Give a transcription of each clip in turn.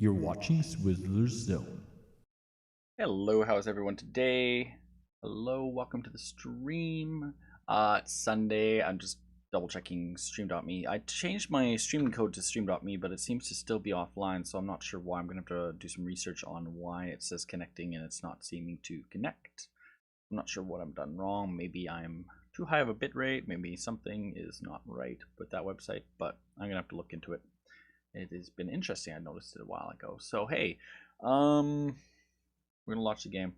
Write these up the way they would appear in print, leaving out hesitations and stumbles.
You're watching Swizzlerz Zone. Hello, how's everyone today? Hello, welcome to the stream. It's Sunday. I'm just double checking stream.me. I changed my streaming code to stream.me, but it seems to still be offline, so I'm not sure why. I'm gonna have to do some research on why it says connecting and it's not seeming to connect. I'm not sure what I've done wrong. Maybe I'm too high of a bitrate. Maybe something is not right with that website, but I'm gonna have to look into it. It has been interesting. I noticed it a while ago. So hey, we're gonna launch the game.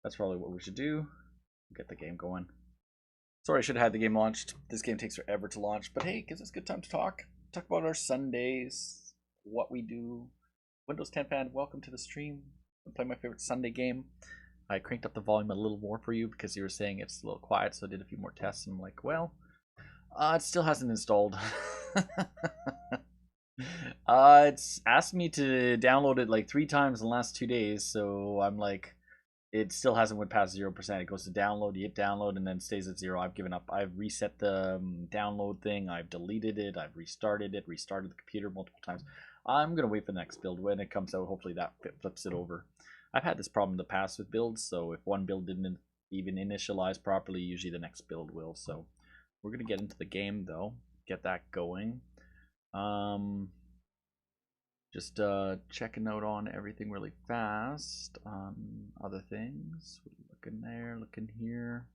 That's probably what we should do. Get the game going. Sorry, I should have had the game launched. This game takes forever to launch, but hey, it gives us a good time to talk. Talk about our Sundays, what we do. Windows 10 fan, welcome to the stream. I'm playing my favorite Sunday game. I cranked up the volume a little more for you because you were saying it's a little quiet, so I did a few more tests. And I'm like, well, it still hasn't installed. It's asked me to download it like 3 times in the last 2 days, so I'm like, it still hasn't went past 0%. It goes to download, you hit download, and then it stays at 0. I've given up. I've reset the download thing. I've deleted it. I've restarted it. Restarted the computer multiple times. I'm gonna wait for the next build. When it comes out, hopefully that flips it over. I've had this problem in the past with builds, so if one build didn't even initialize properly, usually the next build will. So we're gonna get into the game though, get that going. Just checking out on everything really fast. Other things. Looking there, looking here.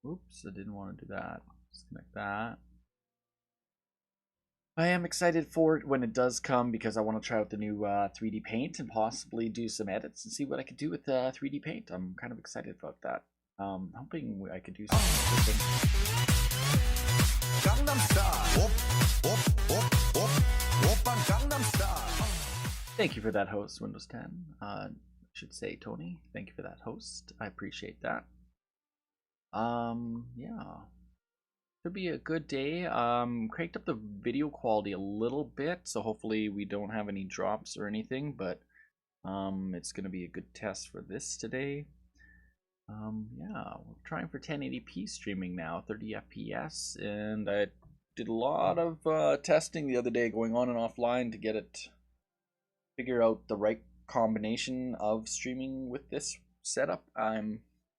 Oops, I didn't want to do that. Disconnect that. I am excited for it when it does come because I want to try out the new 3D Paint and possibly do some edits and see what I could do with 3D Paint. I'm kind of excited about that. Hoping I could do something. Gangnam Style. Thank you for that host, Windows 10. I should say Tony. Thank you for that host. I appreciate that. Yeah. Could be a good day. Cranked up the video quality a little bit, so hopefully we don't have any drops or anything, but it's gonna be a good test for this today. Yeah, we're trying for 1080p streaming now, 30 FPS, and I did a lot of testing the other day, going on and offline to get it, figure out the right combination of streaming with this setup.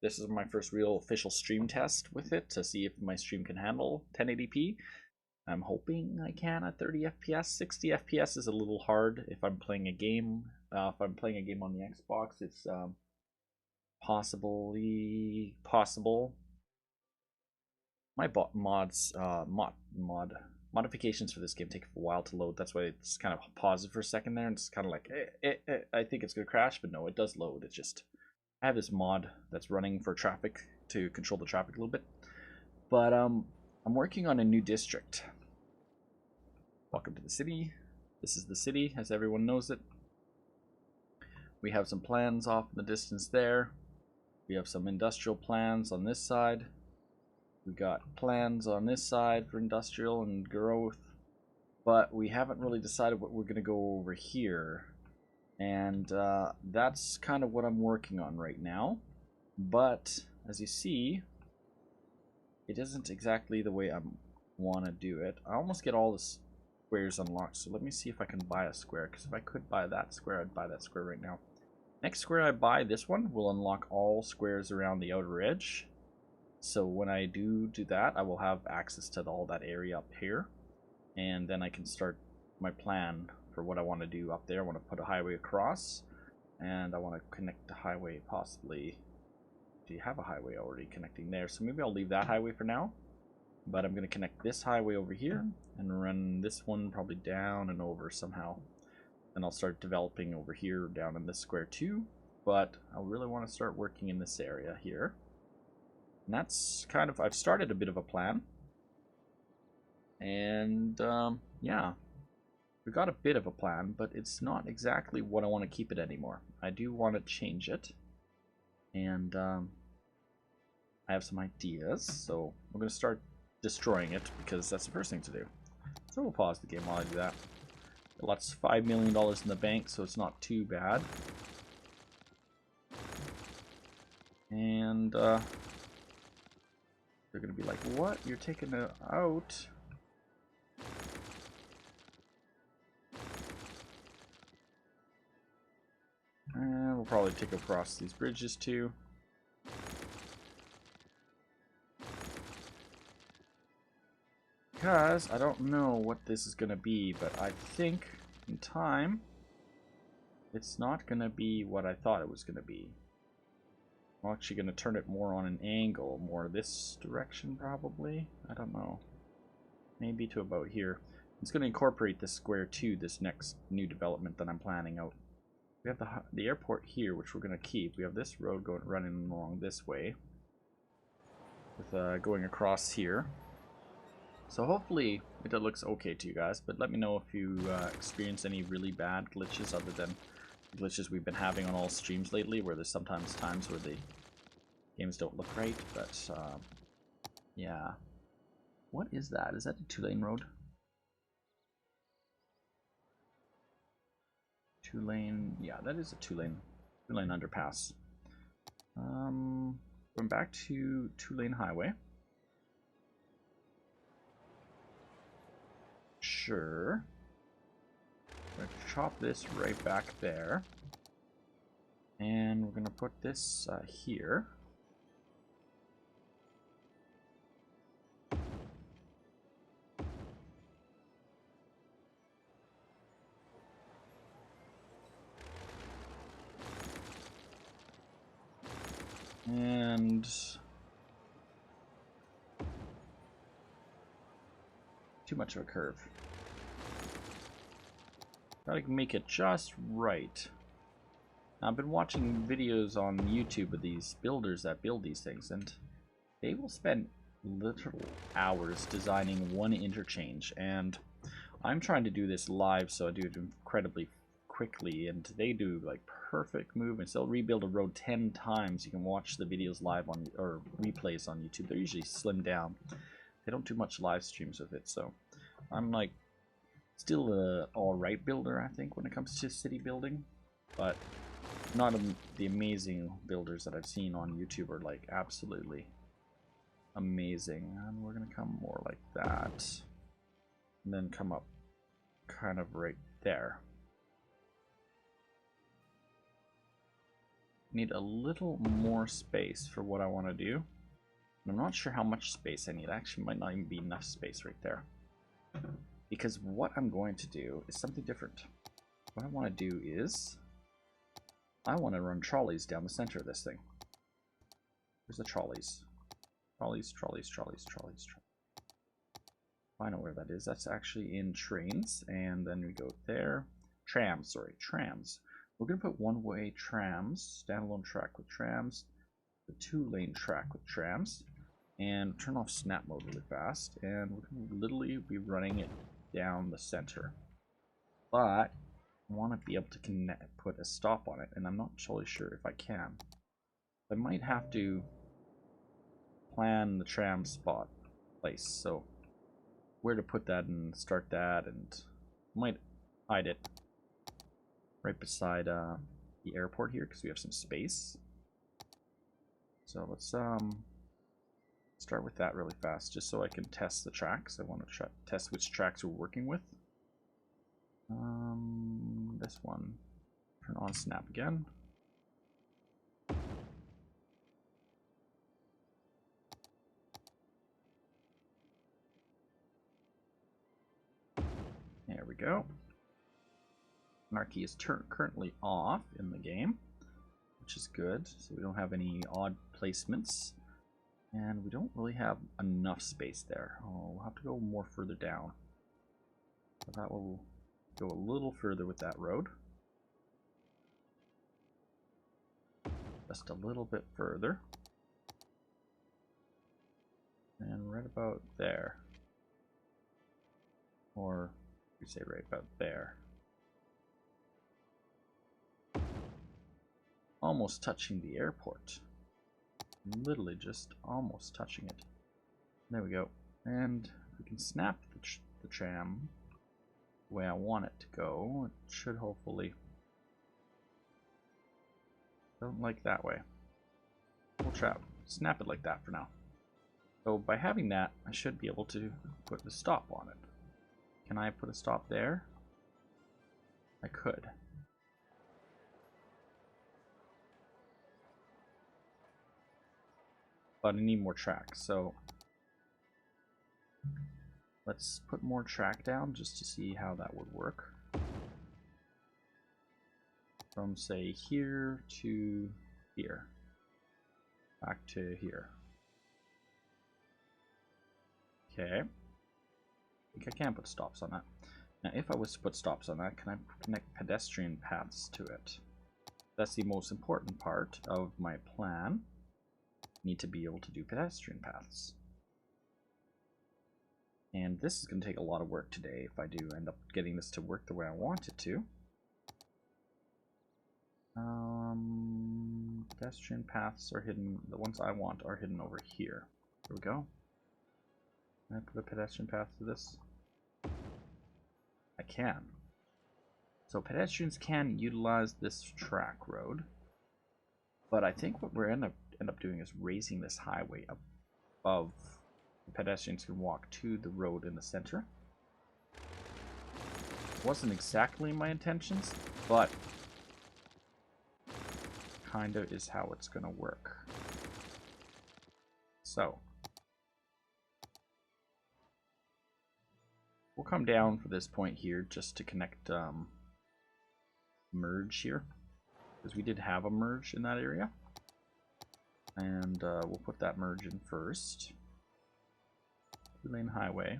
This is my first real official stream test with it to see if my stream can handle 1080p. I'm hoping I can at 30 FPS. 60 FPS is a little hard if I'm playing a game. If I'm playing a game on the Xbox, it's possibly possible. My modifications for this game take a while to load. That's why it's kind of paused for a second there, and it's kind of like I think it's gonna crash, but no, it does load. It's just I have this mod that's running for traffic to control the traffic a little bit, but I'm working on a new district. Welcome to the city. This is the city, as everyone knows it. We have some plans off in the distance there. We have some industrial plans on this side. We got plans on this side for industrial and growth, but we haven't really decided what we're going to go over here. And that's kind of what I'm working on right now. But as you see, it isn't exactly the way I want to do it. I almost get all the squares unlocked, so let me see if I can buy a square, because if I could buy that square, I'd buy that square right now. Next square I buy, this one, will unlock all squares around the outer edge. So when I do that, I will have access to all that area up here, and then I can start my plan for what I want to do up there. I want to put a highway across, and I want to connect the highway possibly. Do you have a highway already connecting there? So maybe I'll leave that highway for now, but I'm going to connect this highway over here and run this one probably down and over somehow. And I'll start developing over here down in this square too, but I really want to start working in this area here. And that's kind of, I've started a bit of a plan. And yeah, we got a bit of a plan, but it's not exactly what I want to keep it anymore. I do want to change it. And I have some ideas, so we're going to start destroying it because that's the first thing to do. So we'll pause the game while I do that. Lots of $5 million in the bank, so it's not too bad. And they're gonna be like, "What? You're taking it out?" probably take across these bridges too. Because I don't know what this is going to be, but I think in time it's not going to be what I thought it was going to be. I'm actually going to turn it more on an angle, more this direction probably. I don't know. Maybe to about here. It's going to incorporate this square to this next new development that I'm planning out. We have the airport here, which we're going to keep. We have this road running along this way, with going across here. So hopefully it looks okay to you guys, but let me know if you experience any really bad glitches other than glitches we've been having on all streams lately, where there's sometimes times where the games don't look right, but yeah. What is that? Is that a 2-lane road? 2-lane, yeah, that is a 2-lane underpass. Going back to 2-lane highway. Sure. I'm going to chop this right back there. And we're going to put this here. And too much of a curve. Gotta make it just right. Now, I've been watching videos on YouTube of these builders that build these things, and they will spend literal hours designing one interchange, and I'm trying to do this live, so I do it incredibly quickly, and they do like perfect movements. They'll rebuild a road 10 times. You can watch the videos live on, or replays on YouTube. They're usually slimmed down. They don't do much live streams with it, so I'm like still a alright builder, I think, when it comes to city building, but not the amazing builders that I've seen on YouTube are like absolutely amazing. And we're gonna come more like that, and then come up kind of right there. Need a little more space for what I want to do. I'm not sure how much space I need. Actually, might not even be enough space right there. Because what I'm going to do is something different. What I want to do is I want to run trolleys down the center of this thing. Where's the trolleys? Trolleys. I know where that is. That's actually in trains. And then we go there. Trams, sorry. Trams. We're going to put one-way trams, standalone track with trams, the 2-lane track with trams, and turn off snap mode really fast. And we're going to literally be running it down the center. But I want to be able to put a stop on it, and I'm not totally sure if I can. I might have to plan the tram spot place, so where to put that and start that, and might hide it right beside the airport here because we have some space. So let's start with that really fast, just so I can test the tracks. I want to test which tracks we're working with. This one. Turn on snap again. There we go. Anarchy is currently off in the game, which is good, so we don't have any odd placements, and we don't really have enough space there. Oh, we'll have to go more further down. So that will go a little further with that road. Just a little bit further. And right about there. Or we say right about there. Almost touching the airport. Literally just almost touching it. There we go. And we can snap the tram the way I want it to go. It should hopefully. Don't like that way. We'll snap it like that for now. So by having that, I should be able to put a stop on it. Can I put a stop there? I could. but I need more track. So let's put more track down just to see how that would work. From say here to here, back to here. Okay. I think I can put stops on that. Now if I was to put stops on that, can I connect pedestrian paths to it? That's the most important part of my plan. I need to be able to do pedestrian paths. And this is going to take a lot of work today if I do end up getting this to work the way I want it to. Pedestrian paths are hidden. The ones I want are hidden over here. There we go. Can I put a pedestrian path to this? I can. So pedestrians can utilize this track road, but I think what we're end up doing is raising this highway above. Pedestrians can walk to the road in the center. Wasn't exactly my intentions, but kind of is how it's gonna work. So we'll come down for this point here just to connect merge here, because we did have a merge in that area, and we'll put that merge in first. 2-lane highway.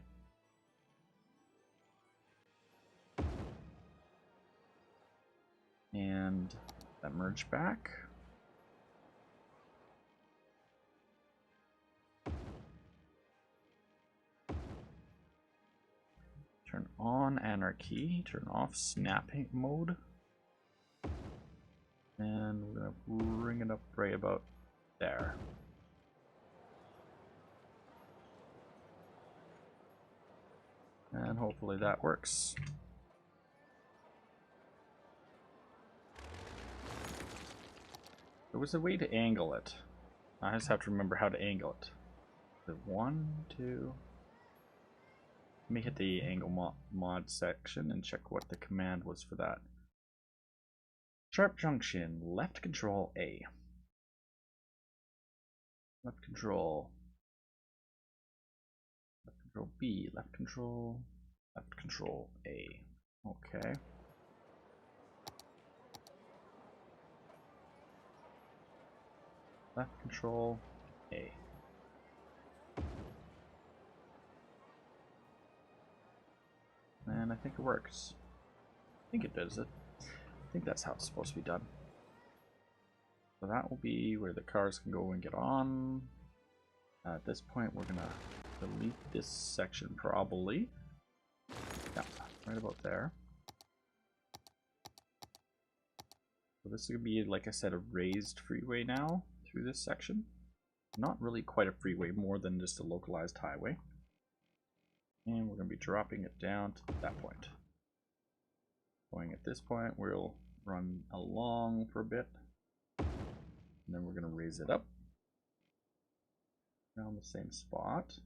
And that merge back. Turn on anarchy, turn off snapping mode. And we're gonna bring it up right about there. And hopefully that works. There was a way to angle it. I just have to remember how to angle it. The 1, 2. Let me hit the angle mod section and check what the command was for that. Sharp junction, left control A. Left control. Left control B. Left control A. Okay. Left control A. And I think it works. I think it does it. I think that's how it's supposed to be done. So that will be where the cars can go and get on. At this point, we're gonna delete this section probably. Yeah, right about there. So this is gonna be, like I said, a raised freeway now through this section. Not really quite a freeway, more than just a localized highway. And we're going to be dropping it down to that point. Going at this point, we'll run along for a bit. And then we're going to raise it up around the same spot.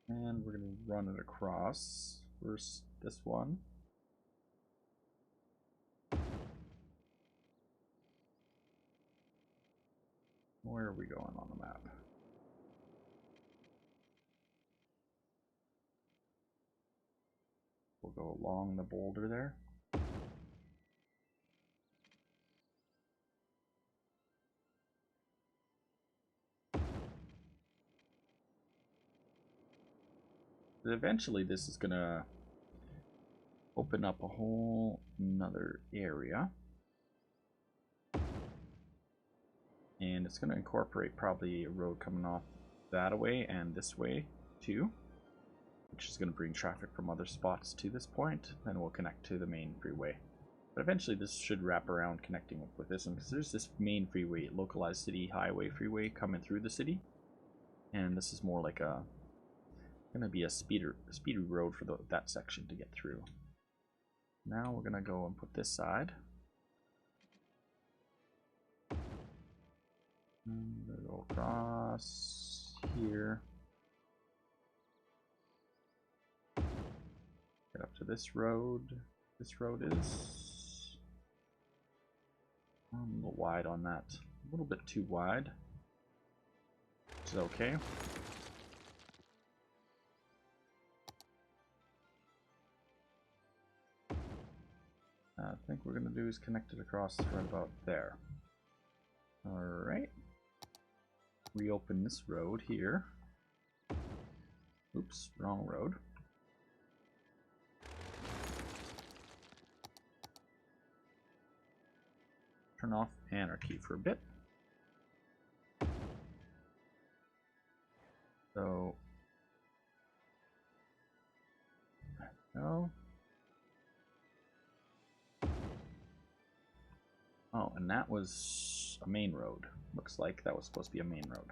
And we're going to run it across. First, this one. Where are we going on the map? We'll go along the boulder there. But eventually this is gonna open up a whole another area. And it's going to incorporate probably a road coming off that way and this way too, which is going to bring traffic from other spots to this point, and we'll connect to the main freeway. But eventually this should wrap around connecting with this one, because there's this main freeway, localized city highway freeway coming through the city, and this is more like a going to be a speedy road for that section to get through. Now we're going to go and put this side. And we'll go across here. Get up to this road. This road is a little wide on that. A little bit too wide. which is okay. I think we're gonna do is connect it across right about there. Alright. Reopen this road here. Oops, wrong road. Turn off anarchy for a bit. So, no. Oh, and that was a main road. Looks like that was supposed to be a main road.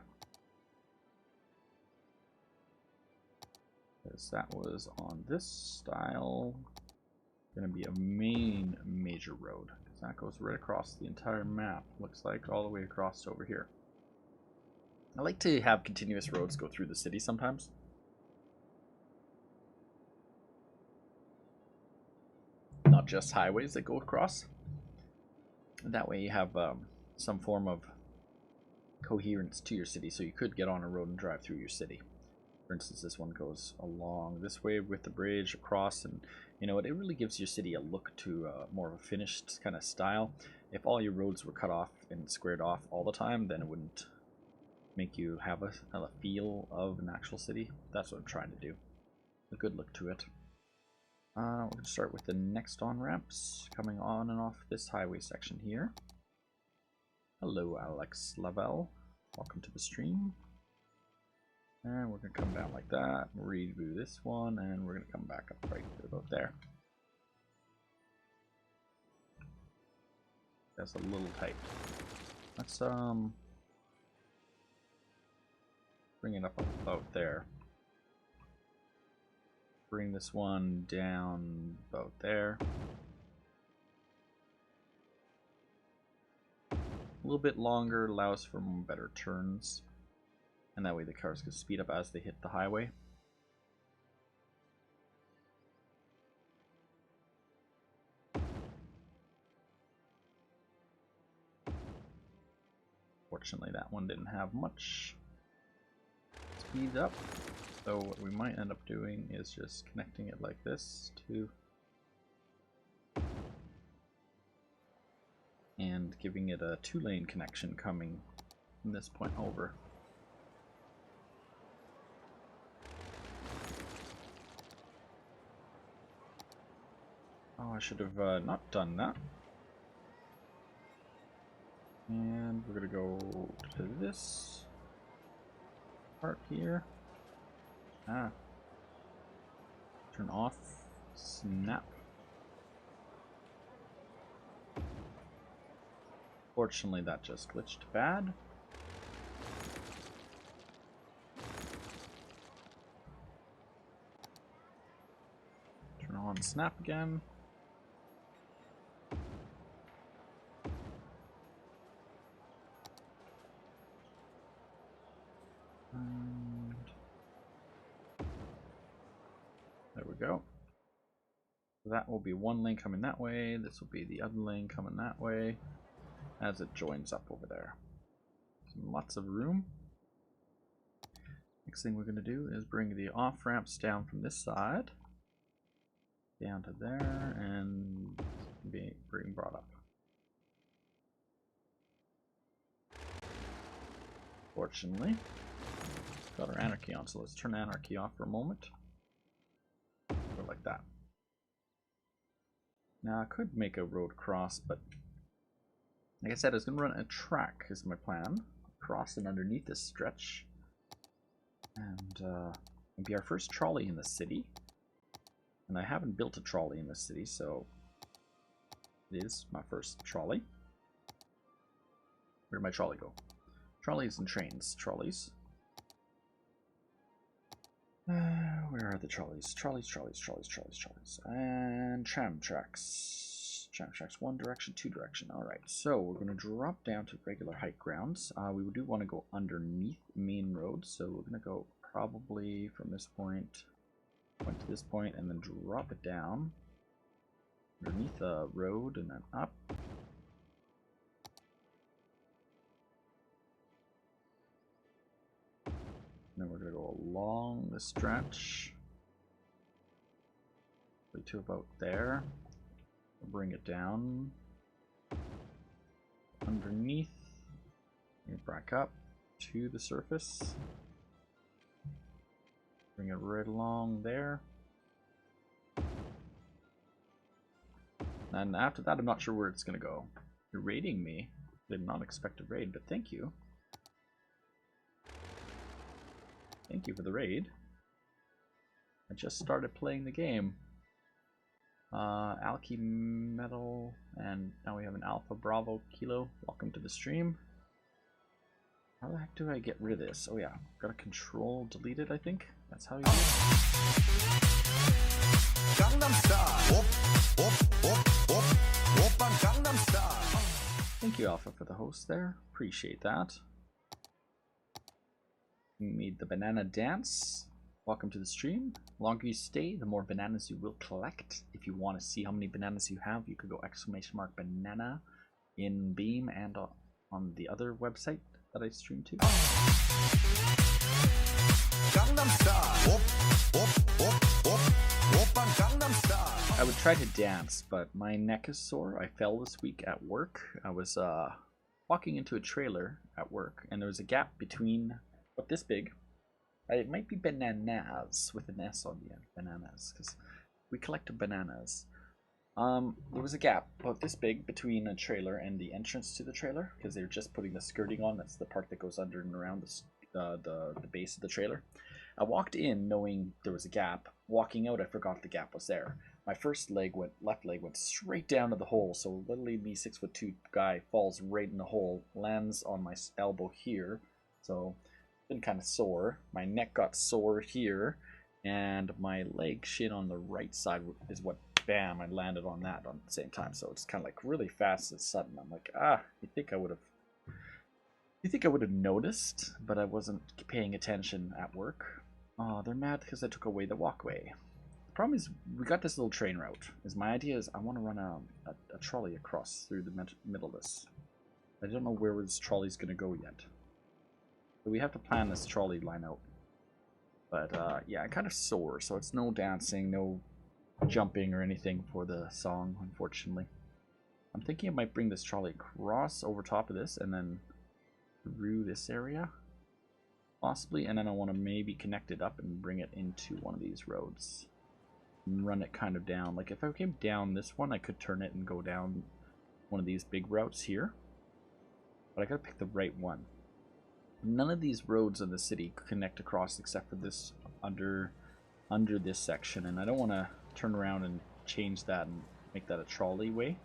Because that was on this style. Gonna be a main major road. Because that goes right across the entire map. Looks like all the way across to over here. I like to have continuous roads go through the city sometimes. Not just highways that go across. That way you have some form of coherence to your city, so you could get on a road and drive through your city. For instance, this one goes along this way with the bridge across, and you know, it really gives your city a look to more of a finished kind of style. If all your roads were cut off and squared off all the time, then it wouldn't make you have a feel of an actual city. That's what I'm trying to do. A good look to it. We're going to start with the next on-ramps coming on and off this highway section here. Hello, Alex Lavelle. Welcome to the stream. And we're going to come down like that, redo this one, and we're going to come back up right about there. That's a little tight. Let's bring it up about there. Bring this one down about there. A little bit longer allows for better turns. And that way the cars can speed up as they hit the highway. Fortunately, that one didn't have much speed up. So what we might end up doing is just connecting it like this to and giving it a 2-lane connection coming from this point over. Oh, I should have not done that. And we're gonna go to this part here. Ah. Turn off. Snap. Fortunately, that just glitched bad. Turn on snap again. And there we go. That will be one lane coming that way. This will be the other lane coming that way as it joins up over there. Lots of room. Next thing we're going to do is bring the off ramps down from this side down to there and being brought up. Fortunately, got our anarchy on, so let's turn anarchy off for a moment. Go like that. Now I could make a road across, but like I said, I was going to run a track is my plan. Across and underneath this stretch. And it'll be our first trolley in the city. And I haven't built a trolley in the city, so it is my first trolley. Where'd my trolley go? Trolleys and trains. Trolleys. Where are the trolleys? Trolleys. And tram tracks. Tram tracks, one direction, two direction. Alright, so we're going to drop down to regular height grounds. We do want to go underneath main road, so we're going to go probably from this point to this point and then drop it down underneath the road and then up. then we're going to go along the stretch to about there. We'll bring it down underneath, bring it back up to the surface, bring it right along there, and after that I'm not sure where it's gonna go. You're raiding me. Did not expect a raid, but thank you. Thank you for the raid. I just started playing the game. Alky Metal, and now we have an Alpha Bravo Kilo. Welcome to the stream. How the heck do I get rid of this? Oh yeah, gotta control delete it, I think. That's how you do it. Thank you, Alpha, for the host there. Appreciate that. We made the banana dance. Welcome to the stream. The longer you stay, the more bananas you will collect. If you want to see how many bananas you have, you could go !banana in Beam and on the other website that I stream to. I would try to dance, but my neck is sore. I fell this week at work. I was walking into a trailer at work, and there was a gap between about this big. It might be bananas with an S on the end, bananas, because we collect bananas. There was a gap about this big between a trailer and the entrance to the trailer, because they were just putting the skirting on. That's the part that goes under and around the base of the trailer. I walked in knowing there was a gap. Walking out, I forgot the gap was there. My first leg left leg went straight down to the hole, so literally me 6'2" guy falls right in the hole, lands on my elbow here, so been kind of sore. My neck got sore here, and my leg shin on the right side is what, bam, I landed on that on the same time. So it's kind of like really fast and sudden. I'm like, you think I would have noticed, but I wasn't paying attention at work. Oh, they're mad because I took away the walkway. The problem is we got this little train route. My idea is I want to run a trolley across through the middle of this. I don't know where this trolley's going to go yet. So we have to plan this trolley line out. But yeah, I'm kind of sore, so it's no dancing, no jumping or anything for the song, unfortunately. I'm thinking I might bring this trolley across over top of this and then through this area, possibly, and then I want to maybe connect it up and bring it into one of these roads and run it kind of down. Like if I came down this one, I could turn it and go down one of these big routes here, but I gotta pick the right one. None of these roads in the city connect across except for this under this section, and I don't want to turn around and change that and make that a trolley way.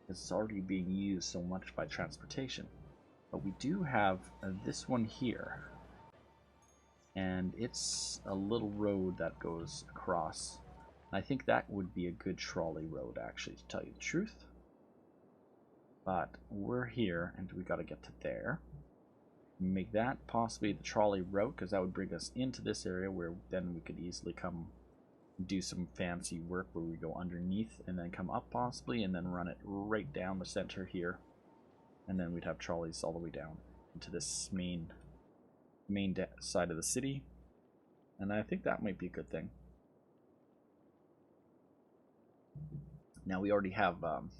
It's already being used so much by transportation. But we do have this one here, and it's a little road that goes across. I think that would be a good trolley road, actually, to tell you the truth. But we're here, and we got to get to there. Make that possibly the trolley route, because that would bring us into this area where then we could easily come do some fancy work where we go underneath and then come up possibly and then run it right down the center here, and then we'd have trolleys all the way down into this main side of the city, and I think that might be a good thing. Now we already have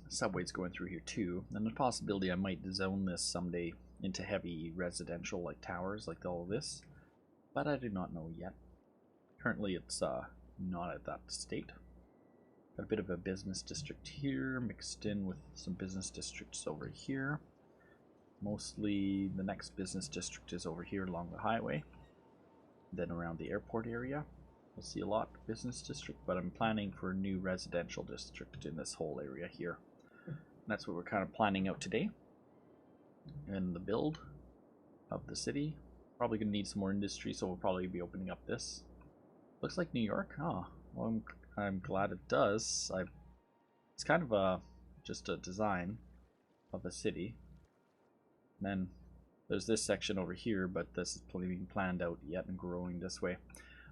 subways going through here too, and the possibility I might zone this someday into heavy residential like towers like all of this, but I do not know yet. Currently it's not at that state. Got a bit of a business district here mixed in with some business districts over here. Mostly the next business district is over here along the highway, then around the airport area. We'll see a lot of business district, but I'm planning for a new residential district in this whole area here. And that's what we're kind of planning out today. And the build of the city. Probably going to need some more industry, so we'll probably be opening up this. Looks like New York. Oh, well, I'm glad it does. It's kind of just a design of a city. And then there's this section over here, but this is being planned out yet and growing this way.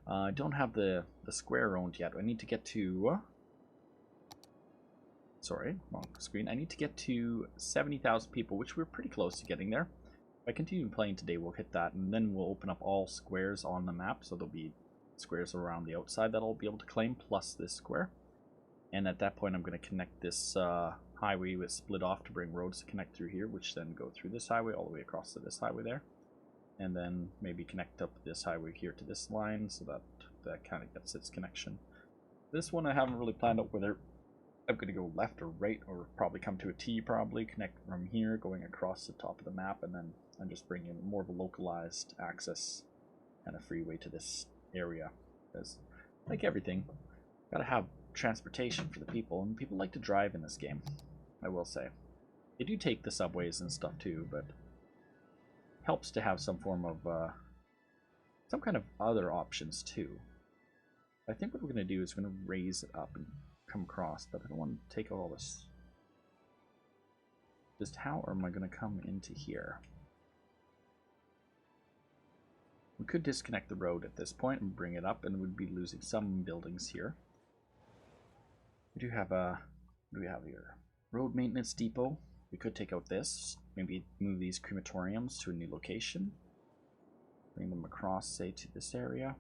I don't have the square owned yet. I need to get to... Sorry, wrong screen. I need to get to 70,000 people, which we're pretty close to getting there. If I continue playing today, we'll hit that, and then we'll open up all squares on the map, so there'll be squares around the outside that I'll be able to claim, plus this square. And at that point I'm going to connect this highway with split off to bring roads to connect through here, which then go through this highway all the way across to this highway there. And then maybe connect up this highway here to this line, so that that kind of gets its connection. This one I haven't really planned out whether I'm going to go left or right, or probably come to a T, probably connect from here going across the top of the map, and then I'm just bringing more of a localized access and a freeway to this area. Because like everything, gotta have transportation for the people, and people like to drive in this game, I will say. They do take the subways and stuff too, but helps to have some form of some kind of other options too. I think what we're going to do is we're going to raise it up and come across, but I don't want to take all this. Just how am I going to come into here? We could disconnect the road at this point and bring it up, and we'd be losing some buildings here. We do have a, what do we have here? Road maintenance depot. We could take out this, maybe move these crematoriums to a new location. Bring them across, say, to this area.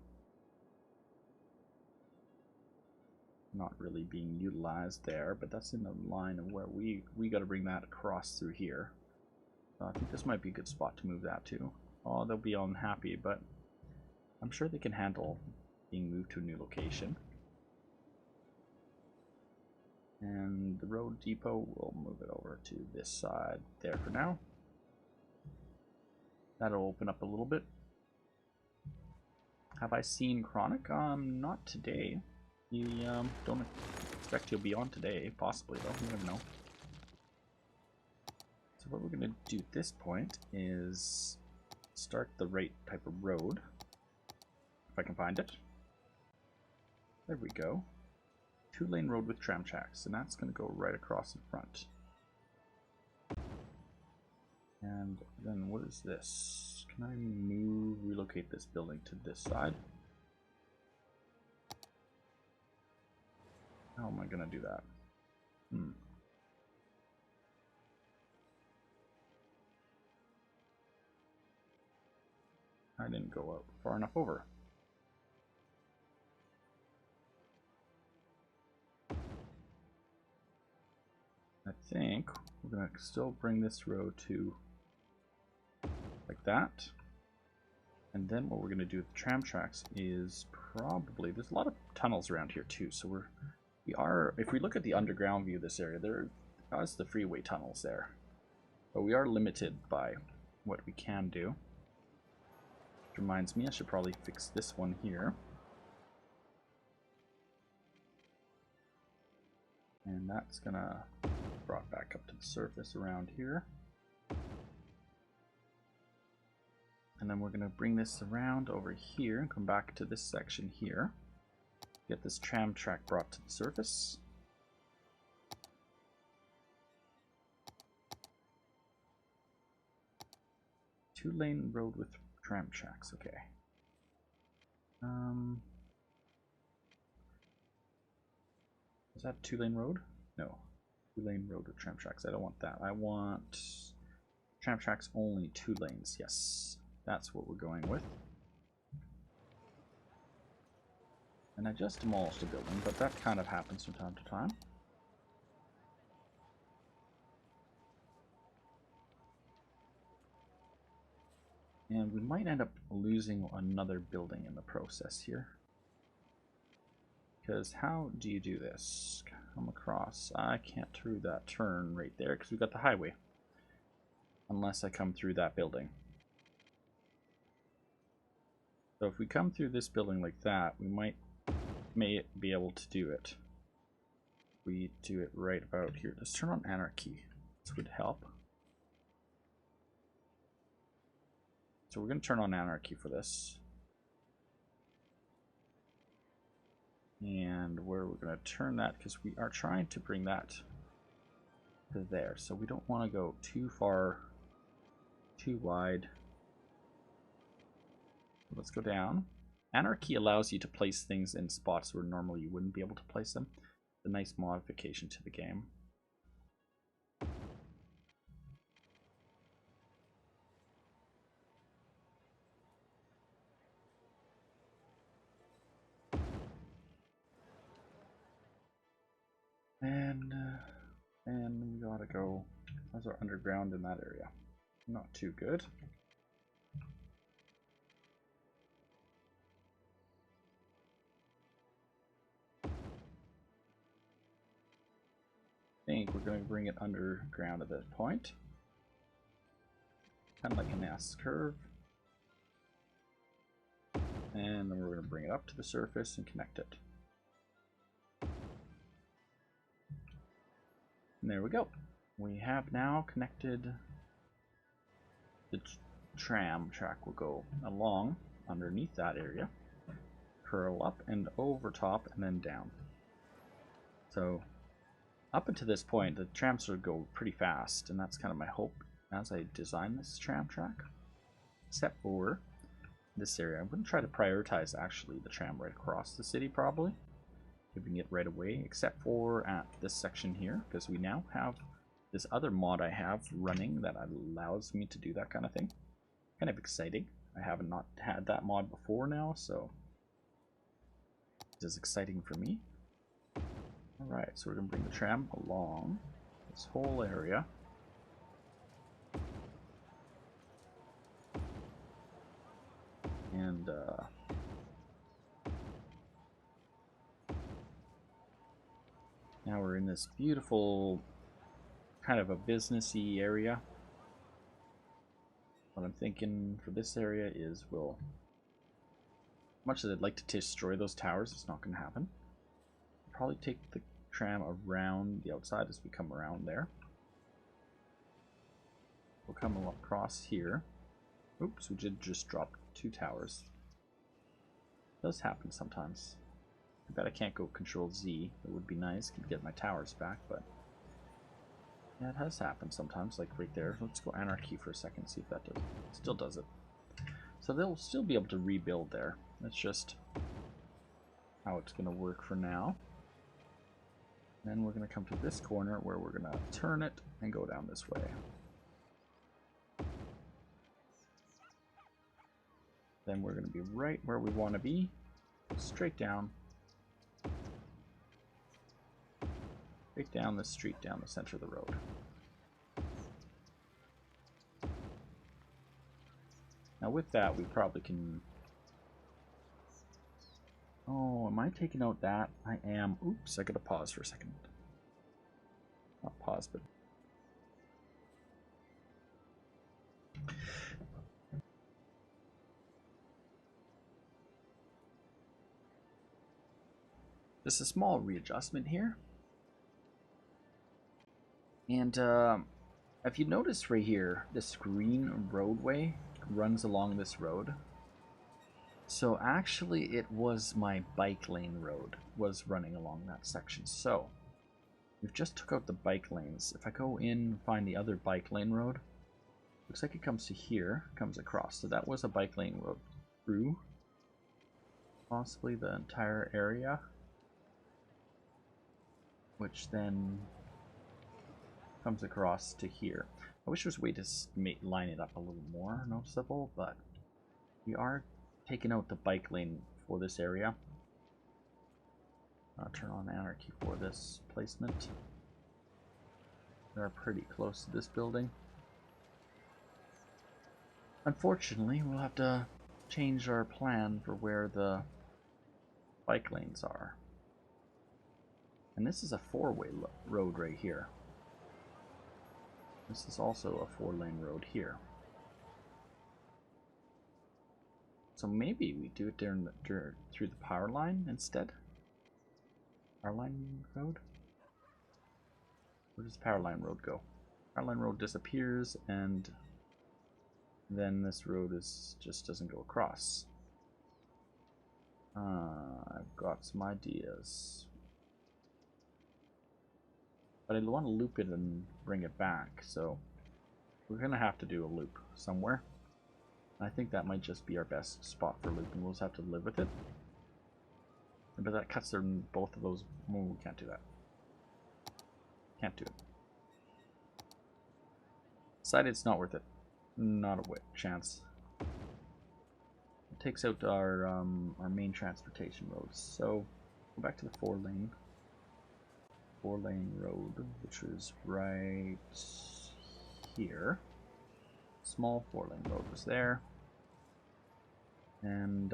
Not really being utilized there, but that's in the line of where we got to bring that across through here. I think this might be a good spot to move that to. Oh, they'll be unhappy, but I'm sure they can handle being moved to a new location. And the road depot, we'll move it over to this side there for now. That'll open up a little bit. Have I seen Chronic? Not today. You don't expect he'll be on today, possibly though, you never know. So what we're going to do at this point is start the right type of road, if I can find it. There we go. 2-lane road with tram tracks, and that's going to go right across in front. And then what is this? Can I relocate this building to this side? How am I going to do that? I didn't go out far enough over. I think we're going to still bring this road to like that. And then what we're going to do with the tram tracks is probably, there's a lot of tunnels around here too, so we are, if we look at the underground view of this area, there are the freeway tunnels there. But we are limited by what we can do. Which reminds me, I should probably fix this one here. And that's gonna brought back up to the surface around here. And then we're gonna bring this around over here and come back to this section here. Get this tram track brought to the surface. Two-lane road with tram tracks, okay. Is that a 2-lane road? No. 2-lane road with tram tracks. I don't want that. I want tram tracks only 2 lanes. Yes. That's what we're going with. And I just demolished a building, but that kind of happens from time to time. And we might end up losing another building in the process here. Because how do you do this? Come across. I can't through that turn right there because we've got the highway. Unless I come through that building. So if we come through this building like that, we may be able to do it. We do it right about here. Let's turn on anarchy. This would help. So we're going to turn on anarchy for this. And where we're going to turn that, because we are trying to bring that to there. So we don't want to go too far, too wide. Let's go down. Anarchy allows you to place things in spots where normally you wouldn't be able to place them. It's a nice modification to the game. And we gotta go. How's our underground in that area? Not too good. I think we're going to bring it underground at that point. Kind of like an S curve. And then we're going to bring it up to the surface and connect it. And there we go. We have now connected the tram track. Will go along underneath that area, curl up and over top and then down. So up until this point, the trams would go pretty fast, and that's kind of my hope as I design this tram track. Except for this area, I'm going to try to prioritize actually the tram right across the city, probably giving it right away, except for at this section here, because we now have this other mod I have running that allows me to do that kind of thing. Kind of exciting. I have not had that mod before now, so this is exciting for me. Alright, so we're going to bring the tram along this whole area. And now we're in this beautiful kind of a businessy area. What I'm thinking for this area is we'll, much as I'd like to destroy those towers, it's not going to happen. Probably take the tram around the outside as we come around there. We'll come across here. Oops, we did just drop 2 towers. It does happen sometimes. I bet I can't go Control Z. It would be nice, could get my towers back, but yeah, it has happened sometimes, like right there. Let's go Anarchy for a second, see if that does. Still does it. So they'll still be able to rebuild there. That's just how it's going to work for now. Then we're going to come to this corner where we're going to turn it and go down this way. Then we're going to be right where we want to be. Straight down. Straight down the street, down the center of the road. Now with that, we probably can... Oh, am I taking out that? I am. Oops, I gotta pause for a second. Not pause, but... Just a small readjustment here. And if you notice right here, this green roadway runs along this road. So actually it was my bike lane road was running along that section. So we've just took out the bike lanes. If I go in and find the other bike lane road, looks like it comes to here, comes across. So that was a bike lane road through possibly the entire area, which then comes across to here. I wish there was a way to line it up a little more noticeable, but we are taking out the bike lane for this area. I'll turn on Anarchy for this placement. They're pretty close to this building. Unfortunately, we'll have to change our plan for where the bike lanes are. And this is a 4-way road right here. This is also a 4-lane road here. So maybe we do it through the power line instead. Power line road? Where does power line road go? Power line road disappears, and then this road just doesn't go across. I've got some ideas. But I want to loop it and bring it back, so we're going to have to do a loop somewhere. I think that might just be our best spot for looping. We'll just have to live with it. But that cuts in both of those. Oh, we can't do that. Can't do it. Decided it's not worth it. Not a chance. It takes out our main transportation roads. So go back to the 4-lane. 4-lane road, which is right here. Small 4-lane road was there. And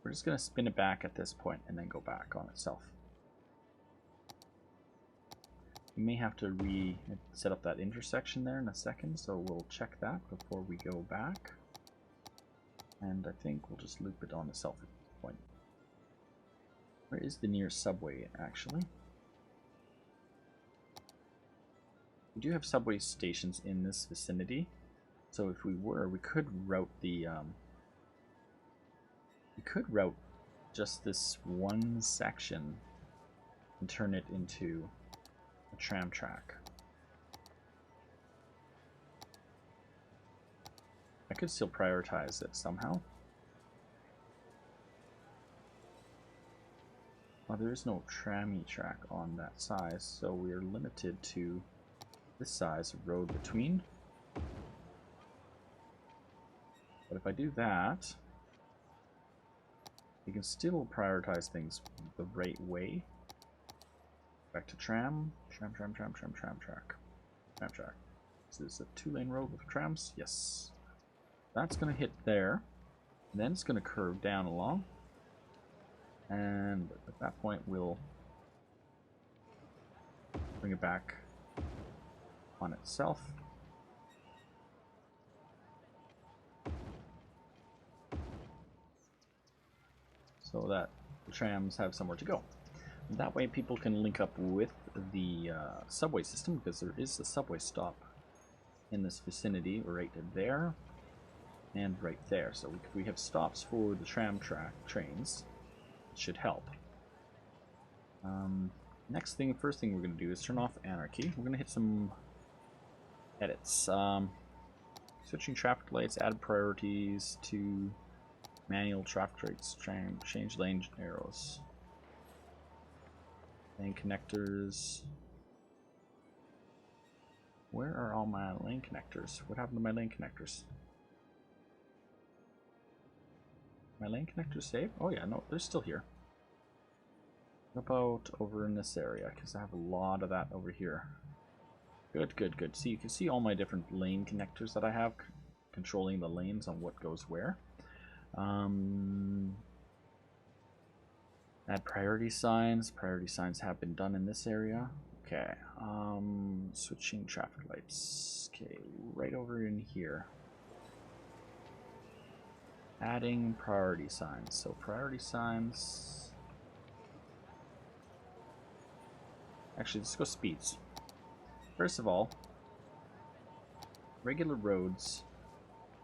we're just going to spin it back at this point and then go back on itself. We may have to set up that intersection there in a second, so we'll check that before we go back. And I think we'll just loop it on itself at this point. Where is the nearest subway, actually? We do have subway stations in this vicinity, so if we could route the we could route just this one section and turn it into a tram track. I could still prioritize it somehow. Well, there is no trammy track on that size, so we are limited to this size of road between. But if I do that, you can still prioritize things the right way. Back to tram track. Is this a 2-lane road with trams? Yes. That's going to hit there. And then it's going to curve down along. And at that point, we'll bring it back on itself. So that the trams have somewhere to go. And that way people can link up with the subway system, because there is a subway stop in this vicinity right there and right there. So if we have stops for the tram trains, it should help. First thing we're going to do is turn off anarchy. We're going to hit some edits. Switching traffic lights, add priorities to manual traffic lights, change lane arrows. Lane connectors. Where are all my lane connectors? What happened to my lane connectors? My lane connectors saved? Oh yeah, no, they're still here. What about over in this area? Because I have a lot of that over here. Good, good, good. See, you can see all my different lane connectors that I have, controlling the lanes on what goes where. Add priority signs. Priority signs have been done in this area. Okay. Switching traffic lights. Okay, right over in here. Adding priority signs. So priority signs. Actually, let's go speeds. First of all, regular roads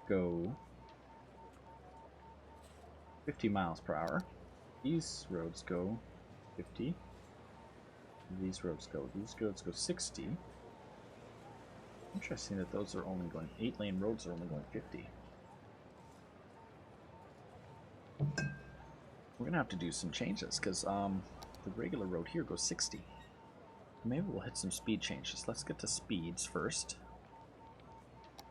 go 50 miles per hour. These roads go 50. These roads go 60. Interesting that those are only going 8-lane roads are only going 50. We're gonna have to do some changes because the regular road here goes 60. Maybe we'll hit some speed changes. Let's get to speeds first.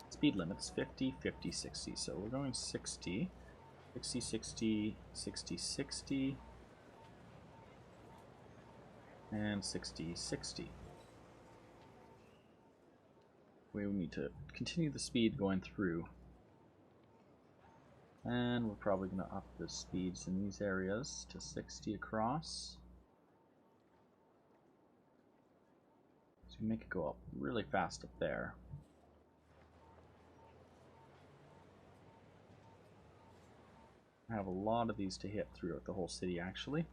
Speed limits 50, 50, 60. So we're going 60, 60, 60, 60, 60, and 60, 60. We need to continue the speed going through. And we're probably going to up the speeds in these areas to 60 across. So we make it go up really fast up there. I have a lot of these to hit throughout the whole city, actually.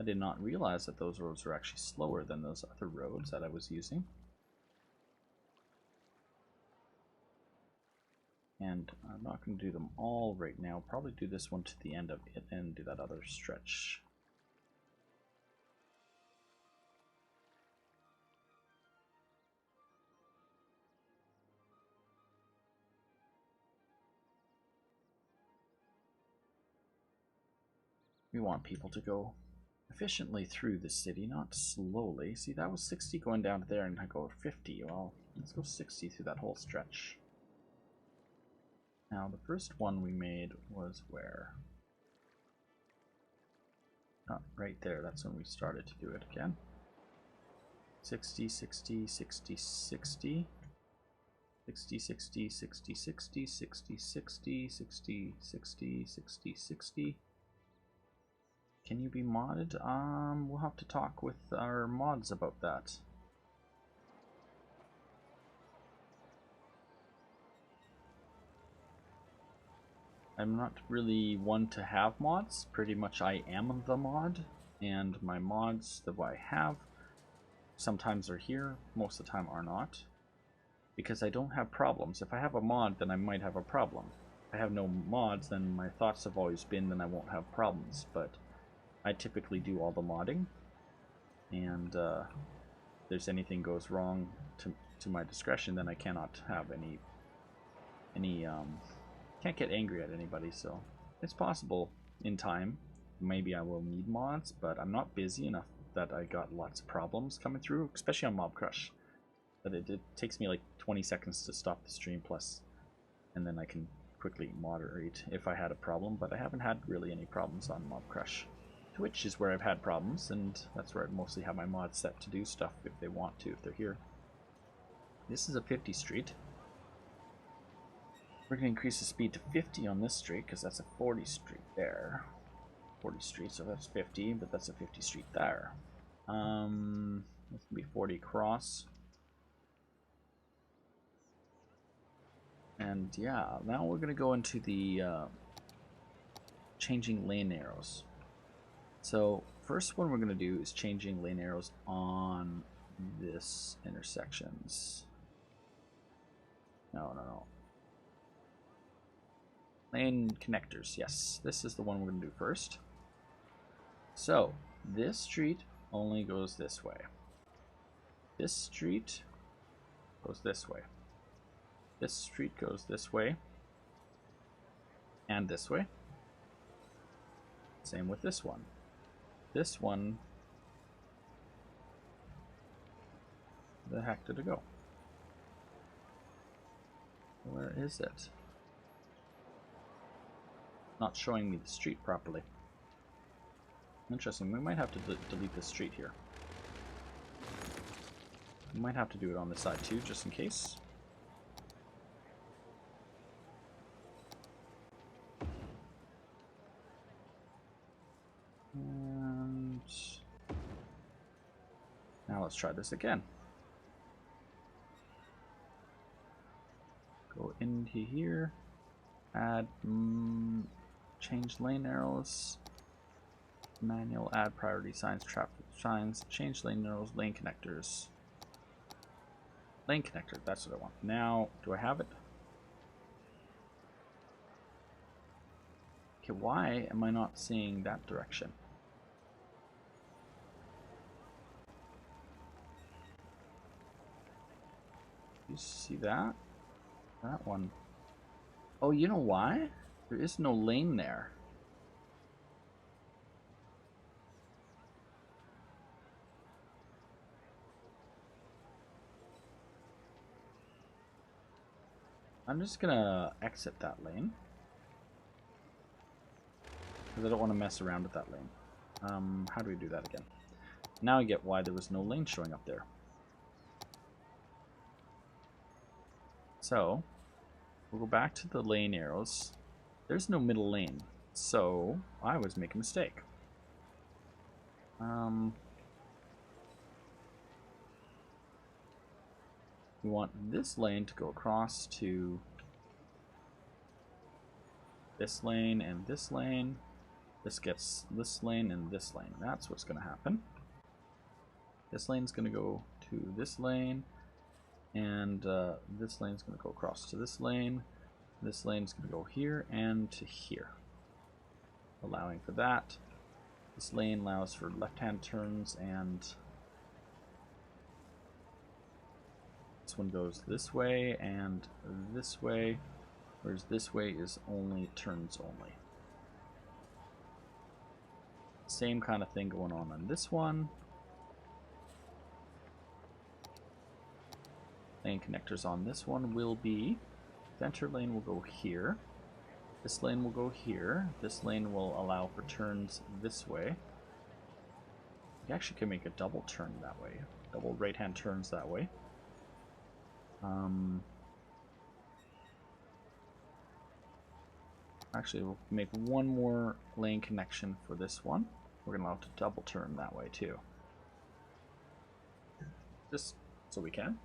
I did not realize that those roads were actually slower than those other roads that I was using. And I'm not going to do them all right now. Probably do this one to the end of it and do that other stretch. We want people to go efficiently through the city, not slowly. See, that was 60 going down to there, and I go 50. Well, let's go 60 through that whole stretch. Now, the first one we made was where? Oh, right there. That's when we started to do it again. 60, 60, 60, 60. 60, 60, 60, 60, 60, 60, 60, 60, 60, 60. Can you be modded? We'll have to talk with our mods about that. I'm not really one to have mods. Pretty much I am the mod, and my mods that I have sometimes are here, most of the time are not. Because I don't have problems. If I have a mod, then I might have a problem. If I have no mods, then my thoughts have always been then I won't have problems. But I typically do all the modding, and if there's anything goes wrong to my discretion, then I cannot have any can't get angry at anybody. So it's possible in time. Maybe I will need mods, but I'm not busy enough that I got lots of problems coming through, especially on Mobcrush. But it takes me like 20 seconds to stop the stream plus, and then I can quickly moderate if I had a problem, but I haven't had really any problems on Mobcrush. Twitch is where I've had problems, and that's where I mostly have my mods set to do stuff if they want to, if they're here. This is a 50 street. We're going to increase the speed to 50 on this street, because that's a 40 street there. 40 street, so that's 50, but that's a 50 street there. It's going to be 40 across. And yeah, now we're going to go into the changing lane arrows. So first one we're going to do is changing lane arrows on this intersections. No. Lane connectors, yes. This is the one we're going to do first. So this street only goes this way. This street goes this way. This street goes this way, and this way. Same with this one. This one, where the heck did it go? Where is it? Not showing me the street properly. Interesting, we might have to delete this street here. We might have to do it on this side too, just in case. And now let's try this again. Go into here, add, change lane arrows, manual, add priority signs, traffic signs, change lane arrows, lane connectors. Lane connector, that's what I want. Now, do I have it? Okay, why am I not seeing that direction? You see that? That one. Oh, you know why? There is no lane there. I'm just gonna exit that lane, because I don't want to mess around with that lane. How do we do that again? Now I get why there was no lane showing up there. So, we'll go back to the lane arrows. There's no middle lane, so I was making a mistake. We want this lane to go across to this lane and this lane. This gets this lane and this lane. That's what's going to happen. This lane's going to go to this lane, and this lane's going to go across to this lane. This lane's going to go here and to here, allowing for that. This lane allows for left-hand turns, and this one goes this way and this way, whereas this way is only turns only. Same kind of thing going on this one. Lane connectors on this one will be, center lane will go here. This lane will go here. This lane will allow for turns this way. You actually can make a double turn that way. Double right-hand turns that way. Actually, we'll make one more lane connection for this one. We're going to allow it to double turn that way too. Just so we can.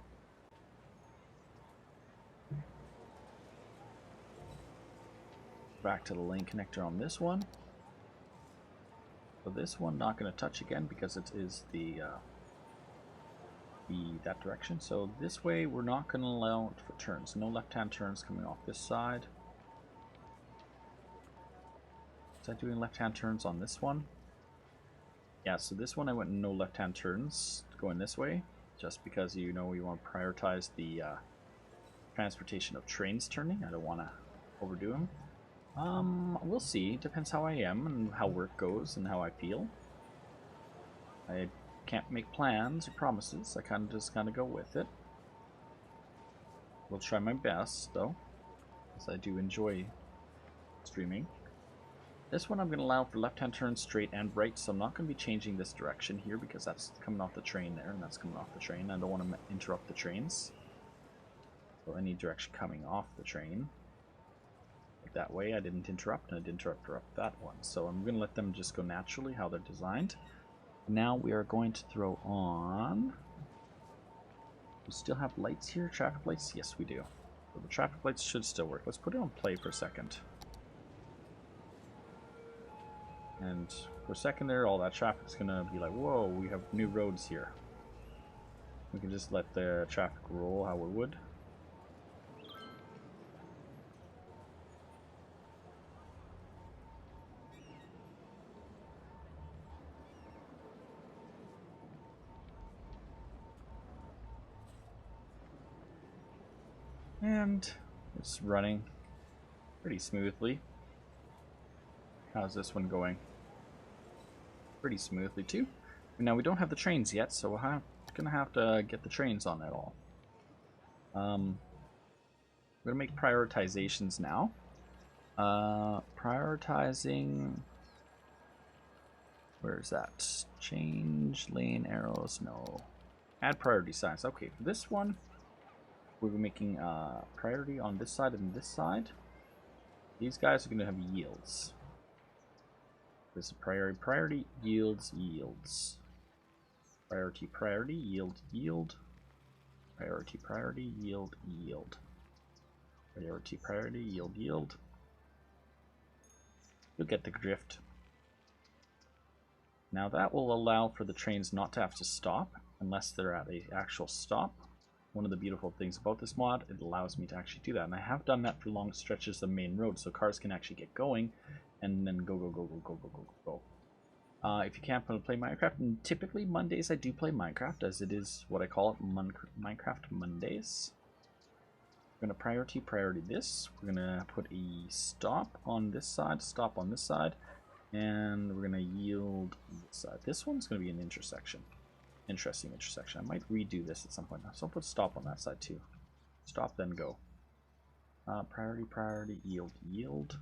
Back to the lane connector on this one. So this one not going to touch again because it is that direction. So this way we're not going to allow it for turns. No left-hand turns coming off this side. Was I doing left-hand turns on this one? Yeah, so this one I went no left-hand turns going this way, just because you know we want to prioritize the transportation of trains turning. I don't want to overdo them. We'll see. Depends how I am and how work goes and how I feel. I can't make plans or promises. I just kind of go with it. Will try my best though, as I do enjoy streaming. This one I'm going to allow for left-hand turns straight and right, so I'm not going to be changing this direction here because that's coming off the train there and that's coming off the train. I don't want to interrupt the trains. So any direction coming off the train. That way I didn't interrupt, and I didn't interrupt that one. So I'm going to let them just go naturally how they're designed. Now we are going to throw on... We still have lights here, traffic lights? Yes, we do. So the traffic lights should still work. Let's put it on play for a second. And for a second there, all that traffic's going to be like, whoa, we have new roads here. We can just let the traffic roll how it would. And it's running pretty smoothly. How's this one going? Pretty smoothly too. Now we don't have the trains yet, so we're gonna have to get the trains on it all. I'm gonna make prioritizations now. Prioritizing. Where's that? Change lane arrows. No. Add priority signs. Okay, for this one. We're making priority on this side and this side. These guys are going to have yields. This is priority, yields, yields. Priority, yield, yield. Priority, yield, yield. Priority, yield, yield. You'll get the drift. Now that will allow for the trains not to have to stop unless they're at an actual stop. One of the beautiful things about this mod, it allows me to actually do that, and I have done that for long stretches of main road, so cars can actually get going and then go. If you can't play Minecraft, and typically Mondays I do play Minecraft, as it is what I call it, Minecraft Mondays. We're going to priority this. We're going to put a stop on this side, stop on this side, and we're going to yield this side. This one's going to be an intersection. Interesting intersection. I might redo this at some point. So I'll put stop on that side too. Stop, then go. Priority, yield, yield.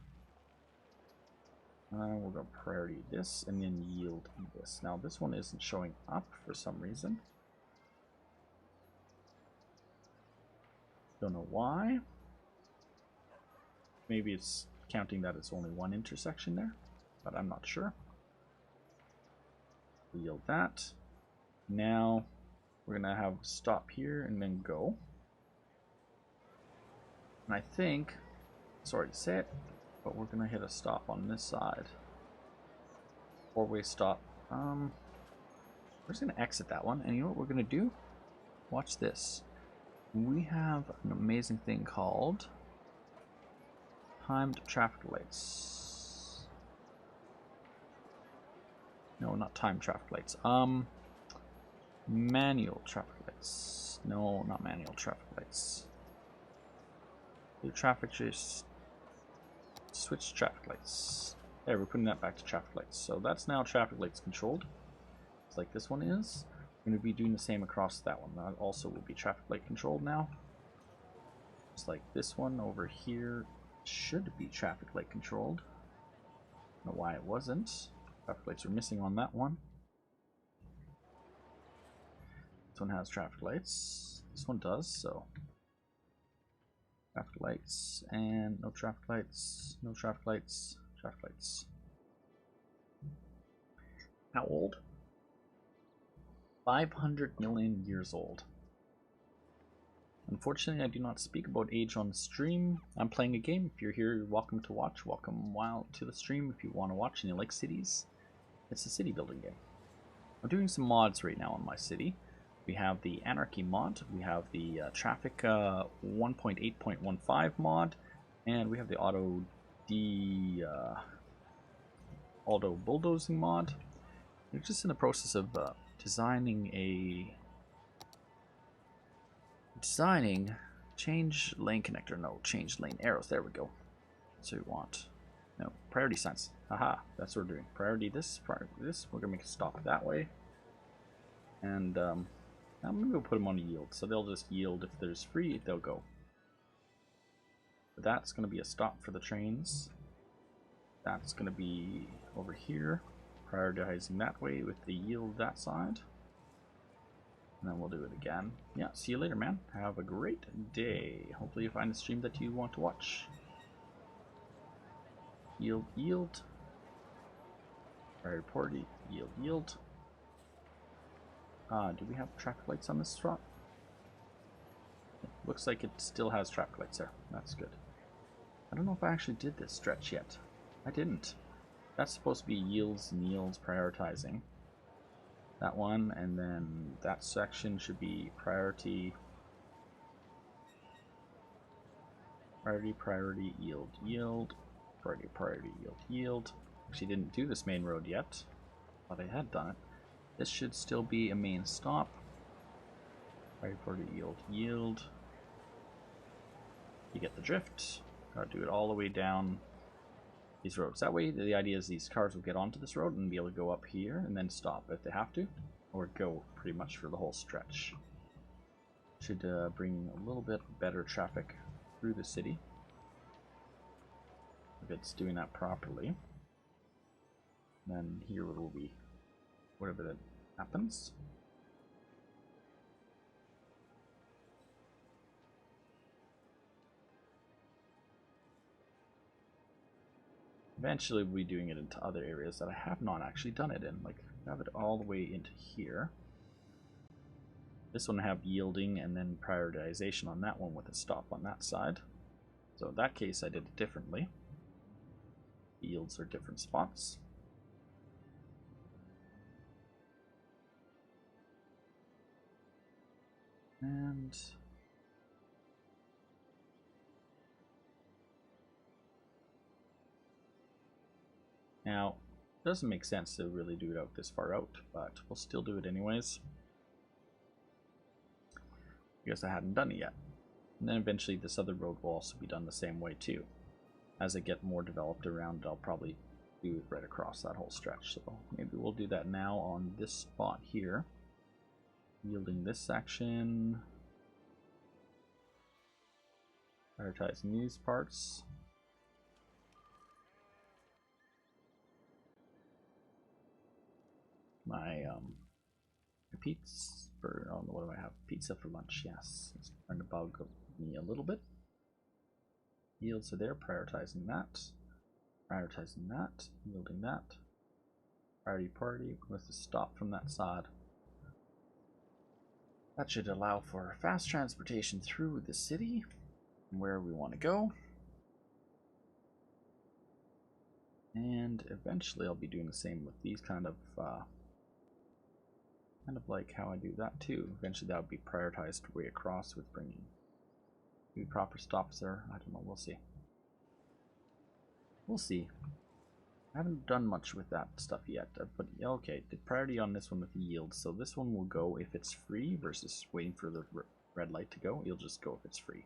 We're going to priority this and then yield this. Now this one isn't showing up for some reason. Don't know why. Maybe it's counting that it's only one intersection there, but I'm not sure. Yield that. Now we're gonna have stop here and then go. And I think, sorry to say it, but we're gonna hit a stop on this side. Four-way stop. We're just gonna exit that one, and you know what we're gonna do? Watch this. We have an amazing thing called timed traffic lights. No, not timed traffic lights. Manual traffic lights. No, not manual traffic lights. The traffic just switch traffic lights. There, we're putting that back to traffic lights. So that's now traffic lights controlled. It's like this one is. We're going to be doing the same across that one. That also will be traffic light controlled now. Just like this one over here should be traffic light controlled. I don't know why it wasn't. Traffic lights are missing on that one. This one has traffic lights. This one does, so traffic lights and no traffic lights, no traffic lights, traffic lights. How old? 500 million years old. Unfortunately, I do not speak about age on the stream. I'm playing a game. If you're here, you're welcome to watch. Welcome to the stream if you want to watch and you like cities. It's a city building game. I'm doing some mods right now on my city. We have the Anarchy mod, we have the Traffic 1.8.15 mod, and we have the Auto Bulldozing mod. We're just in the process of designing change lane connector. No, change lane arrows. There we go. So we want priority signs. Haha, that's what we're doing. Priority this, priority this. We're gonna make a stop that way, and I'm gonna go put them on a yield, so they'll just yield. If there's free, they'll go. But that's gonna be a stop for the trains. That's gonna be over here, prioritizing that way with the yield that side. And then we'll do it again. Yeah, see you later, man. Have a great day. Hopefully you find a stream that you want to watch. Yield, yield. Priority, yield, yield. Do we have traffic lights on this spot? Looks like it still has traffic lights there. That's good. I don't know if I actually did this stretch yet. I didn't. That's supposed to be yields and yields prioritizing. That one, and then that section should be priority, priority, yield, yield, priority, yield, yield. Actually didn't do this main road yet. Thought I had done it. This should still be a main stop. Priority, yield, yield. You get the drift. Gotta do it all the way down these roads. That way, the idea is these cars will get onto this road and be able to go up here and then stop if they have to, or go pretty much for the whole stretch. Should bring a little bit better traffic through the city if it's doing that properly. Then here will be whatever that happens. Eventually we'll be doing it into other areas that I have not actually done it in, like have it all the way into here. This one have yielding and then prioritization on that one with a stop on that side. So in that case I did it differently. The yields are different spots. And now, it doesn't make sense to really do it out this far out, but we'll still do it anyways. Because I hadn't done it yet. And then eventually this other road will also be done the same way too. As I get more developed around it, I'll probably do it right across that whole stretch. So maybe we'll do that now on this spot here. Yielding this section. Prioritizing these parts. My pizza for, oh, what do I have? Pizza for lunch, yes. It's trying to bug me a little bit. Yields are there, prioritizing that, yielding that. Priority with the stop from that side. That should allow for fast transportation through the city and where we want to go. And eventually I'll be doing the same with these kind of like how I do that too. Eventually that would be prioritized way across with bringing maybe proper stops there. I don't know, we'll see. We'll see. I haven't done much with that stuff yet, but okay, the priority on this one with the yield. So this one will go if it's free versus waiting for the red light to go. You'll just go if it's free.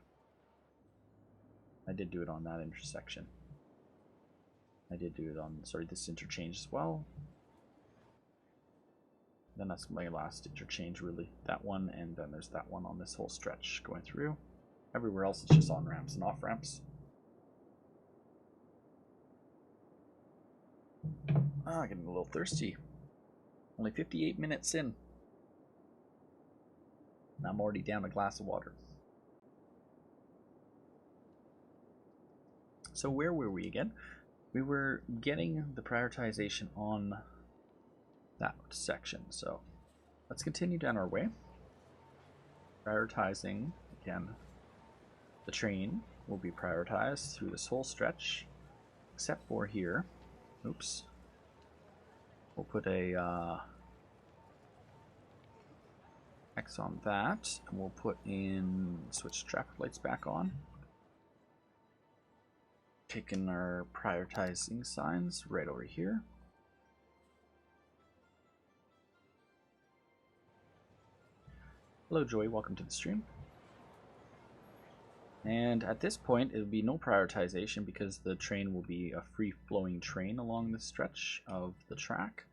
I did do it on that intersection. I did do it on, sorry, this interchange as well. Then that's my last interchange, really. That one, and then there's that one on this whole stretch going through. Everywhere else it's just on ramps and off ramps. Ah, getting a little thirsty. Only 58 minutes in. And I'm already down a glass of water. So where were we again? We were getting the prioritization on that section. So let's continue down our way. Prioritizing, again, the train will be prioritized through this whole stretch, except for here. Oops. We'll put a X on that, and we'll put in, switch traffic lights back on. Taking our prioritizing signs right over here. Hello Joy, welcome to the stream. And at this point it will be no prioritization because the train will be a free-flowing train along the stretch of the track.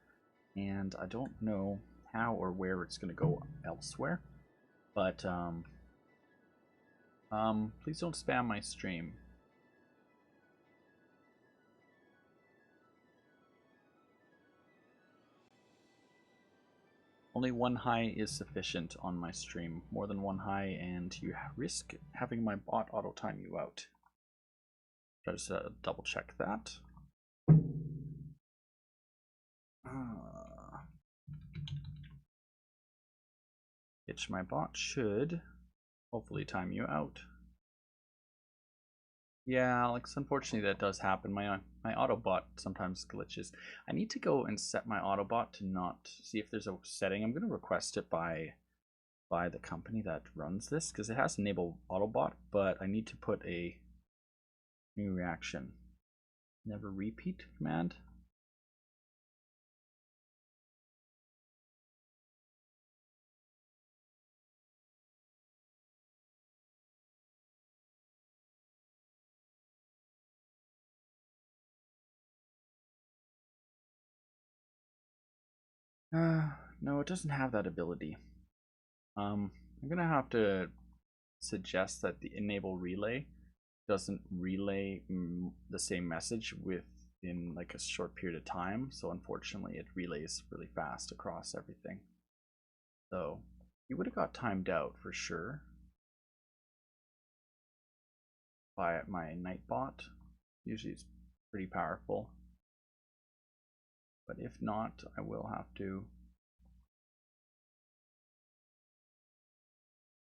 And I don't know how or where it's going to go elsewhere. But please don't spam my stream. Only one high is sufficient on my stream. More than one high and you risk having my bot auto time you out. Just double check that. Itch my bot should hopefully time you out. Yeah, Alex, unfortunately that does happen. My Autobot sometimes glitches. I need to go and set my Autobot to not see if there's a setting. I'm going to request it by the company that runs this because it has enabled Autobot, but I need to put a new reaction. Never repeat command. No, it doesn't have that ability. I'm gonna have to suggest that the enable relay doesn't relay the same message within like a short period of time. So unfortunately, it relays really fast across everything. So you would have got timed out for sure by my Nightbot. Usually it's pretty powerful. But if not, I will have to.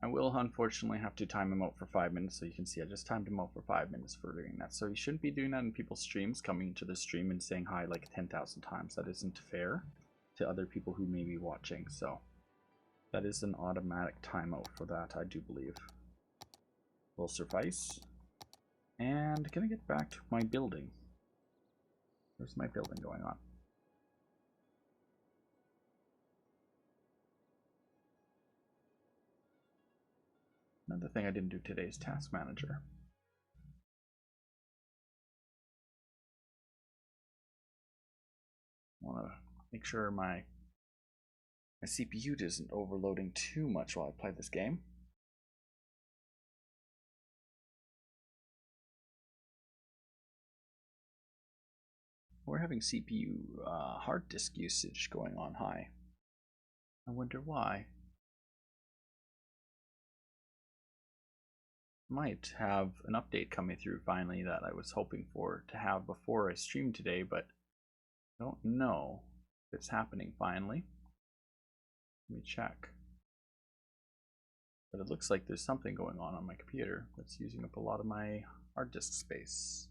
I will unfortunately have to time him out for 5 minutes, so you can see I just timed him out for 5 minutes for doing that. So you shouldn't be doing that in people's streams, coming to the stream and saying hi like 10,000 times. That isn't fair to other people who may be watching. So that is an automatic timeout for that, I do believe. Will suffice. And can I get back to my building? Where's my building going on? Another thing I didn't do today is Task Manager. I want to make sure my CPU isn't overloading too much while I play this game. We're having CPU hard disk usage going on high. I wonder why. Might have an update coming through finally that I was hoping for to have before I streamed today, but I don't know if it's happening finally. Let me check. But it looks like there's something going on my computer that's using up a lot of my hard disk space.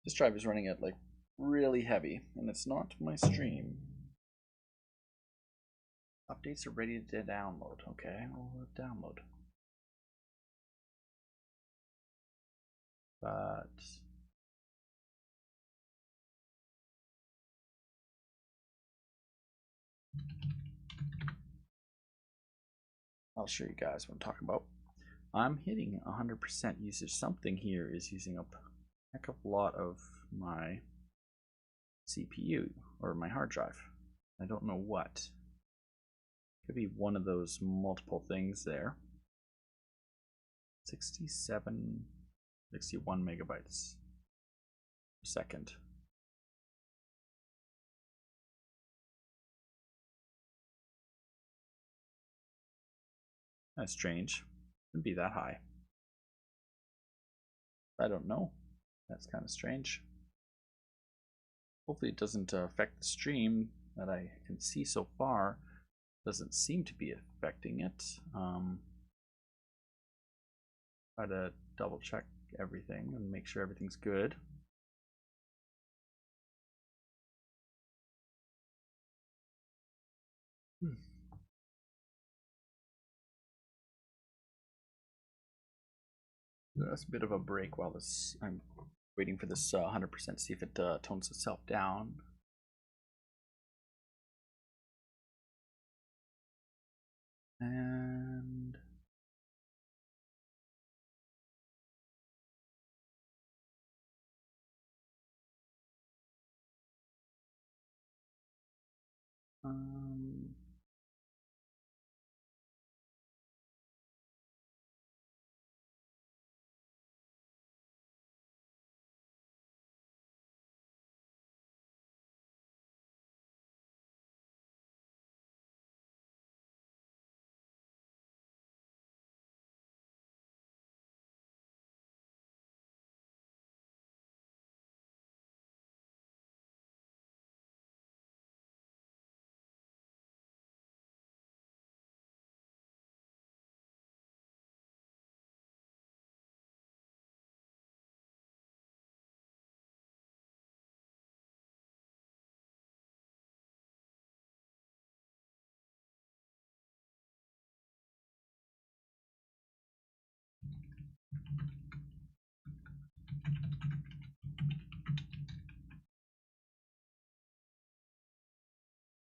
This drive is running at like really heavy, and it's not my stream. Updates are ready to download. Okay, I'll download. But I'll show you guys what I'm talking about. I'm hitting 100% usage. Something here is using up a heck of a lot of my CPU or my hard drive. I don't know what. Could be one of those multiple things there. 61 megabytes per second. That's strange. Wouldn't be that high. I don't know. That's kind of strange. Hopefully it doesn't affect the stream that I can see so far. Doesn't seem to be affecting it. Try to double check everything and make sure everything's good. That's a bit of a break while this. I'm waiting for this 100%, see if it tones itself down. And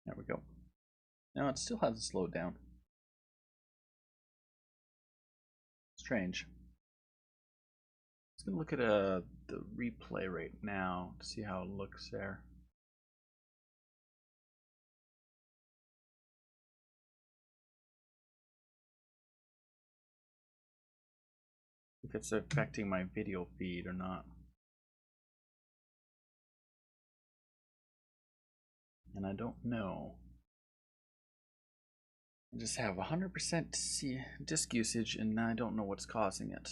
there we go. Now it still hasn't slowed down. Strange. Let's gonna look at the replay rate now to see how it looks there. If it's affecting my video feed or not. And I don't know. I just have 100% disk usage and I don't know what's causing it.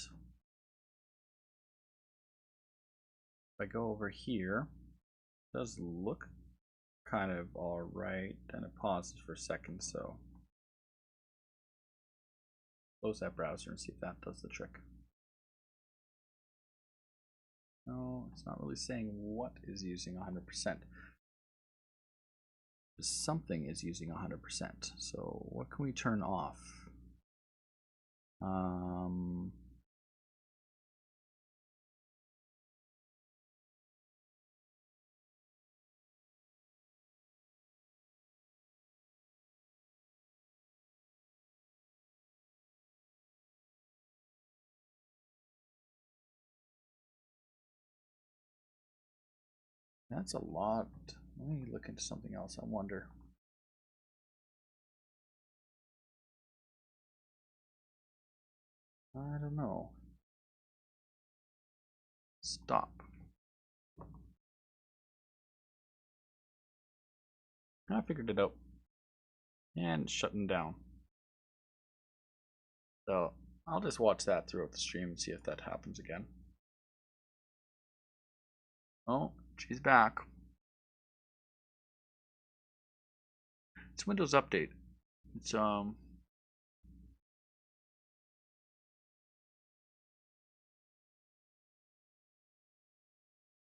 If I go over here, it does look kind of alright, then it pauses for a second, so close that browser and see if that does the trick. No, it's not really saying what is using 100%. Something is using 100%. So what can we turn off? That's a lot. Let me look into something else. I wonder. I don't know. Stop. I figured it out. And shutting down. So I'll just watch that throughout the stream and see if that happens again. Oh, she's back. It's Windows Update. It's been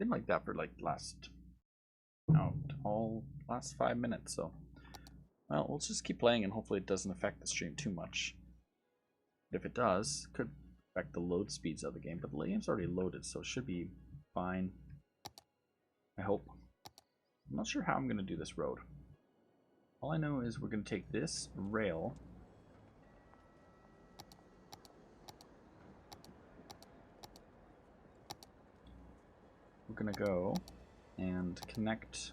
like that for like last 5 minutes. So, well, we'll just keep playing and hopefully it doesn't affect the stream too much. If it does, it could affect the load speeds of the game. But the game's already loaded, so it should be fine. I hope. I'm not sure how I'm going to do this road. All I know is we're going to take this rail. We're going to go and connect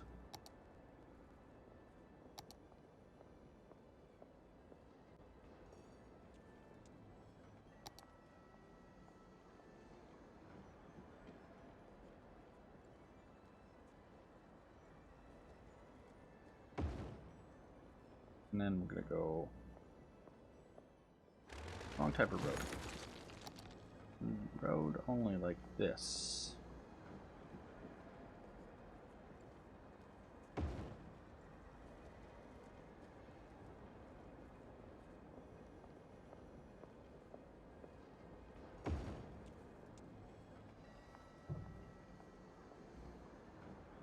And then we're gonna go wrong type of road. Road only like this.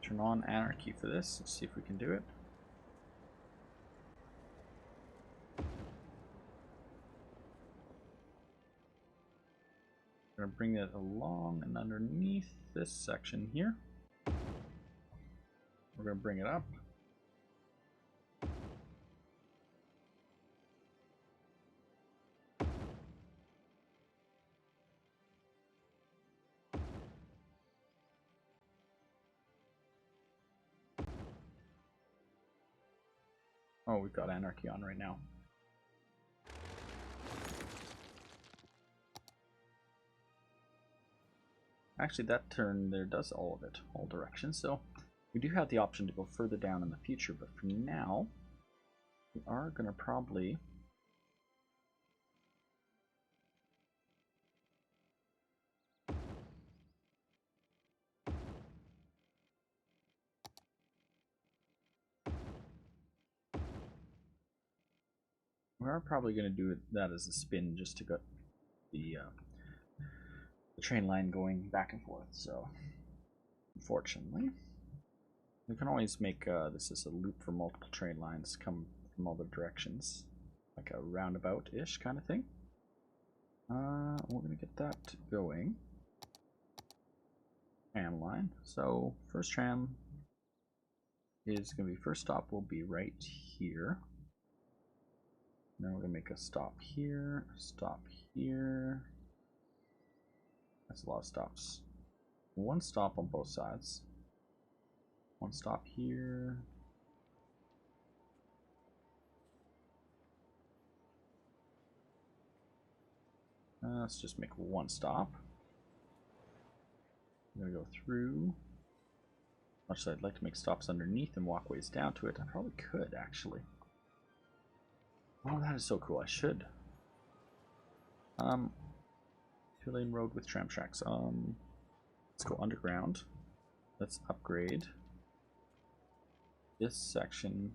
Turn on anarchy for this. Let's see if we can do it. We're going to bring it along and underneath this section here. We're going to bring it up. Oh, we've got anarchy on right now. Actually, that turn there does all of it, all directions, so we do have the option to go further down in the future, but for now, we are going to probably going to do that as a spin just to get the train line going back and forth. So unfortunately, we can always make this as a loop for multiple train lines come from all the directions, like a roundabout-ish kind of thing. We're going to get that going. Tram line. So first tram is going to be, first stop will be right here. Then we're going to make a stop here, stop here. That's a lot of stops. One stop on both sides. One stop here. Let's just make one stop. I'm going to go through. Much as I'd like to make stops underneath and walkways down to it, I probably could actually. Oh, that is so cool. I should. Two-lane road with tram tracks. Let's go underground. Let's upgrade this section.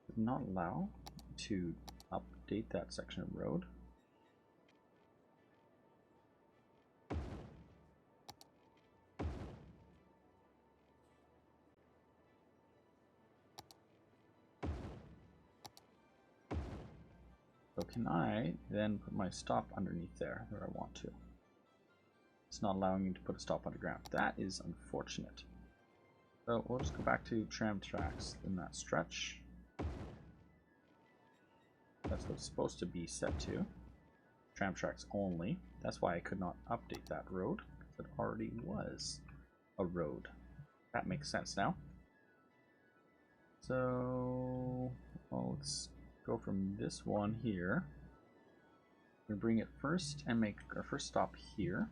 Did not allow to update that section of road. So can I then put my stop underneath there where I want to? It's not allowing me to put a stop underground. That is unfortunate. So we'll just go back to tram tracks in that stretch. That's what it's supposed to be set to. Tram tracks only. That's why I could not update that road, because it already was a road. That makes sense now. So let's go from this one here. We're gonna bring it first and make our first stop here.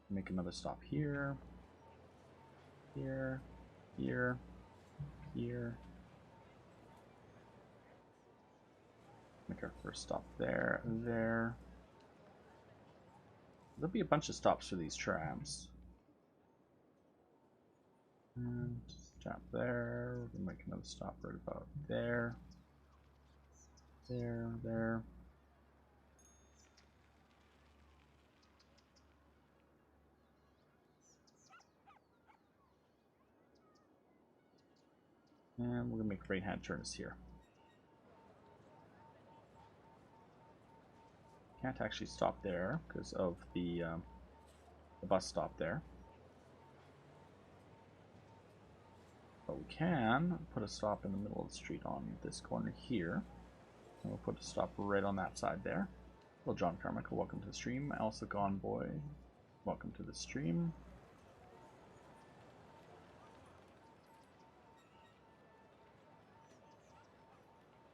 Make another stop here. Here. Here. Here. Make our first stop there, there. There'll be a bunch of stops for these trams. And stop there. We're gonna make another stop right about there. There, there. And we're gonna make right-hand turns here. Can't actually stop there because of the bus stop there. But we can put a stop in the middle of the street on this corner here. And we'll put a stop right on that side there. Hello, John Carmichael, welcome to the stream. Elsa Gone Boy, welcome to the stream.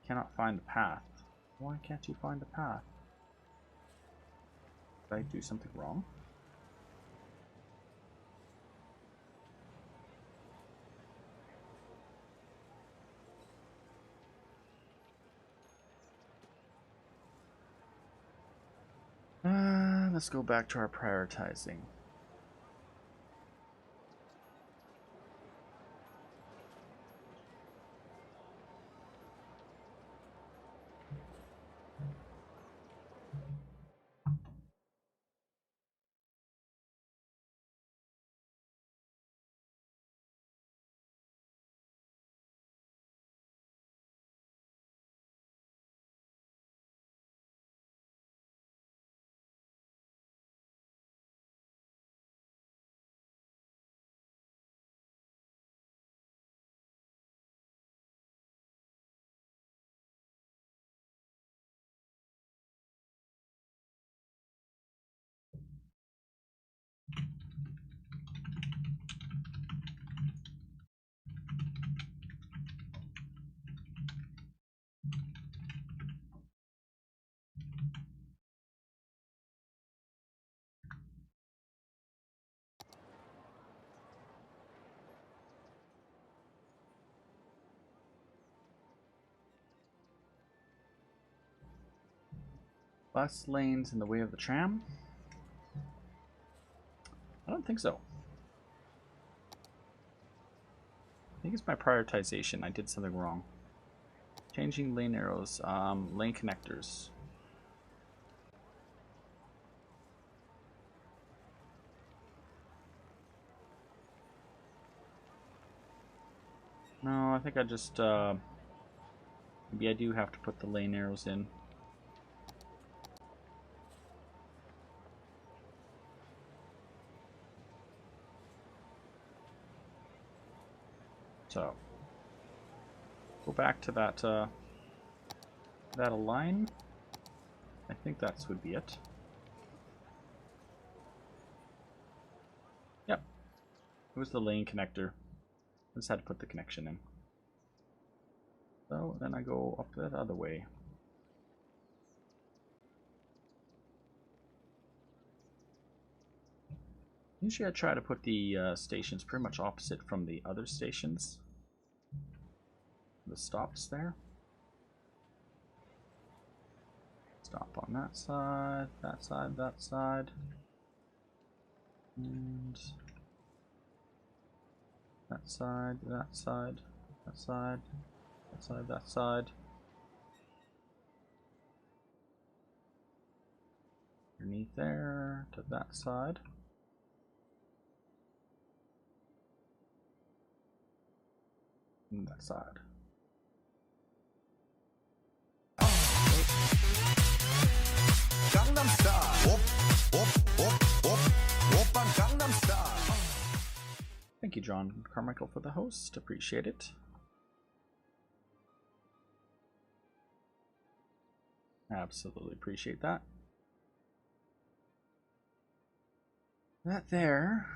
Cannot find the path. Why can't you find the path? Did I do something wrong? Let's go back to our prioritizing. Bus lanes in the way of the tram? I don't think so. I think it's my prioritization. I did something wrong. Changing lane arrows, lane connectors. No, I think I just, maybe I do have to put the lane arrows in. So, go back to that, that align. I think that would be it. Yep, it was the lane connector. I just had to put the connection in. So then I go up that other way. Usually I try to put the stations pretty much opposite from the other stations. The stops there. Stop on that side, that side, that side. And that side, that side, that side, that side, that side. Underneath there to that side. And that side. Gangnam Style. Gangnam Style. Thank you, John Carmichael, for the host. Appreciate it. Absolutely appreciate that. That there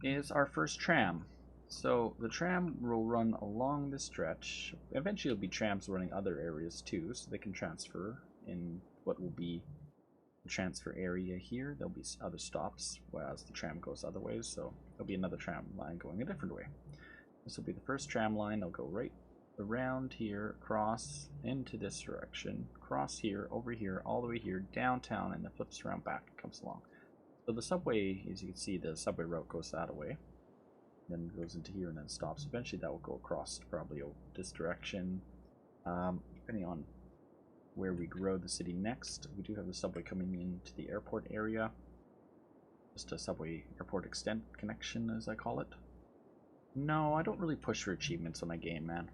is our first tram. So the tram will run along this stretch. Eventually there'll be trams running other areas too, so they can transfer in what will be the transfer area here. There'll be other stops as the tram goes other ways, so there'll be another tram line going a different way. This will be the first tram line. It'll go right around here, across into this direction, across here, over here, all the way here, downtown, and then flips around back and comes along. So the subway, as you can see, the subway route goes that way, then goes into here and then stops. Eventually that will go across probably this direction, depending on where we grow the city next. We do have the subway coming into the airport area, just a subway airport extent connection, as I call it. No, I don't really push for achievements on my game, man.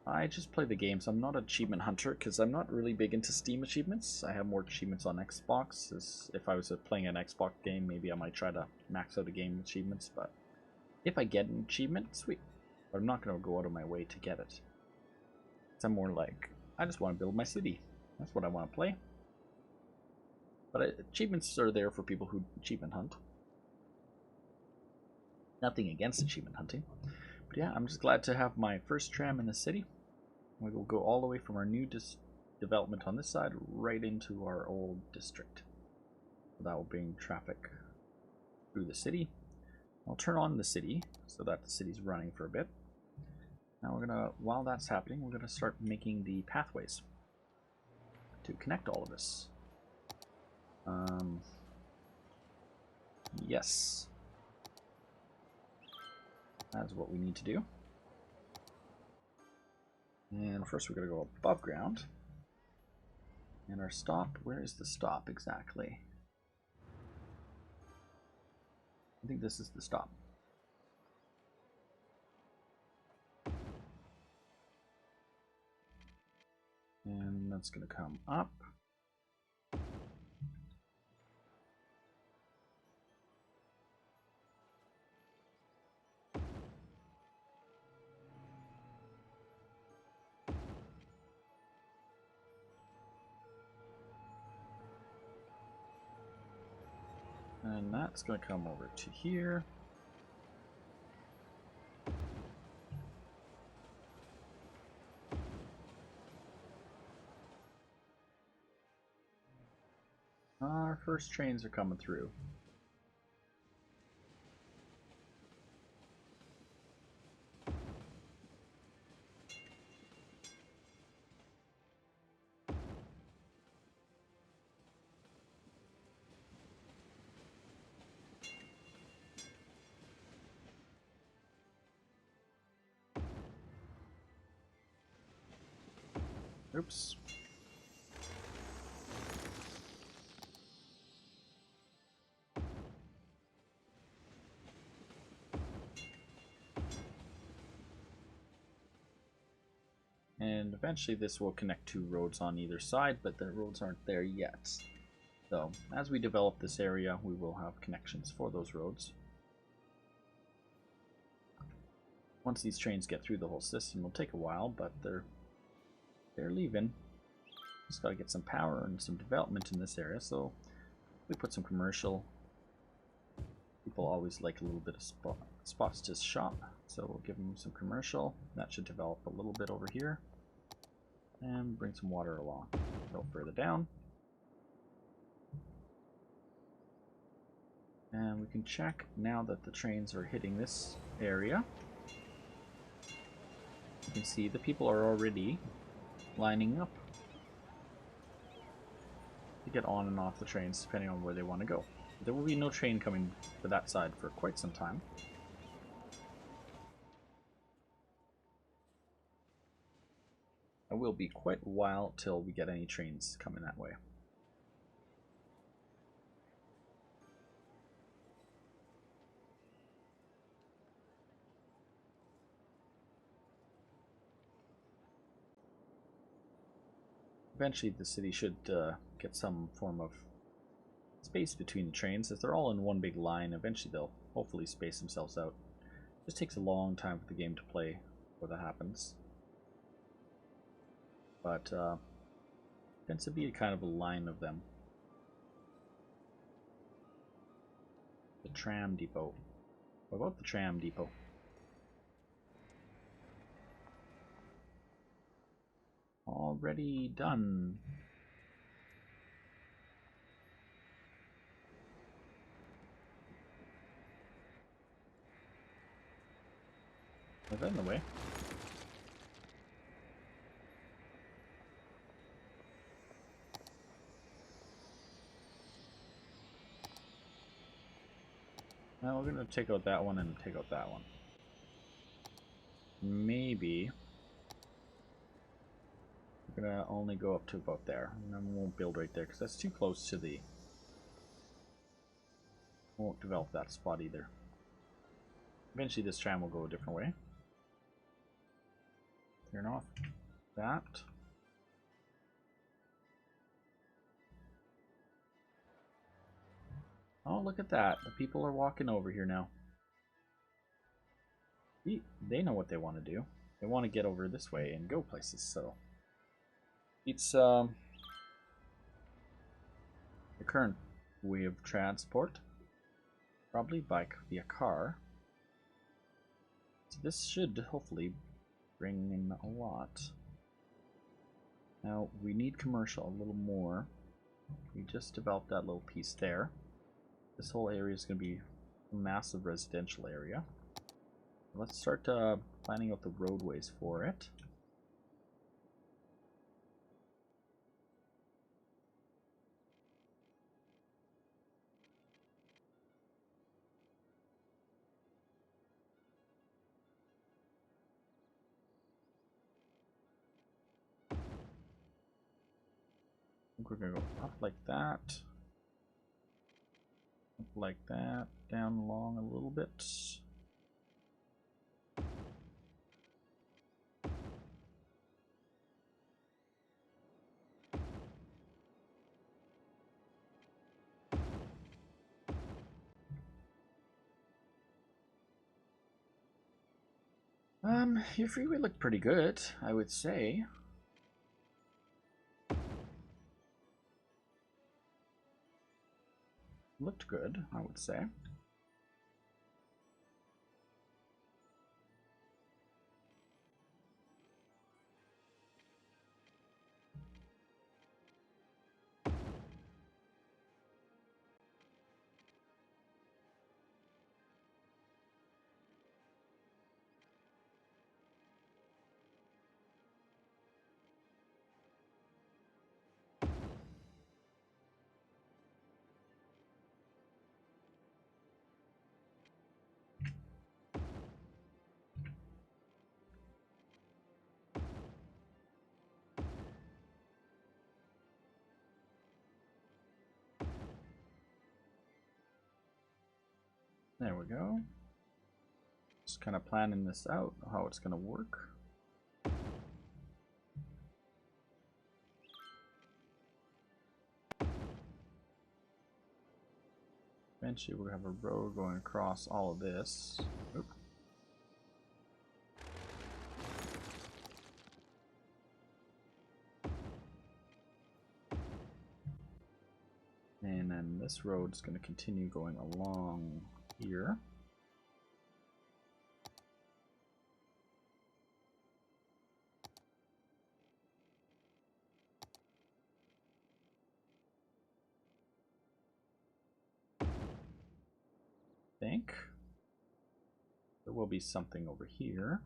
I just play the games. I'm not an achievement hunter because I'm not really big into Steam achievements. I have more achievements on Xbox. If I was playing an Xbox game, maybe I might try to max out a game achievements, but if I get an achievement, sweet. But I'm not going to go out of my way to get it. I'm more like, I just want to build my city. That's what I want to play. But achievements are there for people who achievement hunt. Nothing against achievement hunting. But yeah, I'm just glad to have my first tram in the city. We will go all the way from our new development on this side right into our old district. So that will bring traffic through the city. I'll turn on the city so that the city's running for a bit. Now we're gonna, while that's happening, we're gonna start making the pathways to connect all of this. Yes. That's what we need to do. And first we're gonna go above ground. And our stop, where is the stop exactly? I think this is the stop. And that's going to come up. And that's going to come over to here. Our first trains are coming through. Oops. And eventually this will connect two roads on either side, but the roads aren't there yet. So as we develop this area, we will have connections for those roads. Once these trains get through the whole system, it'll take a while, but they're leaving. Just gotta get some power and some development in this area. So we put some commercial. People always like a little bit of spots to shop, so we'll give them some commercial. That should develop a little bit over here. And bring some water along. Go further down. And we can check now that the trains are hitting this area. You can see the people are already lining up to get on and off the trains depending on where they want to go. There will be no train coming to that side for quite some time. It will be quite a while till we get any trains coming that way. Eventually the city should get some form of space between the trains. If they're all in one big line, eventually they'll hopefully space themselves out. It just takes a long time for the game to play before that happens. But tends to be a kind of a line of them. The tram depot. What about the tram depot? Already done. Was that in the way? Now we're gonna take out that one and take out that one. Maybe we're gonna only go up to about there, and then we won't build right there because that's too close to the. Won't develop that spot either. Eventually, this tram will go a different way. Turn off that. Oh, look at that. The people are walking over here now. They know what they want to do. They want to get over this way and go places, so it's the current way of transport. Probably bike via car. So this should hopefully bring in a lot. Now we need commercial a little more. We just developed that little piece there. This whole area is going to be a massive residential area. Let's start planning out the roadways for it. We're gonna go up like that, up like that, down along a little bit. Your freeway looked pretty good, I would say. Looked good, I would say. There we go. Just kind of planning this out, how it's going to work. Eventually we'll have a road going across all of this. Oop. And then this road is going to continue going along here. Think there will be something over here.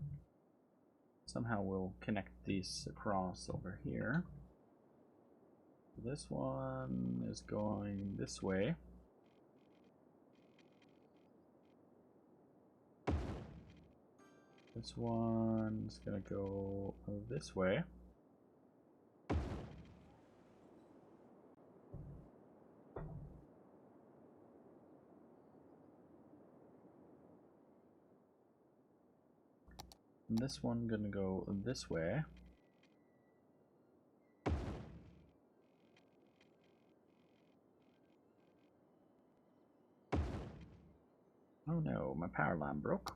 Somehow we'll connect these across over here. This one is going this way. This one's gonna go this way. And this one gonna go this way. Oh no, my power line broke.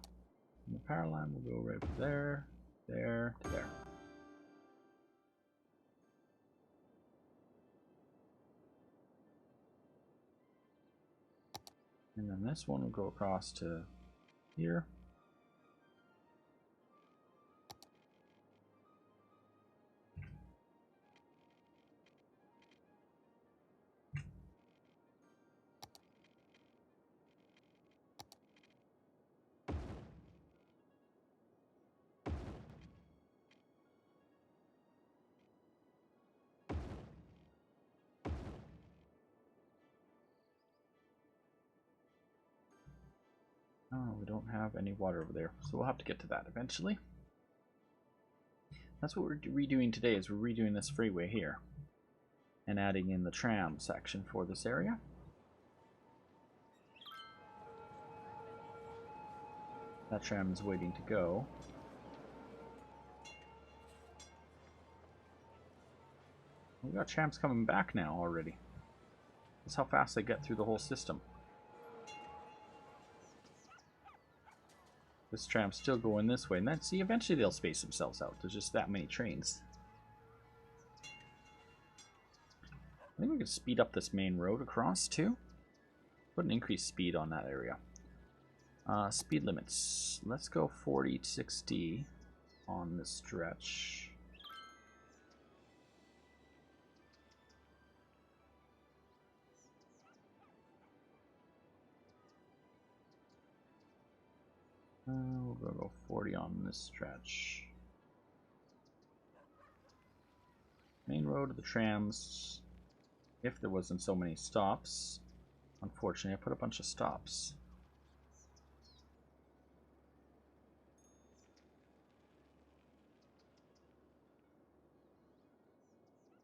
And the power line will go right from there, there, to there. And then this one will go across to here. Oh, we don't have any water over there, so we'll have to get to that eventually. That's what we're redoing today, is we're redoing this freeway here and adding in the tram section for this area. That tram is waiting to go. We got trams coming back now already. That's how fast they get through the whole system. This tram's still going this way, and then see, eventually they'll space themselves out. There's just that many trains. I think we can speed up this main road across too. Put an increased speed on that area. Speed limits. Let's go 40 to 60 on this stretch. We'll go 40 on this stretch. Main road to the trams. If there wasn't so many stops. Unfortunately, I put a bunch of stops.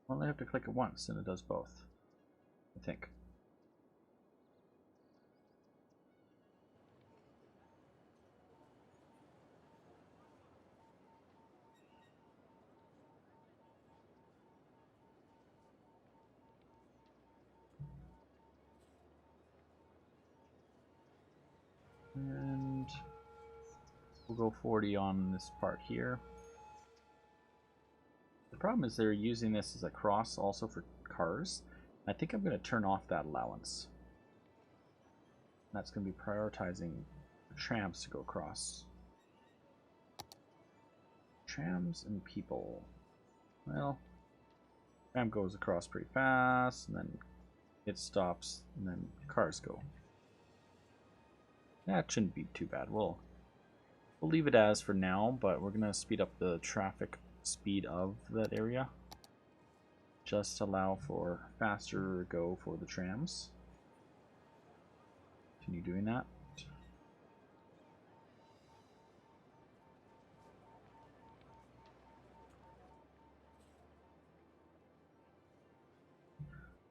Well, I have to click it once and it does both, I think. And we'll go 40 on this part here. The problem is they're using this as a cross also for cars. I think I'm going to turn off that allowance. That's going to be prioritizing the trams to go across. Trams and people. Well, tram goes across pretty fast, and then it stops, and then cars go. That shouldn't be too bad. We'll leave it as for now, but we're going to speed up the traffic speed of that area. Just allow for faster go for the trams. Continue doing that.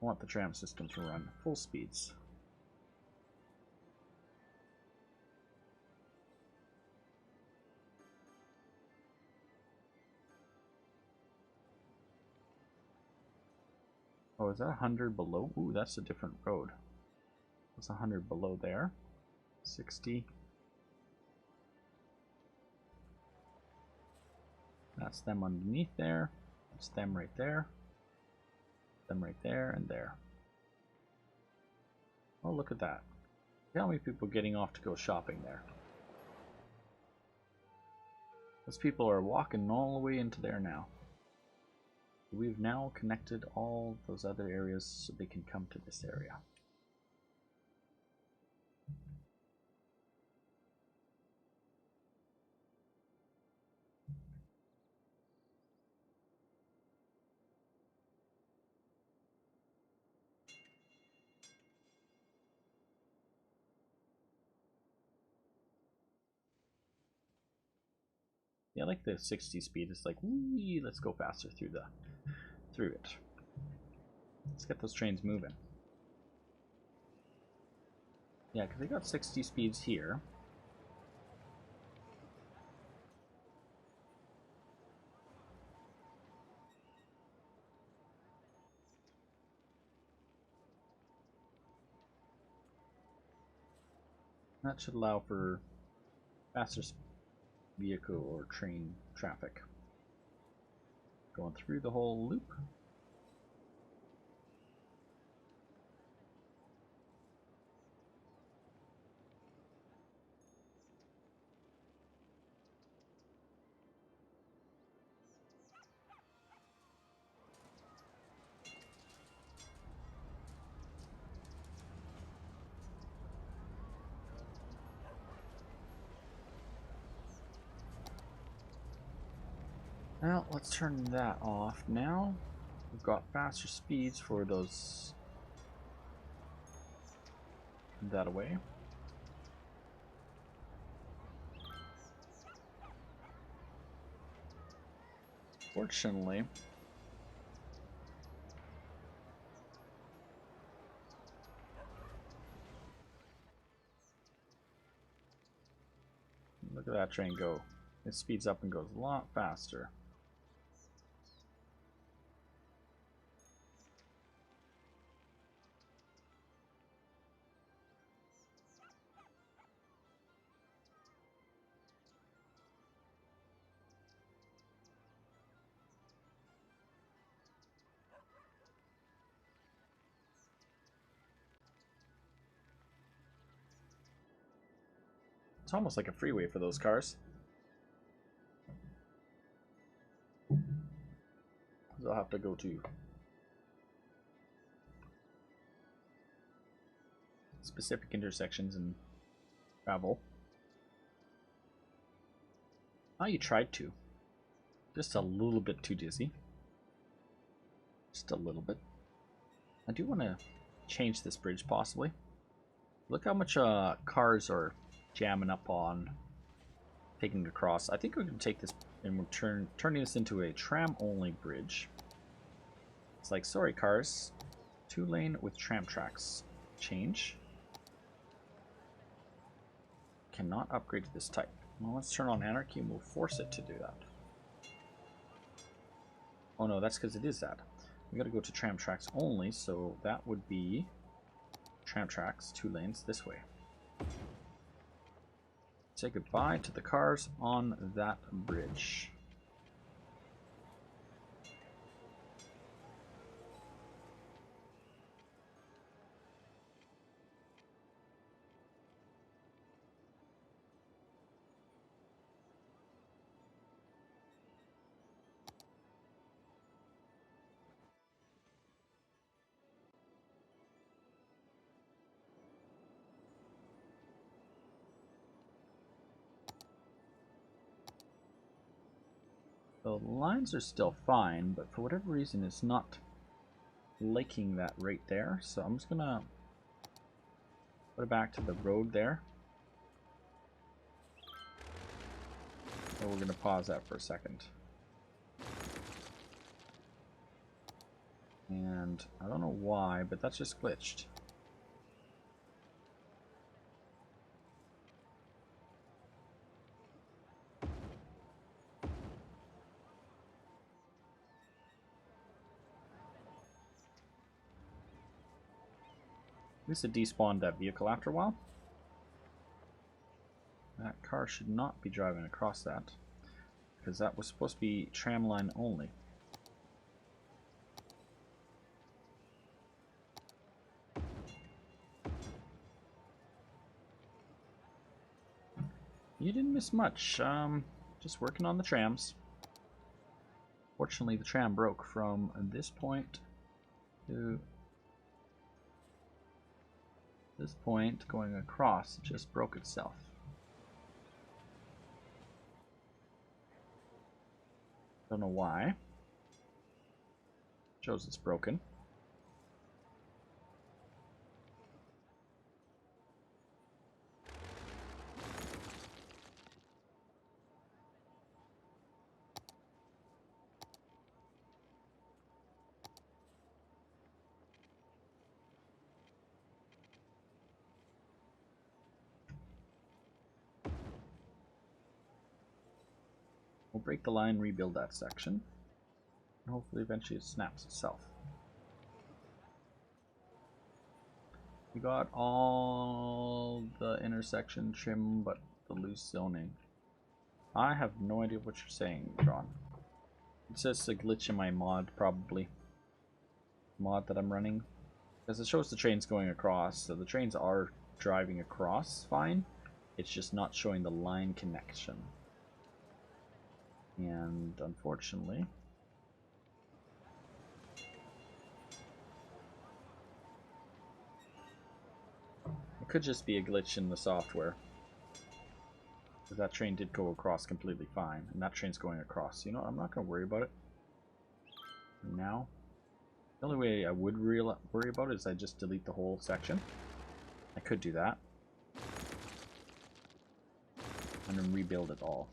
I want the tram system to run full speeds. Oh, is that 100 below? Ooh, that's a different road. That's 100 below there. 60. That's them underneath there. That's them right there. Them right there and there. Oh, look at that. Look how many people getting off to go shopping there. Those people are walking all the way into there now. We've now connected all those other areas so they can come to this area. Yeah, I like the 60 speed. It's like, wee, let's go faster through it. Let's get those trains moving. Yeah, because they got 60 speeds here. That should allow for faster vehicle or train traffic. Going through the whole loop. Well, let's turn that off now. We've got faster speeds for those. That away. Fortunately, look at that train go. It speeds up and goes a lot faster. It's almost like a freeway for those cars. They'll have to go to specific intersections and travel. Oh, you tried to. Just a little bit too dizzy. Just a little bit. I do want to change this bridge possibly. Look how much cars are jamming up on taking it across. I think we can take this and we're turning this into a tram-only bridge. It's like, sorry cars, 2-lane with tram tracks. Change. Cannot upgrade to this type. Well, let's turn on anarchy and we'll force it to do that. Oh no, that's because it is that. We gotta go to tram tracks only, so that would be tram tracks, 2 lanes this way. Say goodbye to the cars on that bridge. The lines are still fine, but for whatever reason it's not liking that right there. So I'm just gonna put it back to the road there. So we're gonna pause that for a second. And I don't know why, but that's just glitched. At least it despawned that vehicle after a while. That car should not be driving across that, because that was supposed to be tram line only. You didn't miss much. Just working on the trams. Fortunately, the tram broke from this point to this point going across. It just broke itself. Don't know why. Shows it's broken. We'll break the line, rebuild that section, and hopefully eventually it snaps itself. We got all the intersection trim but the loose zoning. I have no idea what you're saying, John. It's just a glitch in my mod, probably. Mod that I'm running. Because it shows the trains going across, so the trains are driving across fine. It's just not showing the line connection. And unfortunately, it could just be a glitch in the software. Because that train did go across completely fine, and that train's going across. You know, I'm not going to worry about it now. The only way I would worry about it is I just delete the whole section. I could do that. And then rebuild it all.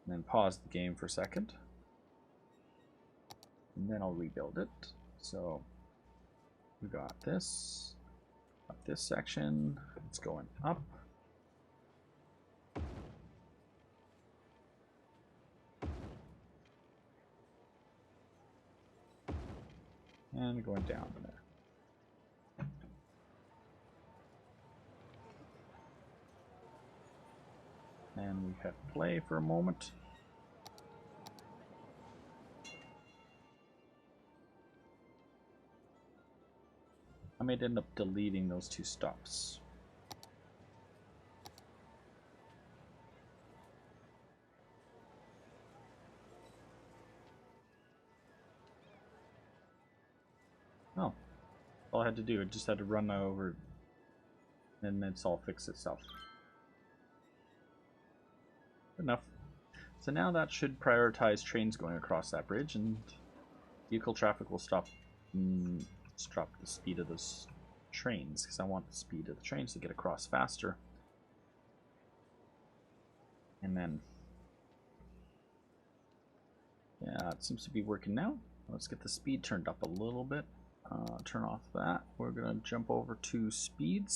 And then pause the game for a second. And then I'll rebuild it. So we got this. Up this section. It's going up. And going down there. And we hit play for a moment. I may end up deleting those 2 stops. Oh, all I had to do, I just had to run over and it's all fixed itself. enough. So now that should prioritize trains going across that bridge, and vehicle traffic will stop the speed of those trains, because I want the speed of the trains to get across faster. And then, yeah, it seems to be working now. Let's get the speed turned up a little bit. Turn off that. We're gonna jump over to speed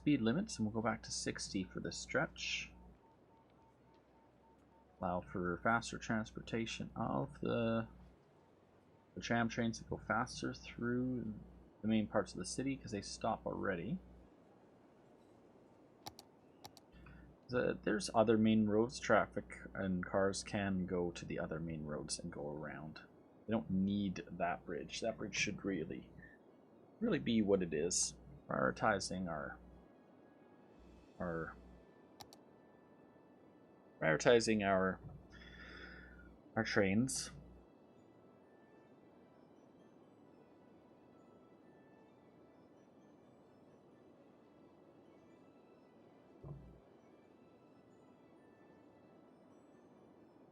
limits, and we'll go back to 60 for this stretch. Allow for faster transportation of the tram trains to go faster through the main parts of the city, because they stop already. There's other main roads. Traffic and cars can go to the other main roads and go around. They don't need that bridge. That bridge should really be what it is. Prioritizing our trains.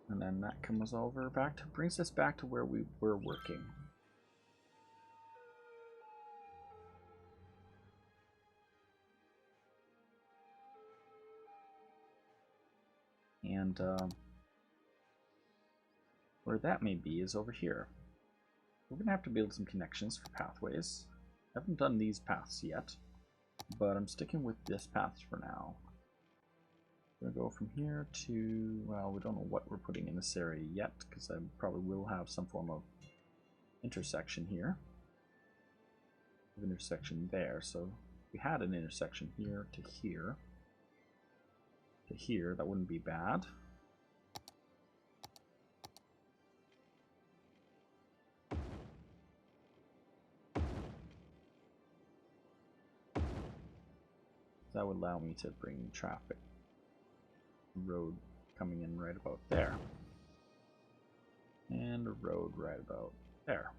And then that comes over brings us back to where we were working. And where that may be is over here. We're gonna have to build some connections for pathways. I haven't done these paths yet, but I'm sticking with this path for now. We're gonna go from here to, well, we don't know what we're putting in this area yet, because I probably will have some form of intersection here. Intersection there, so we had an intersection here to here to here, that wouldn't be bad. That would allow me to bring traffic. Road coming in right about there. And a road right about there.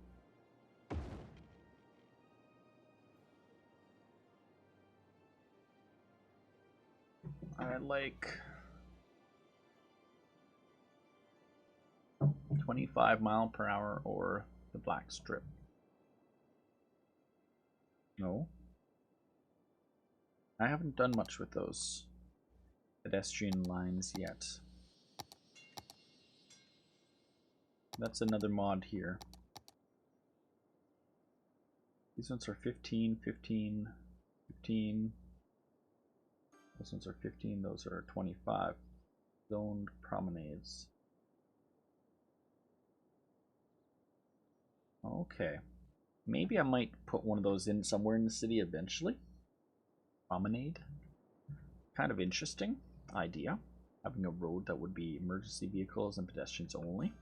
I like 25 mile per hour or the black strip. No. I haven't done much with those pedestrian lines yet. That's another mod here. These ones are 15, 15, 15. Those ones are 15, those are 25. Zoned promenades. Okay. Maybe I might put one of those in somewhere in the city eventually. Promenade. Kind of interesting idea. Having a road that would be emergency vehicles and pedestrians only.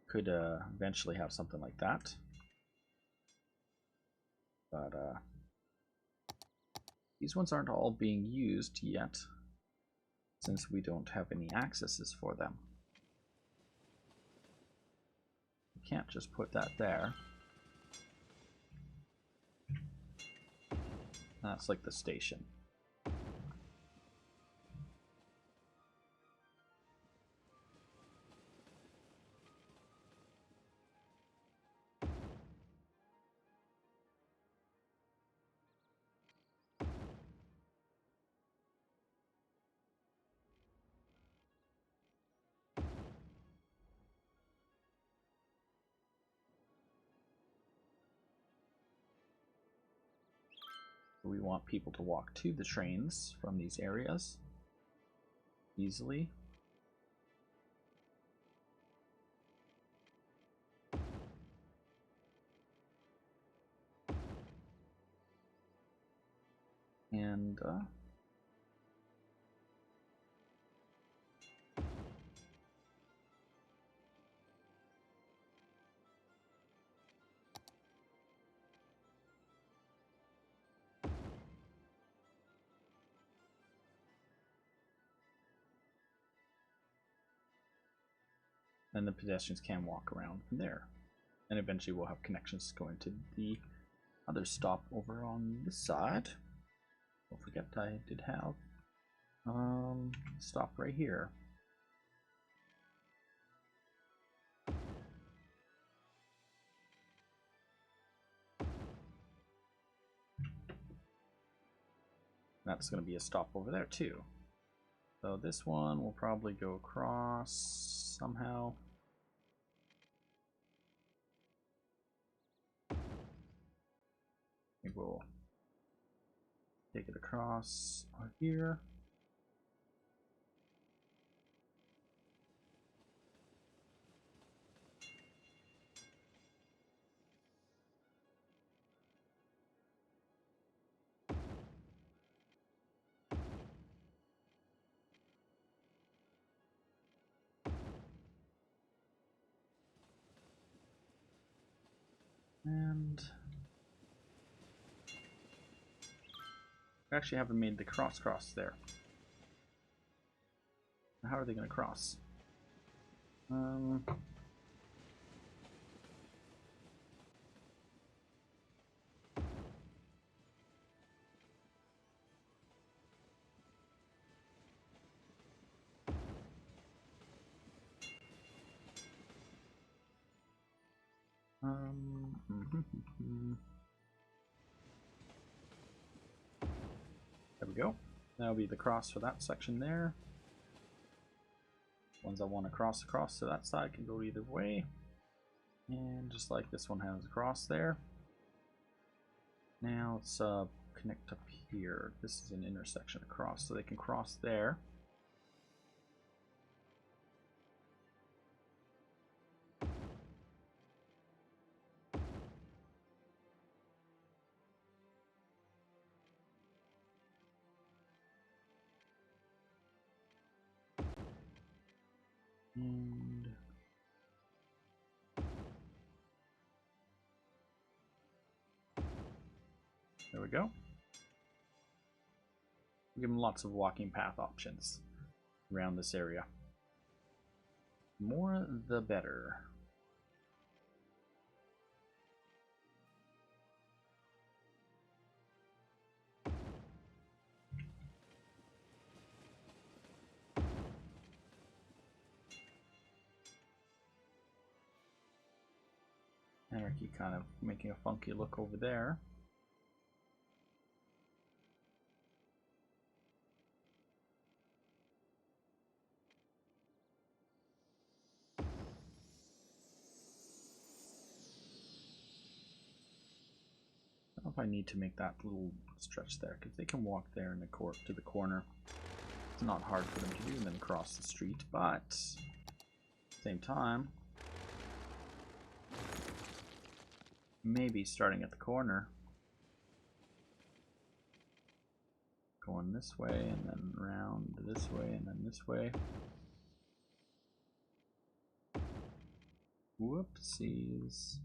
Could eventually have something like that. But these ones aren't all being used yet, since we don't have any accesses for them. We can't just put that there. That's like the station. We want people to walk to the trains from these areas easily. And then the pedestrians can walk around from there. And eventually we'll have connections going to the other stop over on this side. Don't forget I did have stop right here. That's going to be a stop over there too. So this one will probably go across somehow. Maybe we'll take it across here. And we actually haven't made the cross there. How are they going to cross? There we go. That'll be the cross for that section there. Ones I want to cross across to that side can go either way. And just like this one has a cross there. Now let's connect up here. This is an intersection across, so they can cross there. And there we go. Give them lots of walking path options around this area. More the better. Anarchy kind of making a funky look over there. I don't know if I need to make that little stretch there, because they can walk there in the court to the corner. It's not hard for them to do and then cross the street, but at the same time, maybe starting at the corner, going this way and then around this way and then this way. Whoopsies.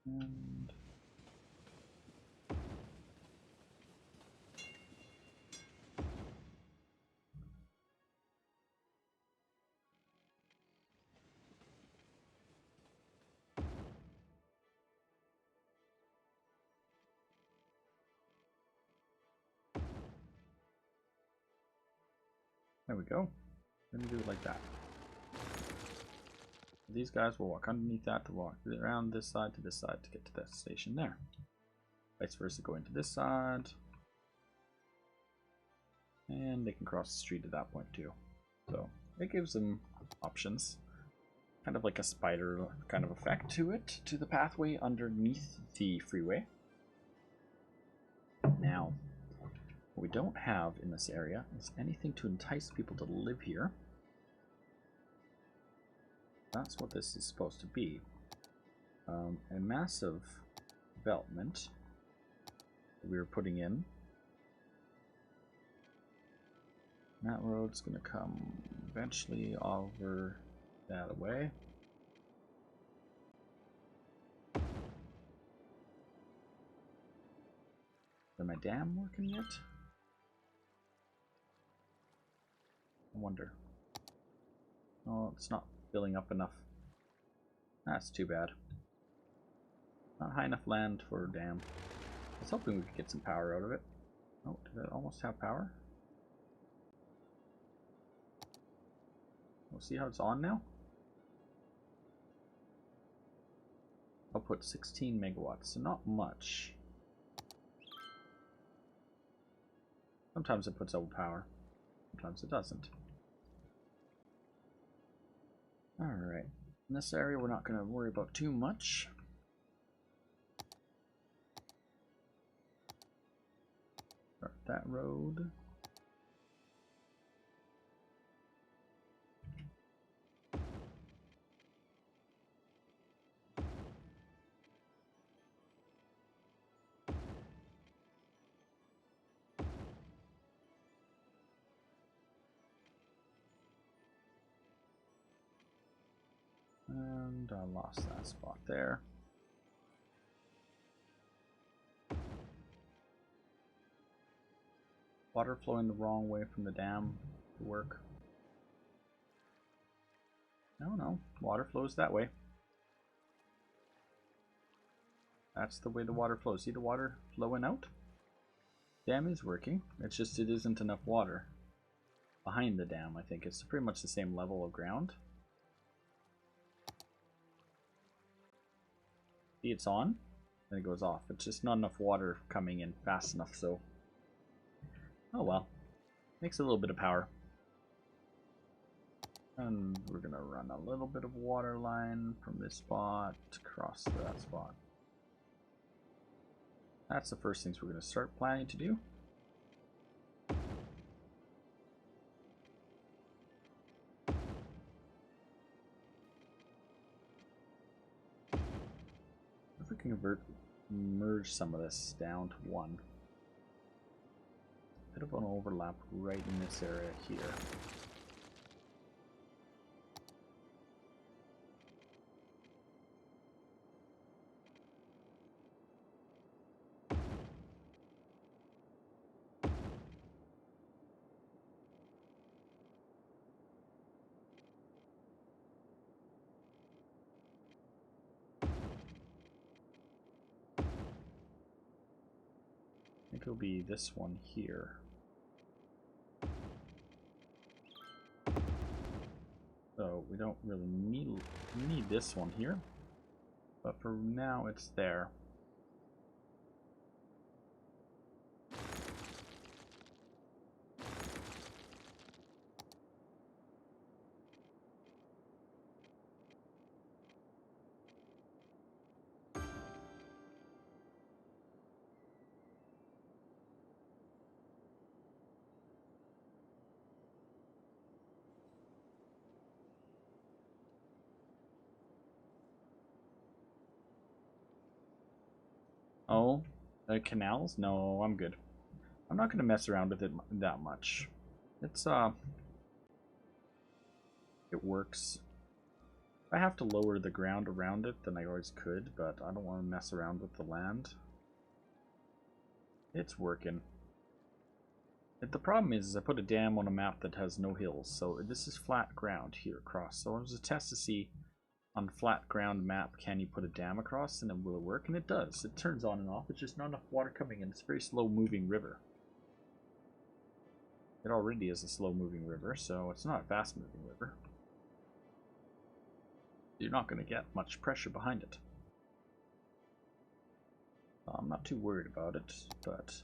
And there we go. Let me do it like that. These guys will walk underneath that to walk around this side to this side to get to that station there. Vice versa, going to this side. And they can cross the street at that point too. So it gives them options. Kind of like a spider kind of effect to it, to the pathway underneath the freeway. Now, What we don't have in this area is anything to entice people to live here. That's what this is supposed to be. A massive development that we were putting in. That road's going to come eventually over that way. Is my dam working yet? I wonder. Oh, it's not filling up enough. That's too bad. Not high enough land for a dam. I was hoping we could get some power out of it. Oh, did it almost have power? We'll see how it's on now. I'll put 16 megawatts, so not much. Sometimes it puts out power, sometimes it doesn't. Alright, in this area we're not going to worry about too much. Start that road. And I lost that spot there. Water flowing the wrong way from the dam to work. No, water flows that way. That's the way the water flows. See the water flowing out? Dam is working. It's just it isn't enough water behind the dam. I think it's pretty much the same level of ground. See, it's on, and it goes off. It's just not enough water coming in fast enough, so oh well. Makes a little bit of power. And we're gonna run a little bit of water line from this spot across to that spot. That's the first things we're gonna start planning to do. If we can merge some of this down to one. Bit of an overlap right in this area here. I think it'll be this one here. So we don't really need this one here, but for now it's there. Oh, the canals? No, I'm good. I'm not going to mess around with it that much. It's, it works. If I have to lower the ground around it, then I always could, but I don't want to mess around with the land. It's working. The problem is I put a dam on a map that has no hills, so this is flat ground here across. So it was a test to see on flat ground map, can you put a dam across and it will work? And it does. It turns on and off. It's just not enough water coming in. It's a very slow moving river. It already is a slow moving river, so it's not a fast moving river. You're not going to get much pressure behind it. I'm not too worried about it, but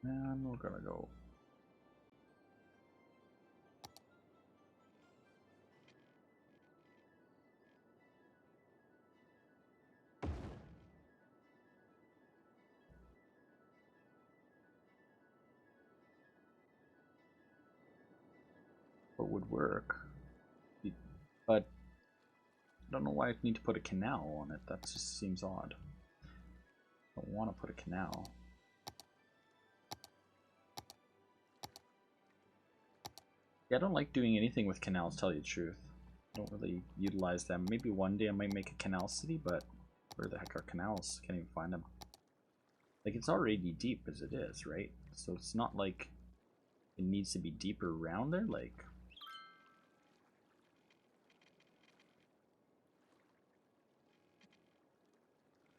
And we're gonna go. What would work? But I don't know why I need to put a canal on it. That just seems odd. I don't want to put a canal. Yeah, I don't like doing anything with canals, to tell you the truth. I don't really utilize them. Maybe one day I might make a canal city, but where the heck are canals? Can't even find them. Like, it's already deep as it is, right? So it's not like it needs to be deeper around there, like...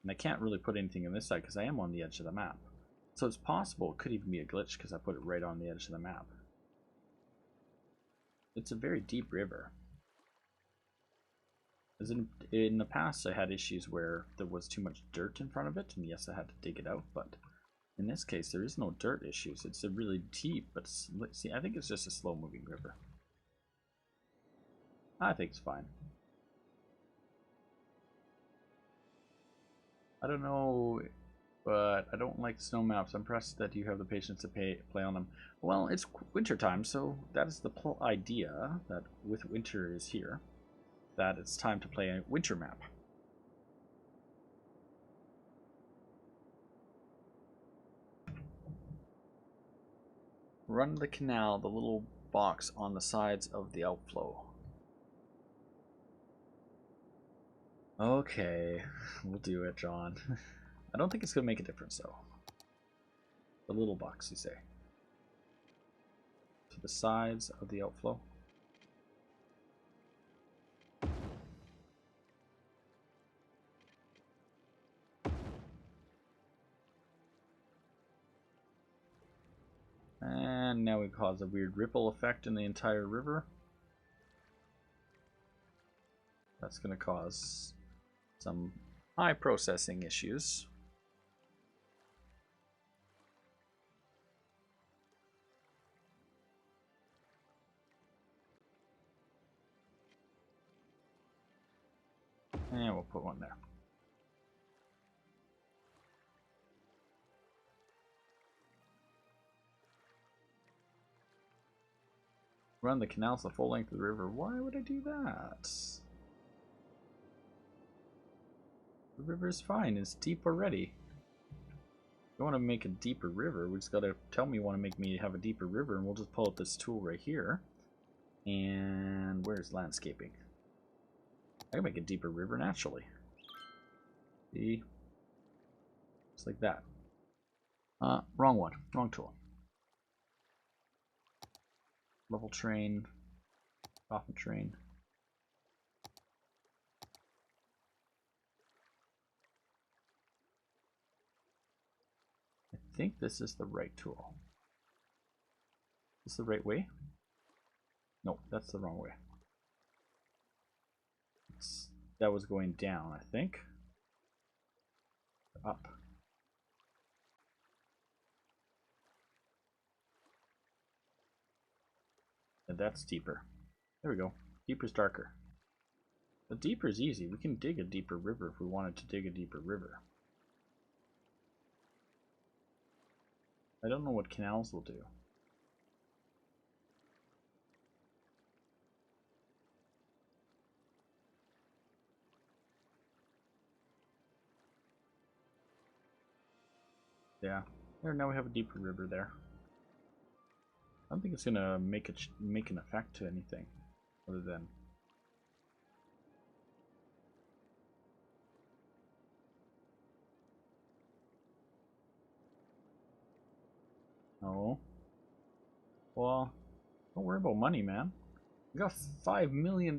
And I can't really put anything on this side because I am on the edge of the map. So it's possible it could even be a glitch because I put it right on the edge of the map. It's a very deep river. As in the past I had issues where there was too much dirt in front of it, and yes, I had to dig it out, but in this case there is no dirt issues. It's a really deep, but see, I think it's just a slow moving river. I think it's fine. I don't know, but I don't like snow maps. I'm impressed that you have the patience to play on them. Well, it's winter time, so that is the idea, that with winter is here, that it's time to play a winter map. Run the canal, the little box on the sides of the outflow. Okay, we'll do it, John. I don't think it's going to make a difference, though. The little box, you say. To the sides of the outflow. And now we cause a weird ripple effect in the entire river. That's going to cause some high processing issues. And we'll put one there. Run the canals the full length of the river. Why would I do that? The river is fine. It's deep already. If you want to make a deeper river, we just gotta tell me you want to make me have a deeper river, and we'll just pull up this tool right here. And where's landscaping? I can make a deeper river naturally. See? Just like that. Wrong one. Wrong tool. Level train. Coffin train. I think this is the right tool. Is this the right way? No, that's the wrong way. That was going down, I think. Up. And that's deeper. There we go. Deeper's darker. The deeper is easy. We can dig a deeper river if we wanted to dig a deeper river. I don't know what canals will do. Yeah, there, now we have a deeper river there. I don't think it's gonna make an effect to anything other than oh. Well, don't worry about money, man. We got $5 million.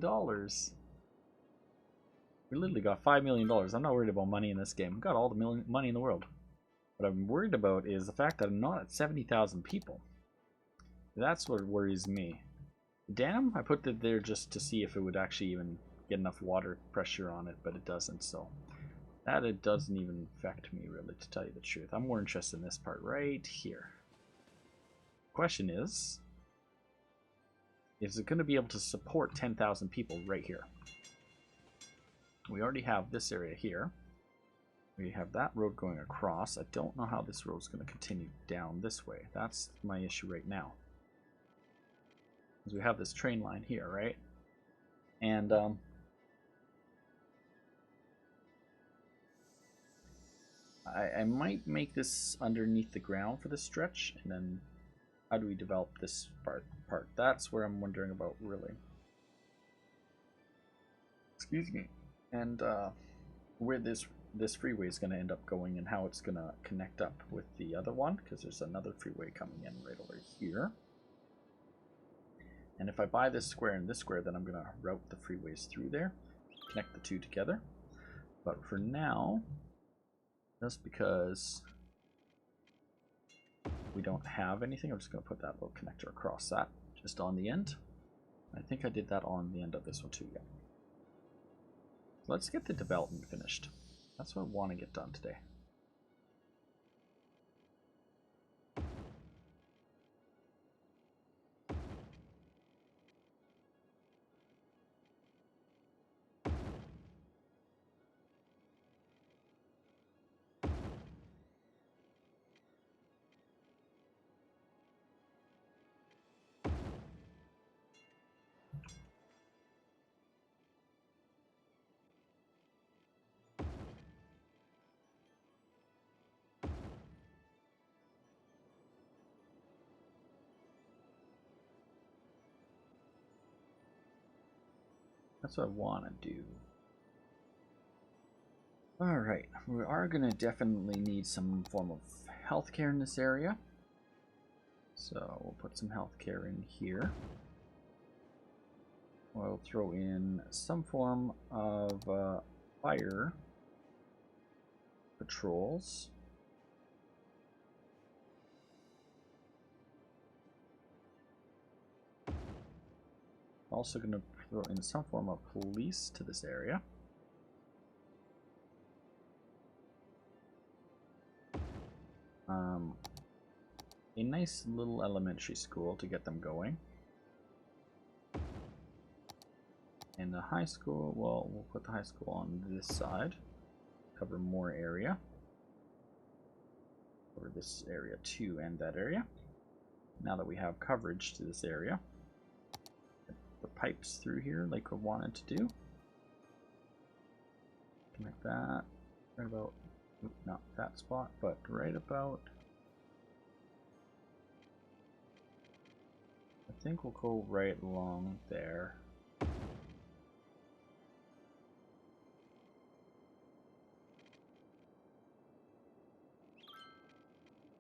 We literally got $5 million. I'm not worried about money in this game. I've got all the money in the world. What I'm worried about is the fact that I'm not at 70,000 people. That's what worries me. Dam, I put it there just to see if it would actually even get enough water pressure on it, but it doesn't, so that it doesn't even affect me really, to tell you the truth. I'm more interested in this part right here. Question is it going to be able to support 10,000 people right here? We already have this area here. We have that road going across. I don't know how this road is going to continue down this way. That's my issue right now. Because we have this train line here, right? And I might make this underneath the ground for this stretch, and then how do we develop this part? That's where I'm wondering about, really. Excuse me. And where this freeway is going to end up going and how it's going to connect up with the other one, because there's another freeway coming in right over here. And if I buy this square and this square, then I'm going to route the freeways through there, connect the two together. But for now, just because we don't have anything, I'm just going to put that little connector across that, just on the end. I think I did that on the end of this one too, yeah. Let's get the development finished. That's what I want to get done today. That's what I want to do. Alright, we are going to definitely need some form of healthcare in this area. So we'll put some healthcare in here. We'll throw in some form of fire patrols. Also going to throw in some form of police to this area. A nice little elementary school to get them going. And the high school, well, we'll put the high school on this side. Cover more area. Cover this area too, and that area. Now that we have coverage to this area, the pipes through here like we wanted to do. Connect that right about, not that spot, but right about, I think we'll go right along there.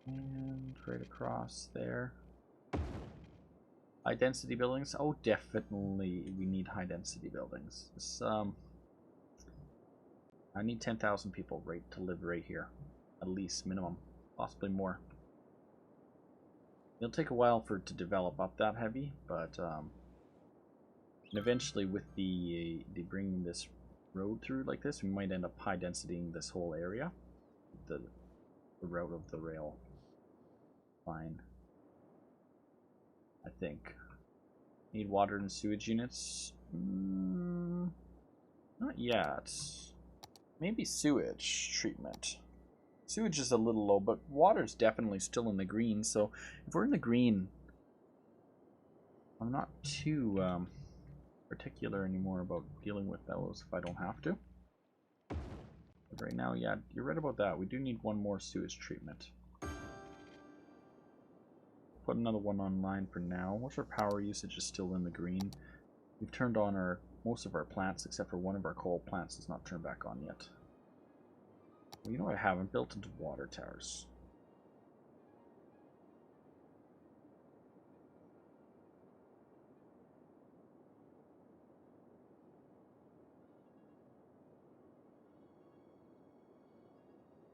And right across there. High density buildings? Oh, definitely we need high density buildings. This, I need 10,000 people to live right here. At least, minimum. Possibly more. It'll take a while for it to develop up that heavy, but and eventually with the bringing this road through like this, we might end up high densitying this whole area. The route of the rail line. I think. Need water and sewage units? Not yet. Maybe sewage treatment. Sewage is a little low, but water's definitely still in the green, so if we're in the green, I'm not too particular anymore about dealing with those if I don't have to. But right now, yeah, you're right about that. We do need one more sewage treatment. Put another one online for now. What's our power usage is still in the green. We've turned on most of our plants, except for one of our coal plants is not turned back on yet. Well, you know what I haven't built into water towers.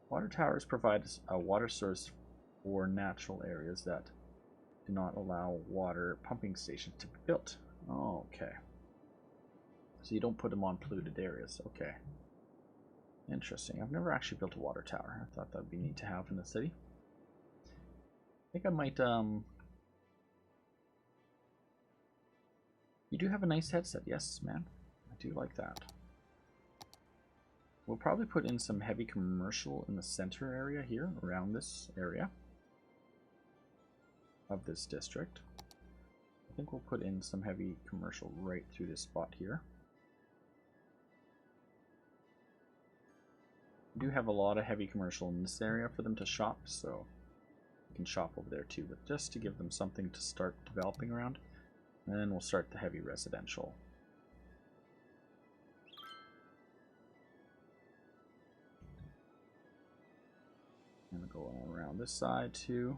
Water towers provide a water source for natural areas that do not allow water pumping stations to be built. Oh, okay. So you don't put them on polluted areas. Okay. Interesting. I've never actually built a water tower. I thought that would be neat to have in the city. I think I might You do have a nice headset, yes, man. I do like that. We'll probably put in some heavy commercial in the center area here, around this area of this district. I think we'll put in some heavy commercial right through this spot here. We do have a lot of heavy commercial in this area for them to shop, so we can shop over there too, but just to give them something to start developing around. And then we'll start the heavy residential. And go around this side too.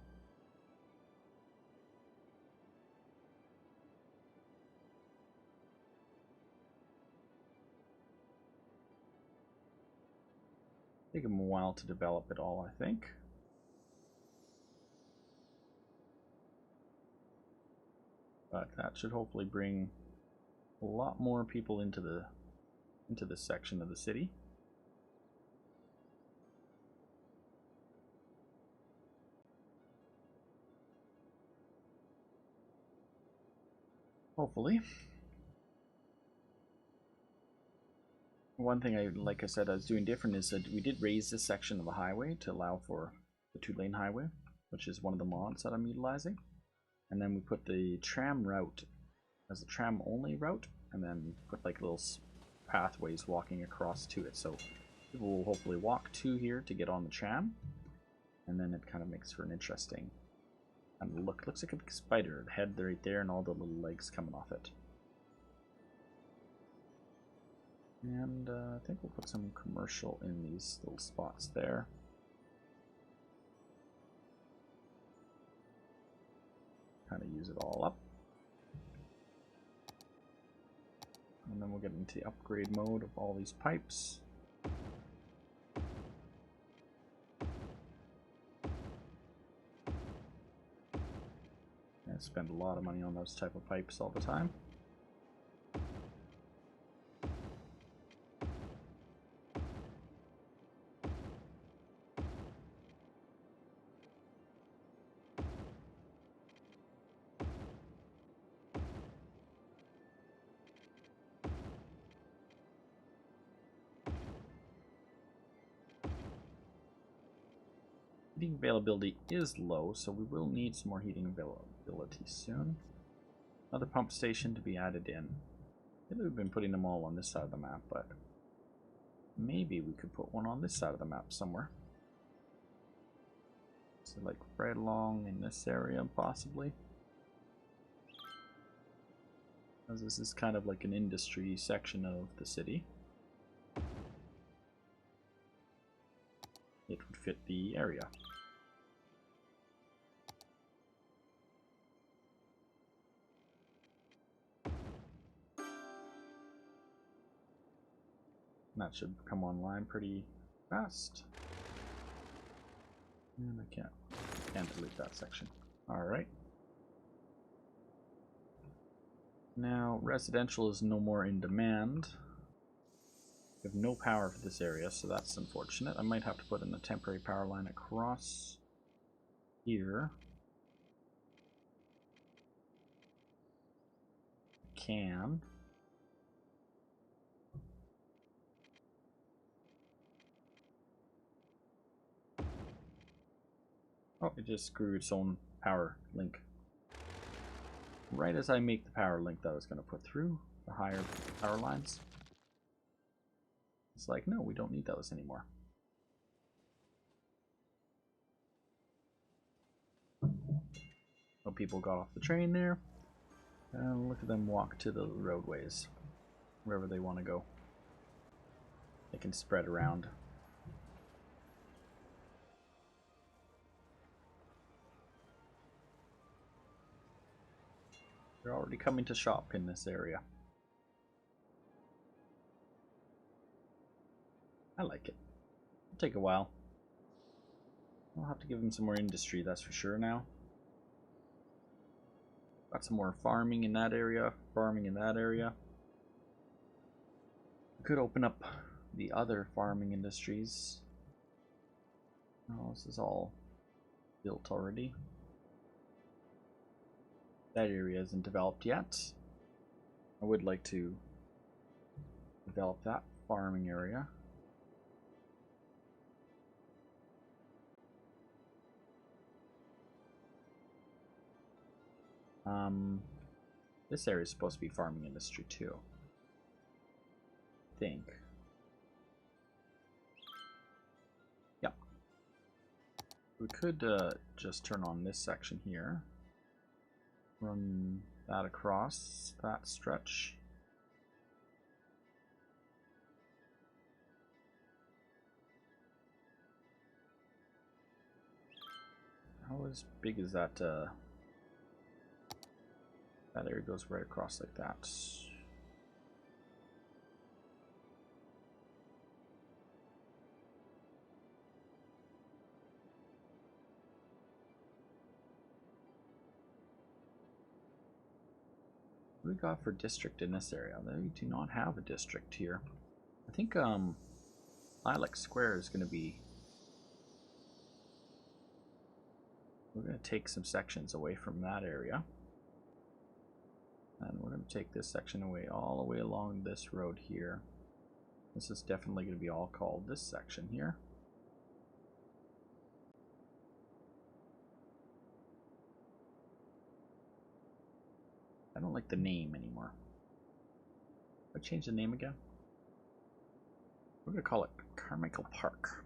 Take them a while to develop it all, I think. But that should hopefully bring a lot more people into this section of the city. Hopefully. One thing like I said, I was doing different is that we did raise this section of the highway to allow for the 2-lane highway, which is one of the mods that I'm utilizing. And then we put the tram route as a tram only route, and then put like little pathways walking across to it. So people will hopefully walk to here to get on the tram, and then it kind of makes for an interesting kind of look. Looks like a big spider, the head right there, and all the little legs coming off it. And I think we'll put some commercial in these little spots there. Kind of use it all up. And then we'll get into the upgrade mode of all these pipes. I spend a lot of money on those type of pipes all the time. Heating availability is low, so we will need some more heating availability soon. Another pump station to be added in. Maybe we've been putting them all on this side of the map, but maybe we could put one on this side of the map somewhere. So like right along in this area, possibly. As this is kind of like an industry section of the city. It would fit the area. That should come online pretty fast. And I can't delete that section. Alright. Now residential is no more in demand. We have no power for this area, so that's unfortunate. I might have to put in a temporary power line across here. Can. Oh, it just screwed its own power link. Right as I make the power link that I was going to put through the higher power lines. It's like, no, we don't need those anymore. Well, people got off the train there. And look at them walk to the roadways. Wherever they want to go. They can spread around. They're already coming to shop in this area. I like it. It'll take a while. I'll have to give them some more industry, that's for sure now. Got some more farming in that area, farming in that area. We could open up the other farming industries. Oh, this is all built already. That area isn't developed yet. I would like to develop that farming area. This area is supposed to be farming industry too, I think. Yep. We could just turn on this section here, run that across that stretch. How as big is that? That area goes right across like that. What do we got for district in this area? They do not have a district here. I think Lilac Square is going to be... We're going to take some sections away from that area. And we're going to take this section away all the way along this road here. This is definitely going to be all called this section here. I don't like the name anymore. I change the name again. We're going to call it Carmichael Park.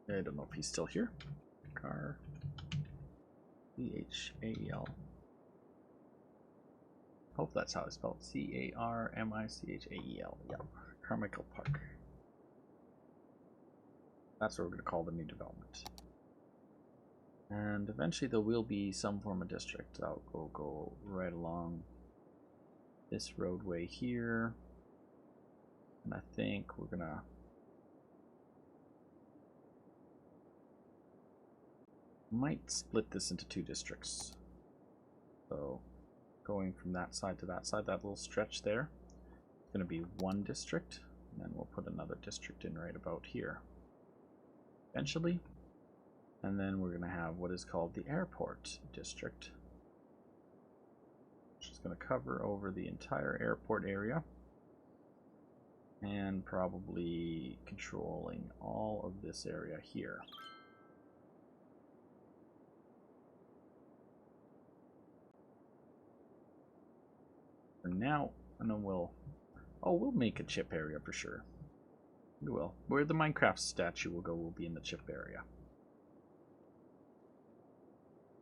I don't know if he's still here. C-H-A-E-L. Hope that's how it's spelled. C-A-R-M-I-C-H-A-E-L. Yeah, Carmichael Park. That's what we're going to call the new development. And eventually there will be some form of district that will go right along this roadway here. And I think we're going to might split this into two districts. So going from that side to that side, that little stretch there, it's going to be one district, and then we'll put another district in right about here eventually. And then we're going to have what is called the airport district, which is going to cover over the entire airport area and probably controlling all of this area here. For now, and then we'll make a chip area for sure. We will. Where the Minecraft statue will go will be in the chip area.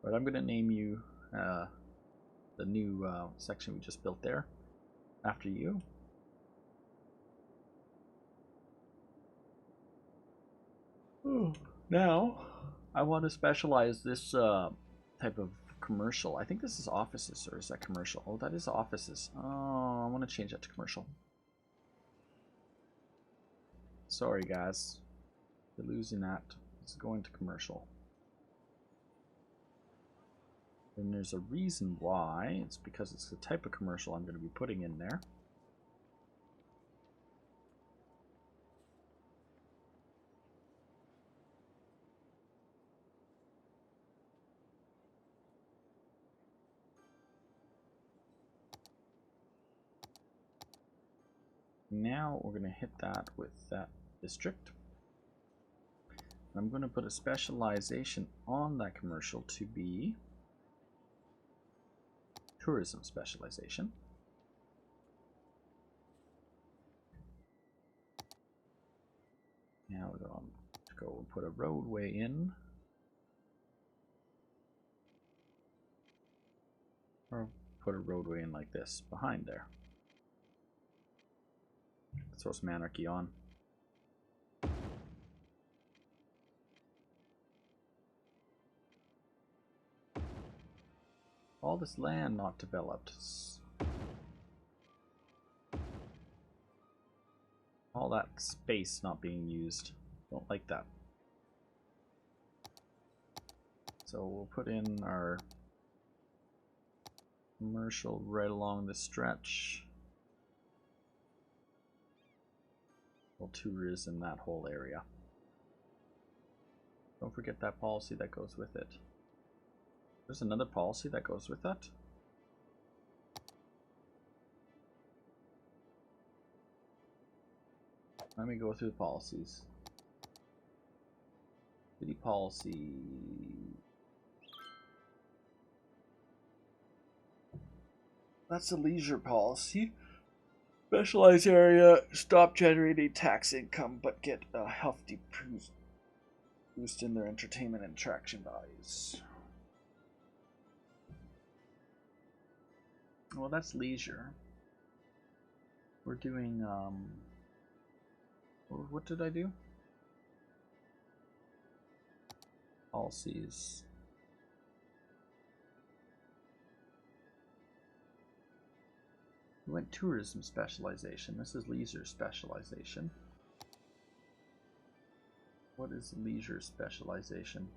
But I'm going to name you the new section we just built there after you. Now, I want to specialize this type of commercial. I think this is offices, or is that commercial? Oh, that is offices. Oh, I want to change that to commercial. Sorry, guys. You're losing that. It's going to commercial. And there's a reason why. It's because it's the type of commercial I'm going to be putting in there. Now we're going to hit that with that district. I'm going to put a specialization on that commercial to be tourism specialization. Now we're going to go and put a roadway in. Or put a roadway in like this behind there. Throw some anarchy on. All this land not developed. All that space not being used. Don't like that. So we'll put in our commercial right along the stretch. Well, tourism in that whole area. Don't forget that policy that goes with it. There's another policy that goes with that. Let me go through the policies. City policy. That's a leisure policy. Specialized area, stop generating tax income, but get a hefty boost in their entertainment and attraction values. Well, that's leisure. We're doing, what did I do? Policies. We went tourism specialization. This is leisure specialization. What is leisure specialization?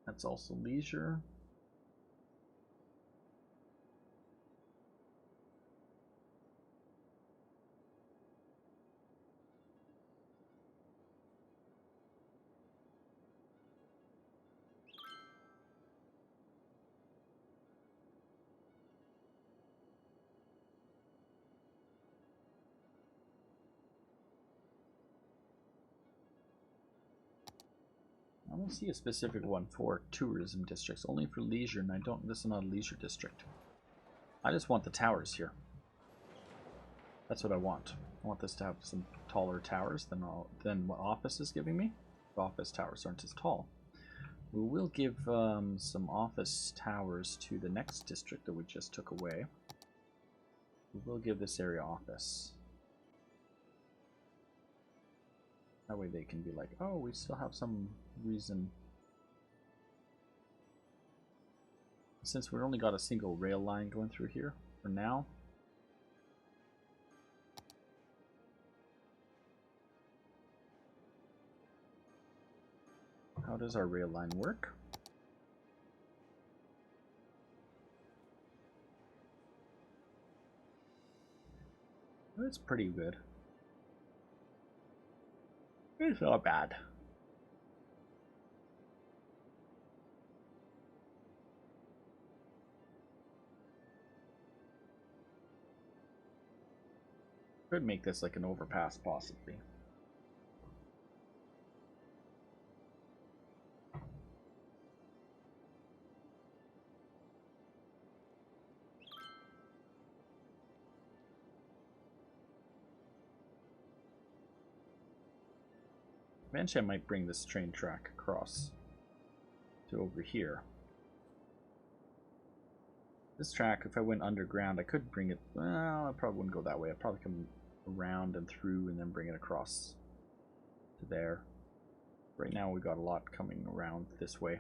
That's also leisure. I don't see a specific one for tourism districts, only for leisure, and this is not a leisure district. I just want the towers here. That's what I want. I want this to have some taller towers than what office is giving me. The office towers aren't as tall. We will give some office towers to the next district that we just took away. We will give this area office. That way they can be like, oh, we still have some reason. Since we only got a single rail line going through here for now. How does our rail line work? It's pretty good. It's not bad. Could make this like an overpass possibly. Eventually I might bring this train track across to over here. This track, if I went underground, I could bring it, well, I probably wouldn't go that way. I'd probably come around and through and then bring it across to there. Right now we got a lot coming around this way.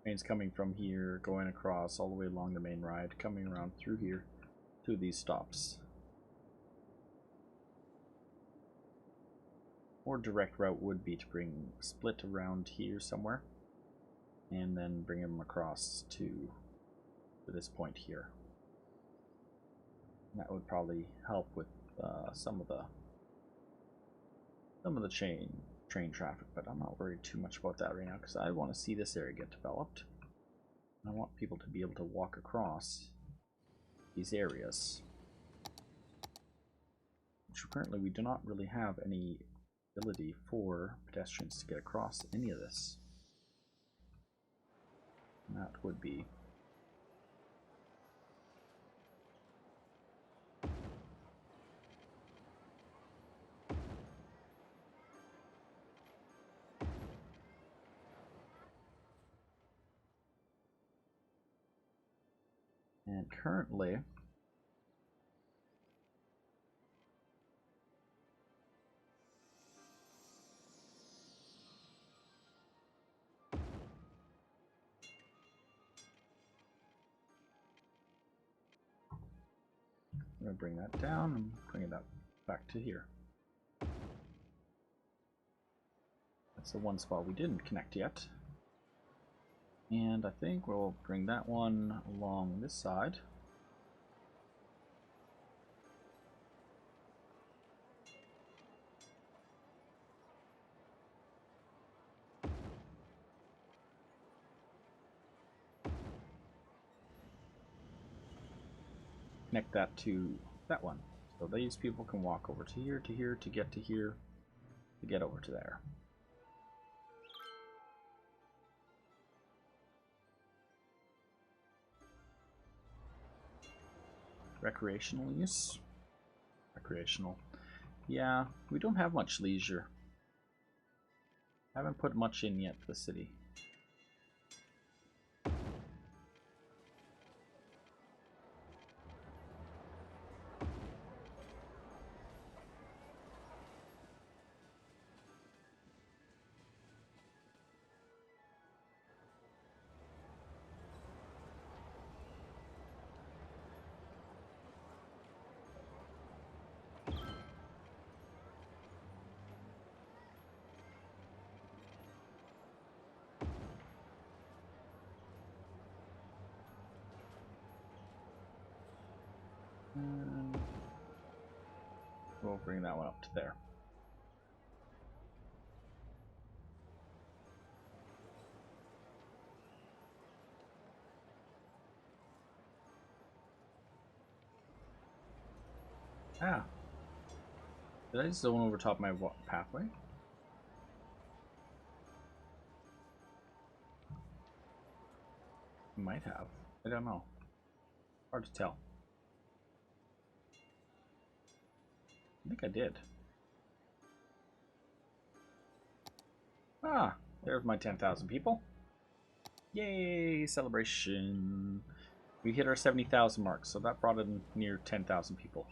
Trains coming from here, going across all the way along the main ride, coming around through here to these stops. More direct route would be to split around here somewhere and then bring them across to this point here. And that would probably help with some of the train traffic, but I'm not worried too much about that right now because I want to see this area get developed. I want people to be able to walk across these areas, which currently we do not really have any ability for pedestrians to get across any of this. And that would be currently I'm going to bring that down and bring it up back to here. That's the one spot we didn't connect yet. And I think we'll bring that one along this side. Connect that to that one. So these people can walk over to here, to here, to get to here, to get over to there. Recreational use. Recreational. Yeah, we don't have much leisure. Haven't put much in yet for the city. And we'll bring that one up to there. Ah. Did I zone over top my pathway? Might have. I don't know. Hard to tell. I think I did. Ah, there's my 10,000 people. Yay, celebration. We hit our 70,000 mark, so that brought in near 10,000 people.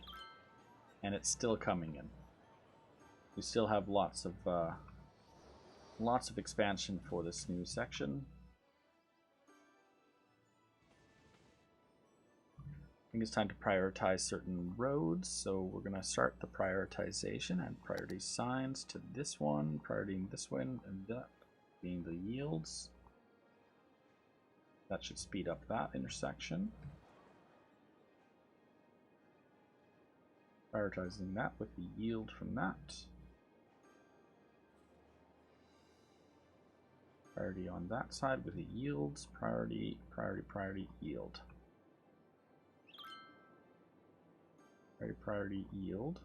And it's still coming in. We still have lots of expansion for this new section. I think it's time to prioritize certain roads, so we're going to start the prioritization and priority signs to this one, priority this one, and that being the yields. That should speed up that intersection. Prioritizing that with the yield from that. Priority on that side with the yields, priority, yield. Priority, yield.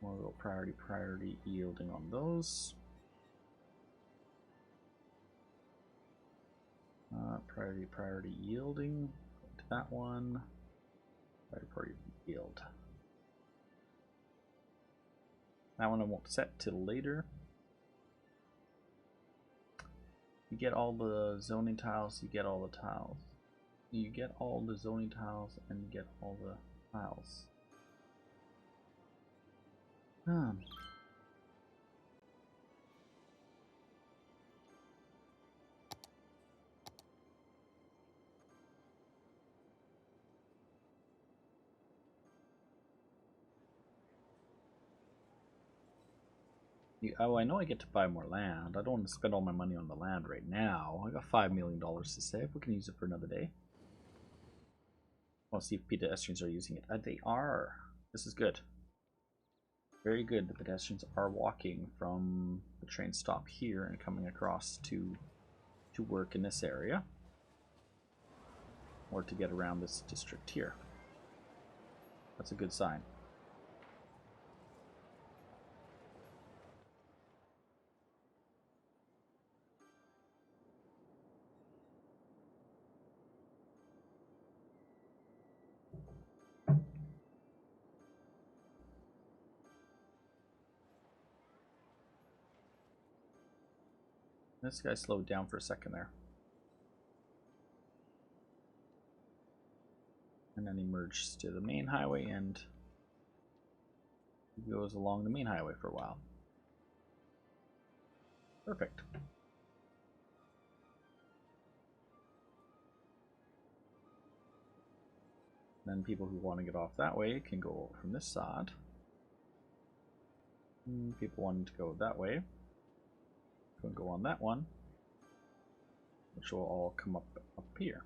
More little priority yielding on those. Priority yielding to that one. Priority yield. That one I won't set till later. You get all the zoning tiles, you get all the tiles. You get all the zoning tiles and you get all the tiles. Oh, I know I get to buy more land. I don't want to spend all my money on the land right now. I got $5 million to save. We can use it for another day. I want to see if pedestrians are using it. They are. This is good. Very good. The pedestrians are walking from the train stop here and coming across to work in this area. Or to get around this district here. That's a good sign. This guy slowed down for a second there. And then he merges to the main highway and he goes along the main highway for a while. Perfect. Then people who want to get off that way can go from this side. People wanted to go that way. We'll go on that one, which will all come up here.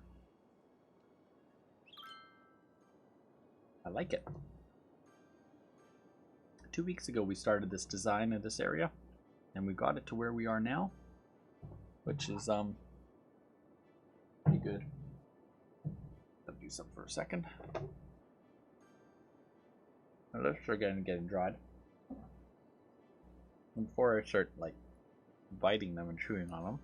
I like it. 2 weeks ago we started this design of this area, and we got it to where we are now, which is pretty good. I'll do something for a second. My lips are getting dried. And before I start like biting them and chewing on them,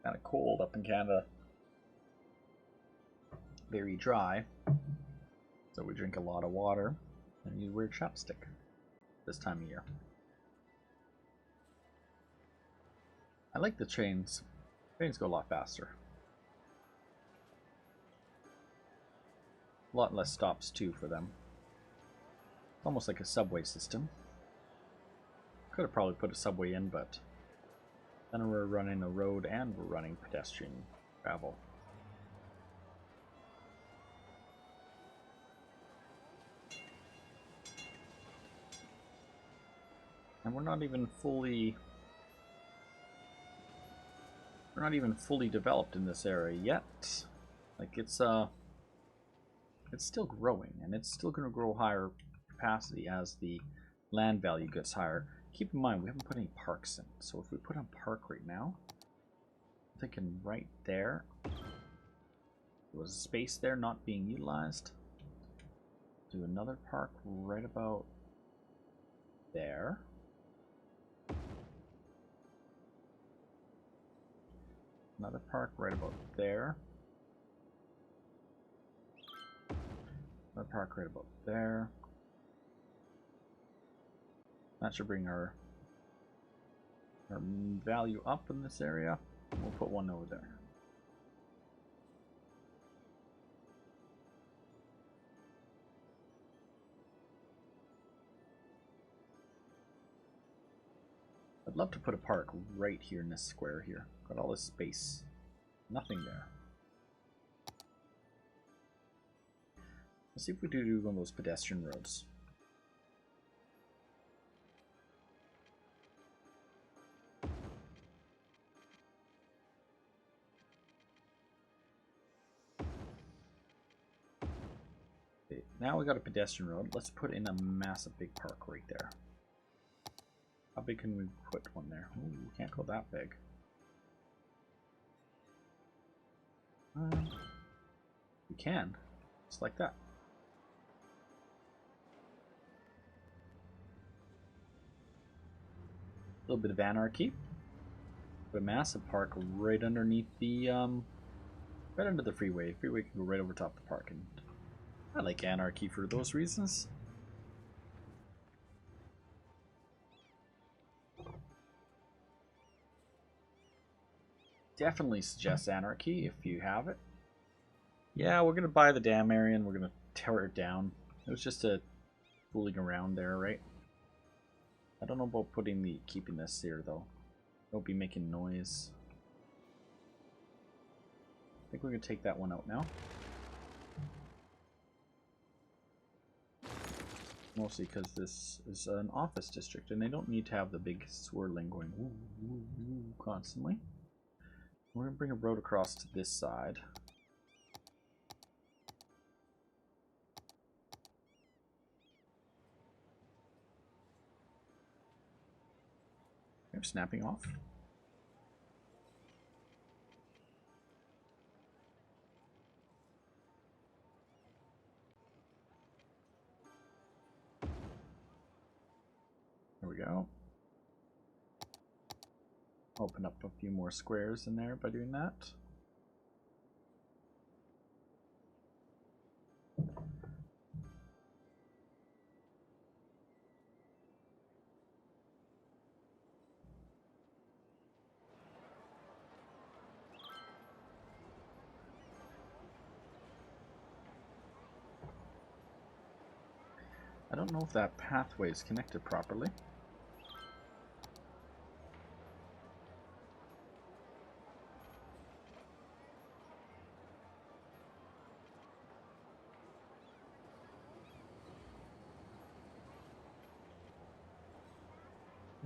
kind of cold up in Canada, very dry, so we drink a lot of water and use weird chapstick this time of year. I like the trains. Trains go a lot faster. A lot less stops too for them. It's almost like a subway system. Could have probably put a subway in, but then we're running a road and we're running pedestrian travel. And we're not even fully developed in this area yet. Like it's still growing, and it's still going to grow higher capacity as the land value gets higher. Keep in mind, we haven't put any parks in, so if we put a park right now, I'm thinking right there, there was a space there not being utilized. Do another park right about there. Another park right about there. Another park right about there. That should bring our value up in this area. We'll put one over there. I'd love to put a park right here in this square here. Got all this space. Nothing there. Let's see if we do one of those pedestrian roads. Okay, now we got a pedestrian road. Let's put in a massive big park right there. How big can we put one there? Ooh, we can't go that big. We can. Just like that. A little bit of anarchy. Put a massive park right underneath the right under the freeway. Freeway can go right over top of the park, and I like anarchy for those reasons. Definitely suggest anarchy if you have it. Yeah, we're gonna buy the dam area and we're gonna tear it down. It was just a fooling around there, right? I don't know about keeping this here though. It'll be making noise. I think we're gonna take that one out now. Mostly because this is an office district and they don't need to have the big swirling going woo, woo, woo, constantly. We're going to bring a road across to this side. They're snapping off. There we go. Open up a few more squares in there by doing that. I don't know if that pathway is connected properly.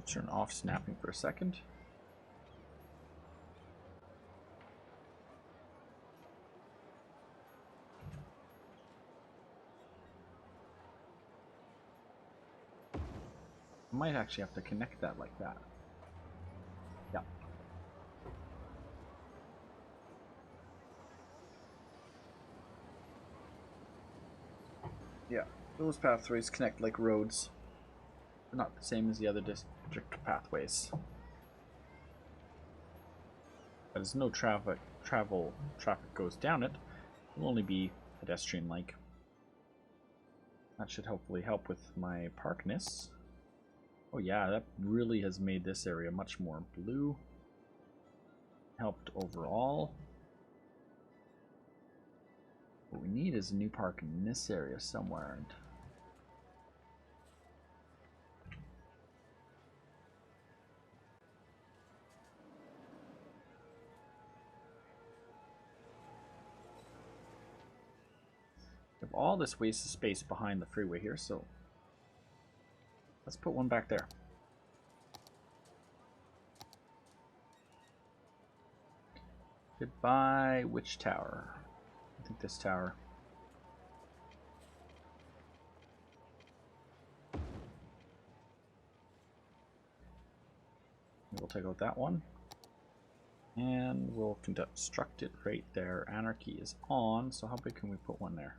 Turn off snapping for a second. I might actually have to connect that like that. Yeah. Yeah, those pathways connect like roads. They're not the same as the other district pathways. But as no traffic goes down it, it'll only be pedestrian-like. That should hopefully help with my parkness. Oh yeah, that really has made this area much more blue. Helped overall. What we need is a new park in this area somewhere. We have all this wasted space behind the freeway here, so let's put one back there. Goodbye, which tower? I think this tower. We'll take out that one. And we'll construct it right there. Anarchy is on, so how big can we put one there?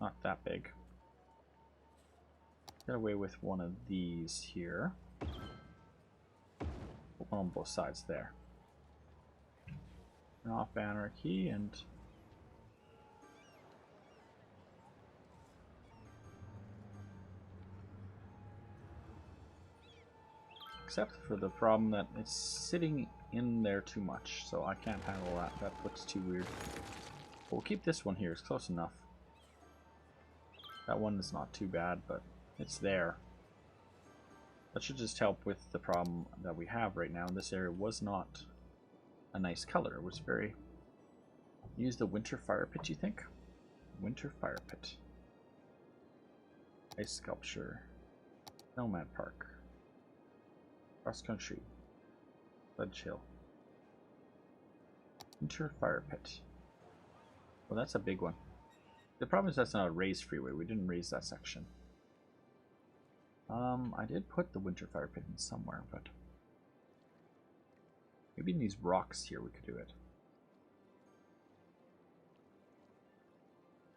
Not that big. Get away with one of these here. Put one on both sides there. Turn off anarchy and except for the problem that it's sitting in there too much, so I can't handle that. That looks too weird. But we'll keep this one here. It's close enough. That one is not too bad, but it's there. That should just help with the problem that we have right now. This area was not a nice color. It was very... Use the winter fire pit, you think? Winter fire pit. Ice sculpture. Nomad park. Cross country. Ledge hill. Winter fire pit. Well, that's a big one. The problem is that's not a raised freeway. We didn't raise that section. I did put the winter fire pit in somewhere, but maybe in these rocks here we could do it.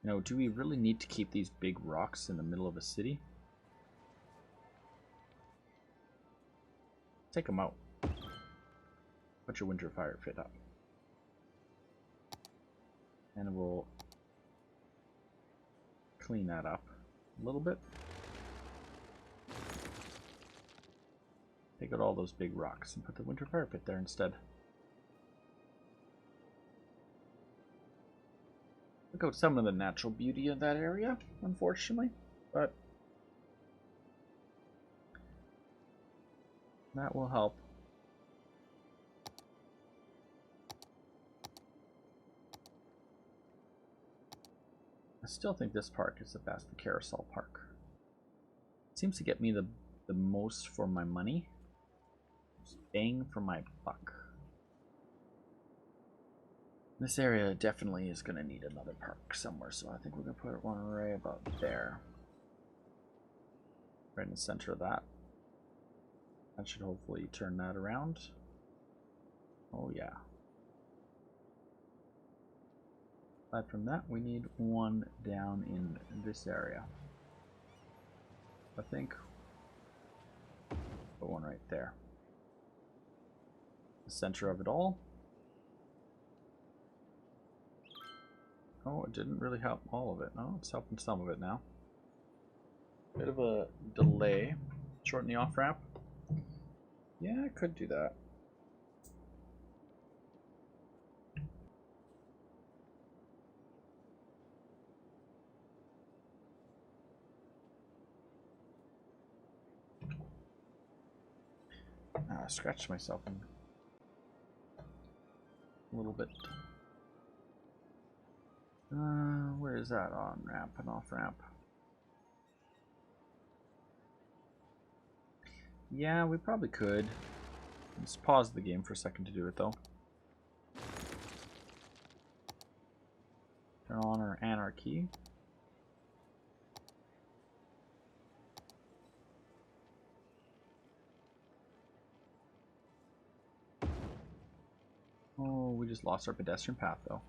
You know, do we really need to keep these big rocks in the middle of a city? Take them out. Put your winter fire pit up. And we'll clean that up a little bit. Take out all those big rocks and put the winter fire pit there instead. Look out some of the natural beauty of that area, unfortunately, but that will help. I still think this park is the best, the Carousel Park. It seems to get me the most for my money. Just bang for my buck. This area definitely is going to need another park somewhere, so I think we're going to put one right about there. Right in the center of that. That should hopefully turn that around. Oh yeah. Aside from that, we need one down in this area. I think. Put one right there. The center of it all. Oh, it didn't really help all of it. No, it's helping some of it now. Bit of a delay. Shorten the off ramp. Yeah, I could do that. I scratched myself. a little bit. Where is that on ramp and off ramp? Yeah, we probably could. Let's pause the game for a second to do it though. Turn on our anarchy. Oh, we just lost our pedestrian path though.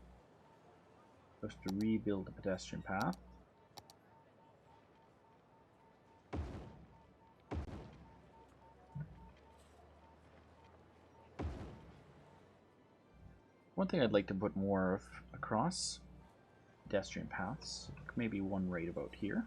We have to rebuild the pedestrian path. One thing I'd like to put more of across pedestrian paths, maybe one right about here.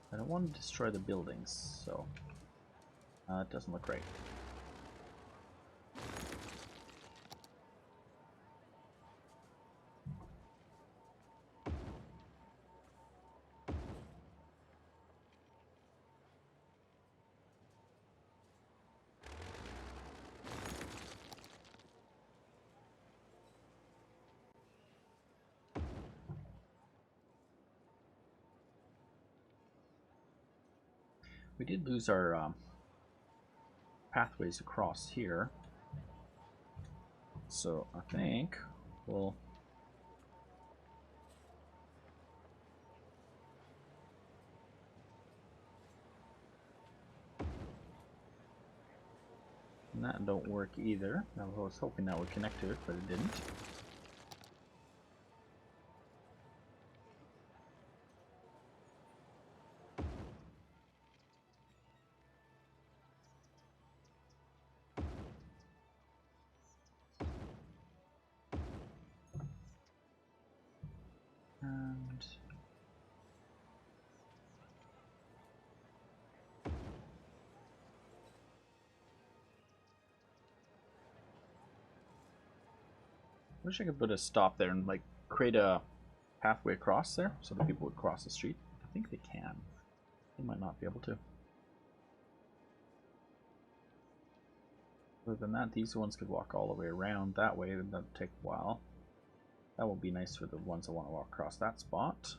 I don't want to destroy the buildings, so it doesn't look right. We did lose our pathways across here, so I think we'll and that don't work either. I was hoping that would connect to it, but it didn't. And wish I could put a stop there and like create a pathway across there so that people would cross the street. I think they can. They might not be able to. Other than that, these ones could walk all the way around that way, and that'll take a while. That will be nice for the ones that want to walk across that spot.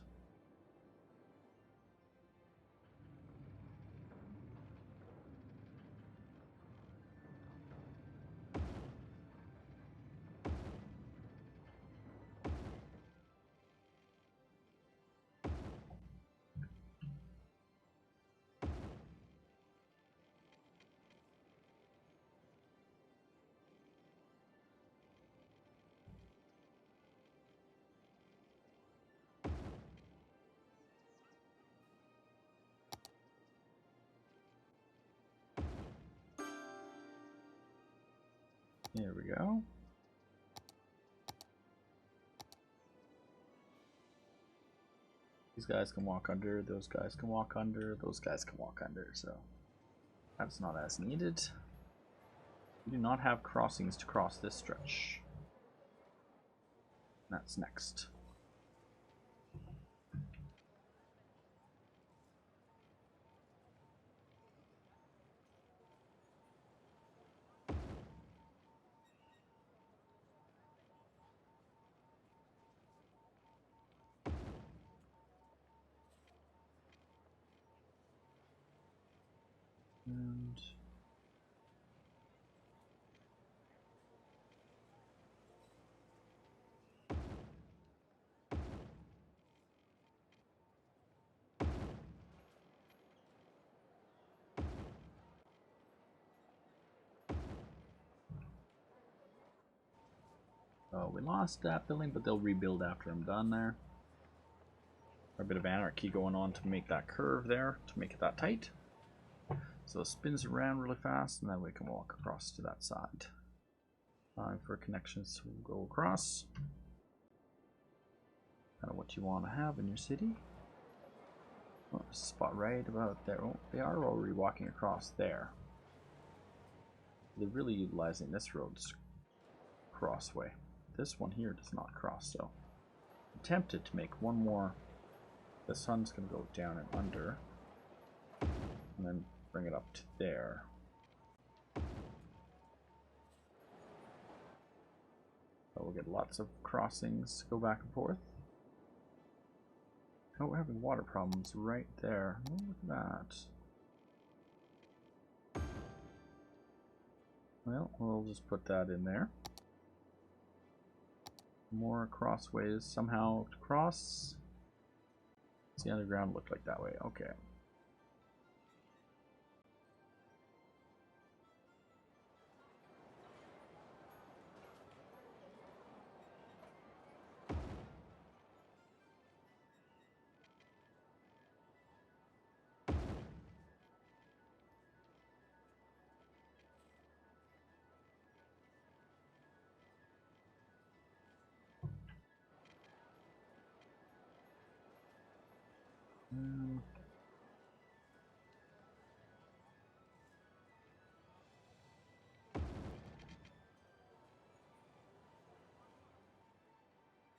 There we go. These guys can walk under, those guys can walk under, those guys can walk under, so that's not as needed. We do not have crossings to cross this stretch. That's next. And oh, we lost that building, but they'll rebuild after I'm done there. A bit of anarchy going on to make that curve there, to make it that tight. So it spins around really fast, and then we can walk across to that side. Time for connections to go across. Kind of what you want to have in your city. Oh, spot right about there. Oh, they are already walking across there. They're really utilizing this road's crossway. This one here does not cross, so I'm tempted to make one more. The sun's going to go down and under, and then bring it up to there. So we'll get lots of crossings, go back and forth. Oh, we're having water problems right there. Oh, look at that. Well, we'll just put that in there. More crossways somehow to cross. Does the underground look like that way? Okay.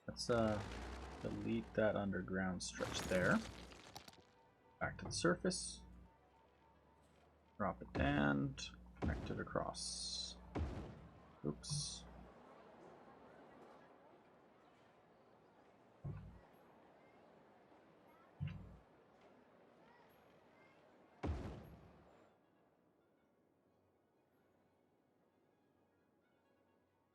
Let's delete that underground stretch there. Back to the surface. Drop it and connect it across. Oops.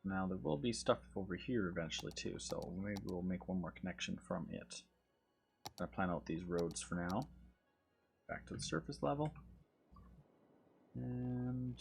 Now there will be stuff over here eventually too, so maybe we'll make one more connection from it. I'm gonna plan out these roads for now. Back to the surface level. And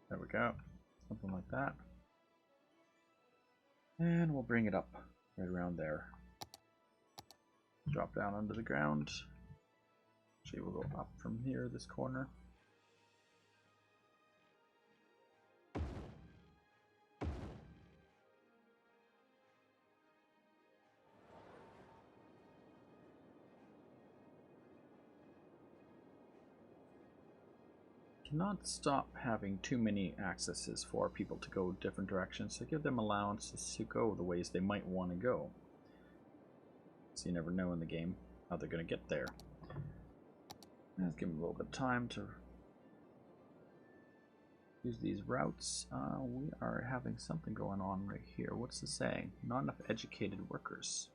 there we go. Something like that. And we'll bring it up right around there. Drop down under the ground. Actually, we'll go up from here, this corner. Cannot stop having too many accesses for people to go different directions, so give them allowances to go the ways they might want to go. So you never know in the game how they're going to get there. Let's give them a little bit of time to use these routes. We are having something going on right here. What's it saying? Not enough educated workers.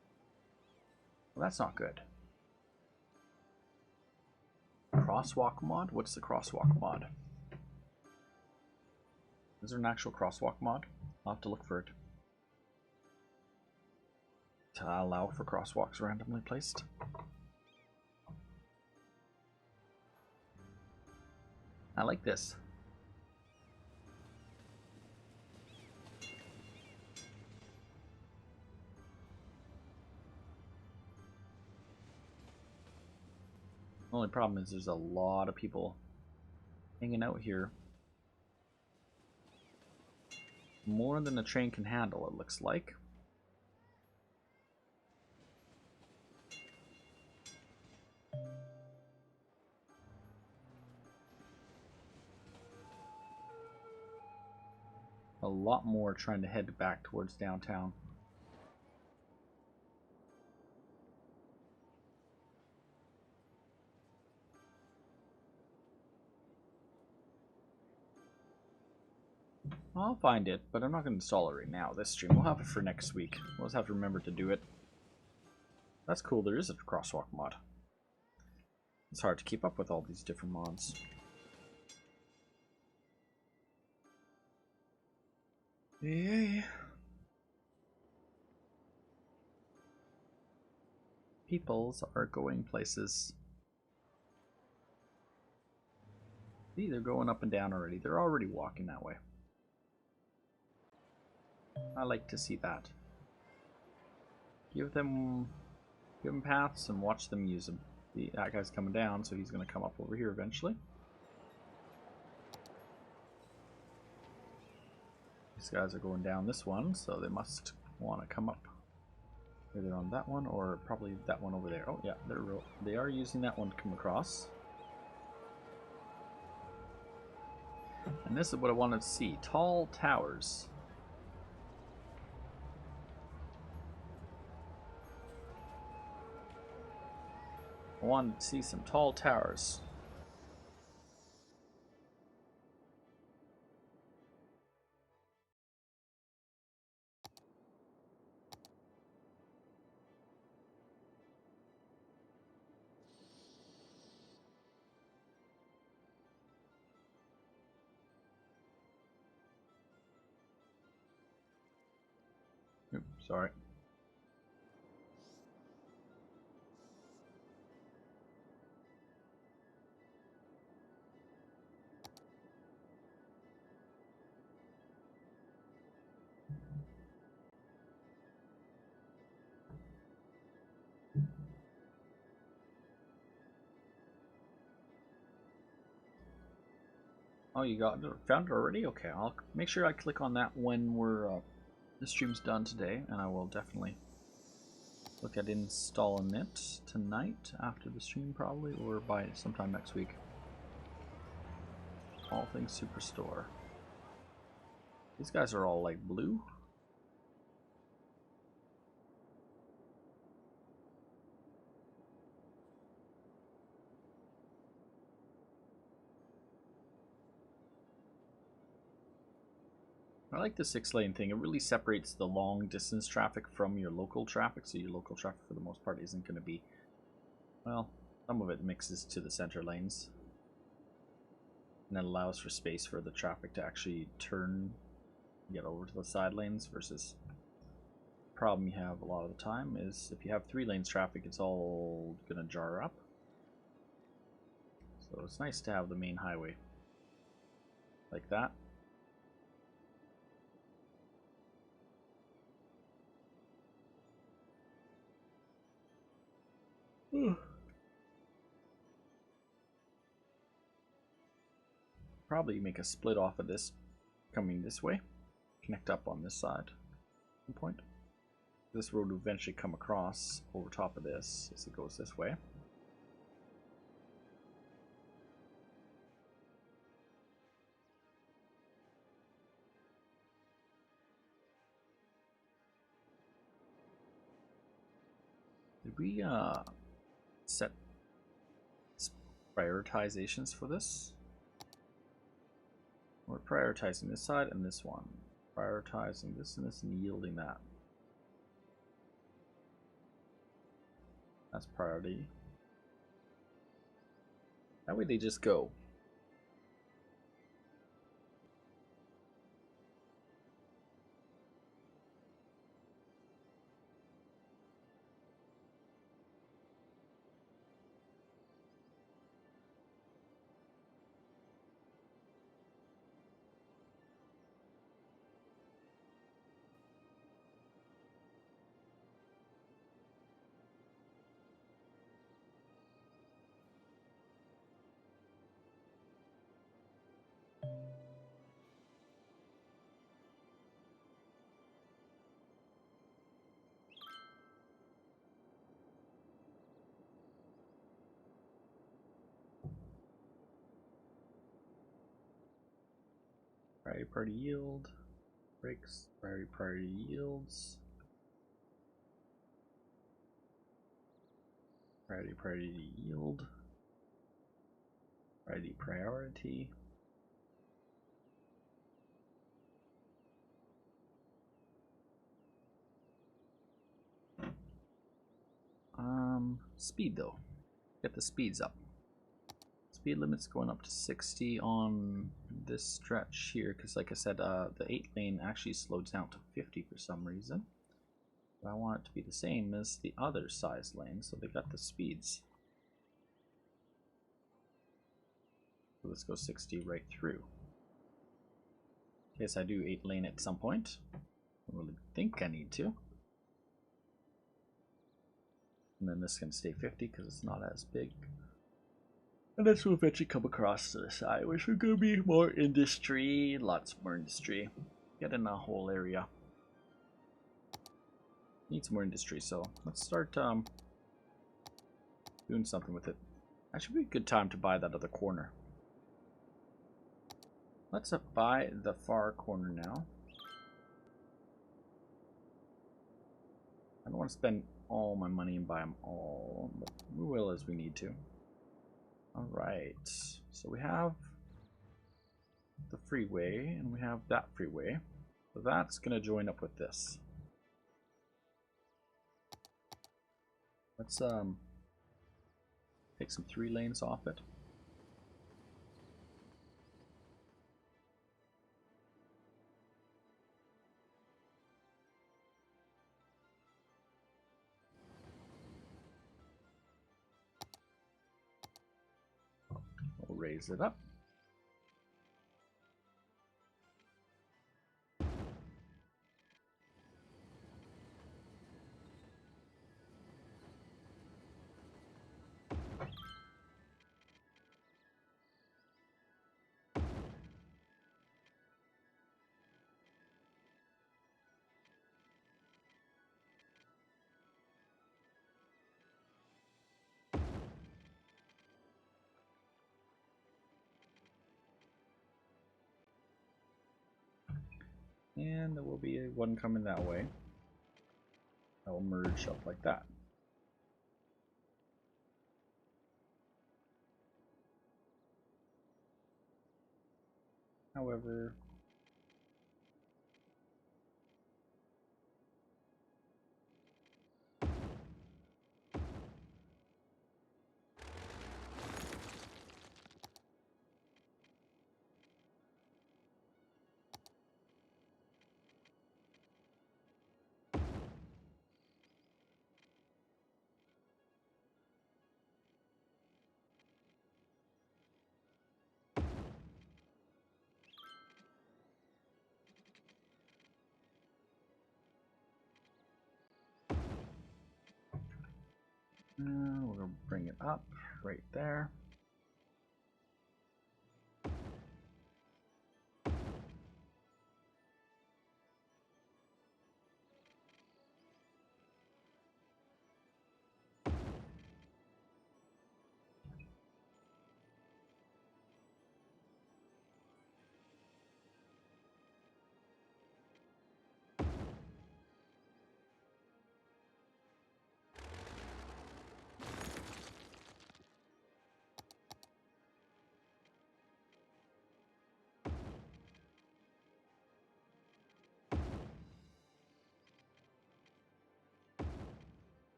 Well, that's not good. Crosswalk mod? What's the crosswalk mod? Is there an actual crosswalk mod? I'll have to look for it. To allow for crosswalks randomly placed. I like this. The only problem is there's a lot of people hanging out here. More than a train can handle, it looks like. A lot more trying to head back towards downtown. I'll find it, but I'm not going to install it right now. This stream, we'll have it for next week. We'll just have to remember to do it. That's cool, there is a crosswalk mod. It's hard to keep up with all these different mods. Yay. peoples are going places. See, they're going up and down already. They're already walking that way. I like to see that. Give them paths and watch them use them. That guy's coming down, so he's going to come up over here eventually. These guys are going down this one, so they must want to come up. Either on that one or probably that one over there. Oh yeah, they are using that one to come across. And this is what I wanted to see. Tall towers. I wanted to see some tall towers. Oops, sorry. Oh, you found it already? Okay, I'll make sure I click on that when the stream's done today, and I will definitely look at installing it tonight after the stream probably, or by sometime next week. All things Superstore. These guys are all like blue. I like the 6-lane thing. It really separates the long distance traffic from your local traffic, so your local traffic for the most part isn't going to be, well, some of it mixes to the center lanes. And that allows for space for the traffic to actually turn, get over to the side lanes, versus the problem you have a lot of the time is if you have 3 lanes traffic, it's all going to jar up. So it's nice to have the main highway like that. Probably make a split off of this coming this way, connect up on this side at some point. This road will eventually come across over top of this as it goes this way. Did we set prioritizations for this? We're prioritizing this side and this one. Prioritizing this and this and yielding that. That's priority. That way they just go. Priority yield, brakes, priority yields, priority yield, priority. Speed though, get the speeds up. Speed limit's going up to 60 on this stretch here, because like I said, the 8 lane actually slowed down to 50 for some reason. But I want it to be the same as the other size lane, so they got the speeds. So let's go 60 right through. In case I do 8 lane at some point. I don't really think I need to. And then this can stay 50 because it's not as big. And this will eventually come across to the side, which is going to be more industry, lots more industry. Get in a whole area. Needs more industry, so let's start doing something with it. That should be a good time to buy that other corner. Let's buy the far corner now. I don't want to spend all my money and buy them all, but we will as we need to. Alright, so we have the freeway and we have that freeway. So that's going to join up with this. Let's take some 3 lanes off it. We'll raise it up. And there will be one coming that way. That will merge up like that. However, we're going to bring it up right there.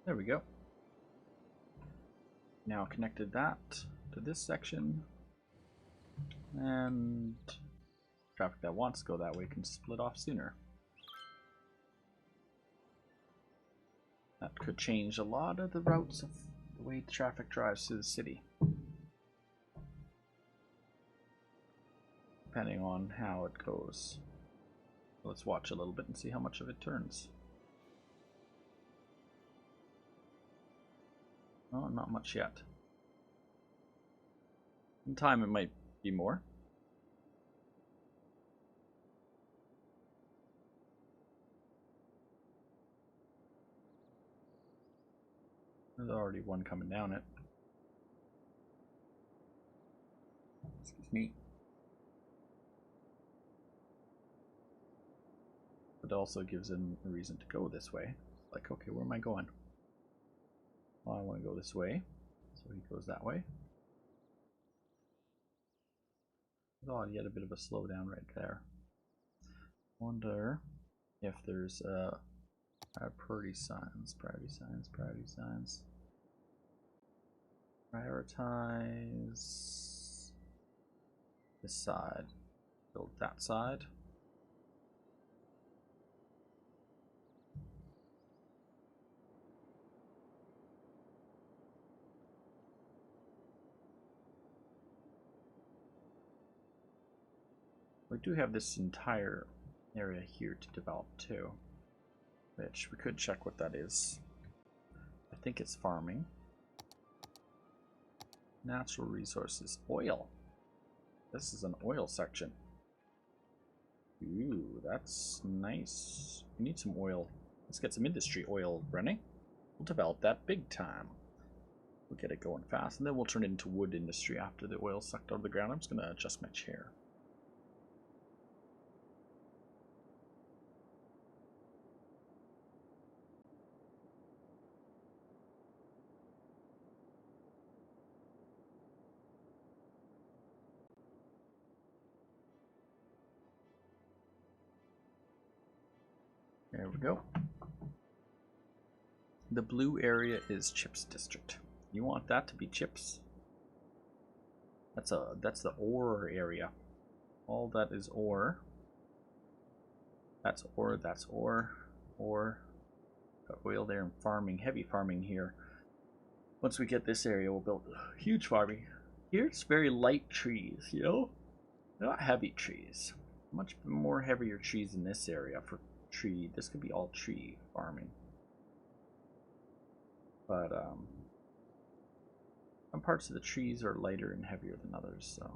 There we go. Now connected that to this section, and traffic that wants to go that way can split off sooner. That could change a lot of the routes of the way the traffic drives through the city, depending on how it goes. Let's watch a little bit and see how much of it turns. Oh, not much yet. In time it might be more. There's already one coming down it. Excuse me. But it also gives him a reason to go this way. Like, okay, where am I going? Well, I want to go this way, so he goes that way. Oh, he had a bit of a slowdown right there. Wonder if there's priority signs. Prioritize this side. Build that side. We do have this entire area here to develop too, which we could check what that is. I think it's farming. Natural resources. Oil. This is an oil section. Ooh, that's nice. We need some oil. Let's get some industry oil running. We'll develop that big time. We'll get it going fast, and then we'll turn it into wood industry after the oil's sucked out of the ground. I'm just going to adjust my chair. There we go. The blue area is Chips District. You want that to be Chips. That's the ore area. All that is ore. That's ore, that's ore. Ore. Got oil there and farming, heavy farming here. Once we get this area, we'll build huge farming. Here it's very light trees, you know? They're not heavy trees. Much more heavier trees in this area for tree. This could be all tree farming, but some parts of the trees are lighter and heavier than others. So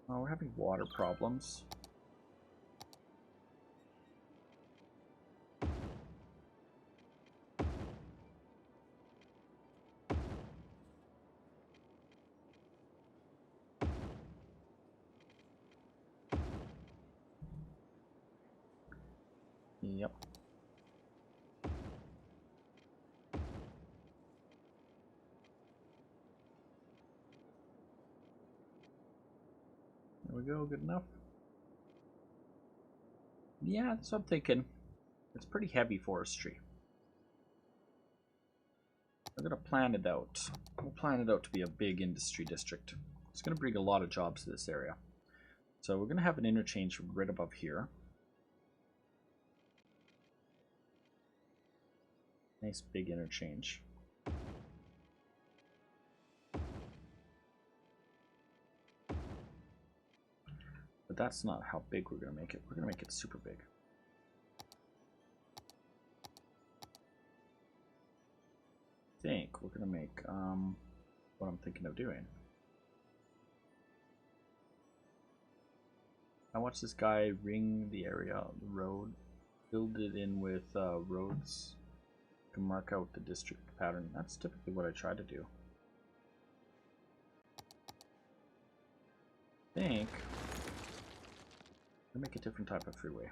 we're having water problems. Yep. There we go, good enough. Yeah, that's what I'm thinking. It's pretty heavy forestry. We're gonna plan it out. We'll plan it out to be a big industry district. It's gonna bring a lot of jobs to this area. So we're gonna have an interchange right above here. Nice big interchange. But that's not how big we're gonna make it. We're gonna make it super big. I think we're gonna make what I'm thinking of doing. I watch this guy ring the area, the road, build it in with roads. Can mark out the district pattern. That's typically what I try to do. I think I'll make a different type of freeway.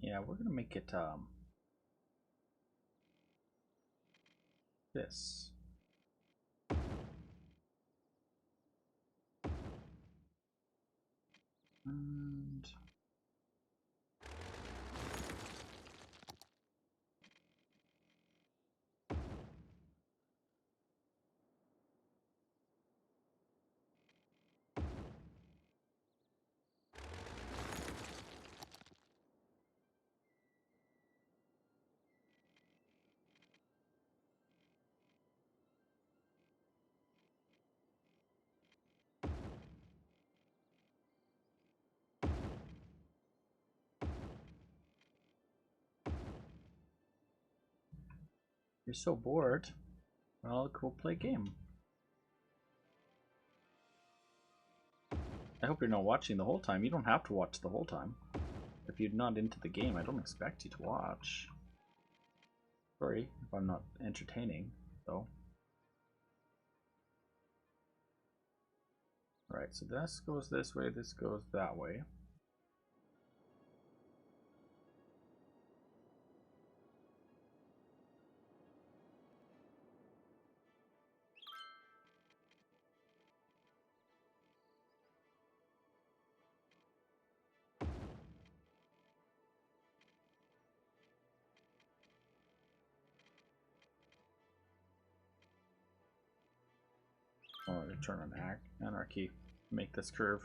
Yeah, we're gonna make it this. And You're so bored. Well, go play a game. I hope you're not watching the whole time. You don't have to watch the whole time. If you're not into the game, I don't expect you to watch. Sorry if I'm not entertaining, though. Alright, so this goes this way, this goes that way. I'm going to turn on anarchy, make this curve.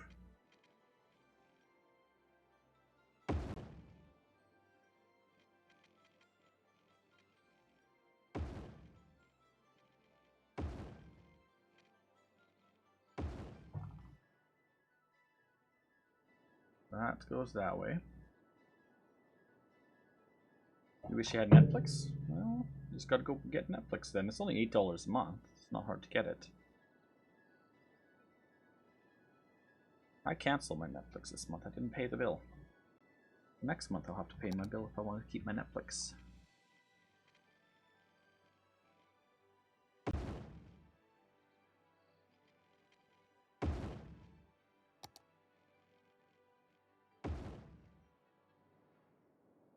That goes that way. You wish you had Netflix? Well, you just gotta go get Netflix then. It's only $8 a month. It's not hard to get it. I canceled my Netflix this month. I didn't pay the bill. Next month I'll have to pay my bill if I want to keep my Netflix.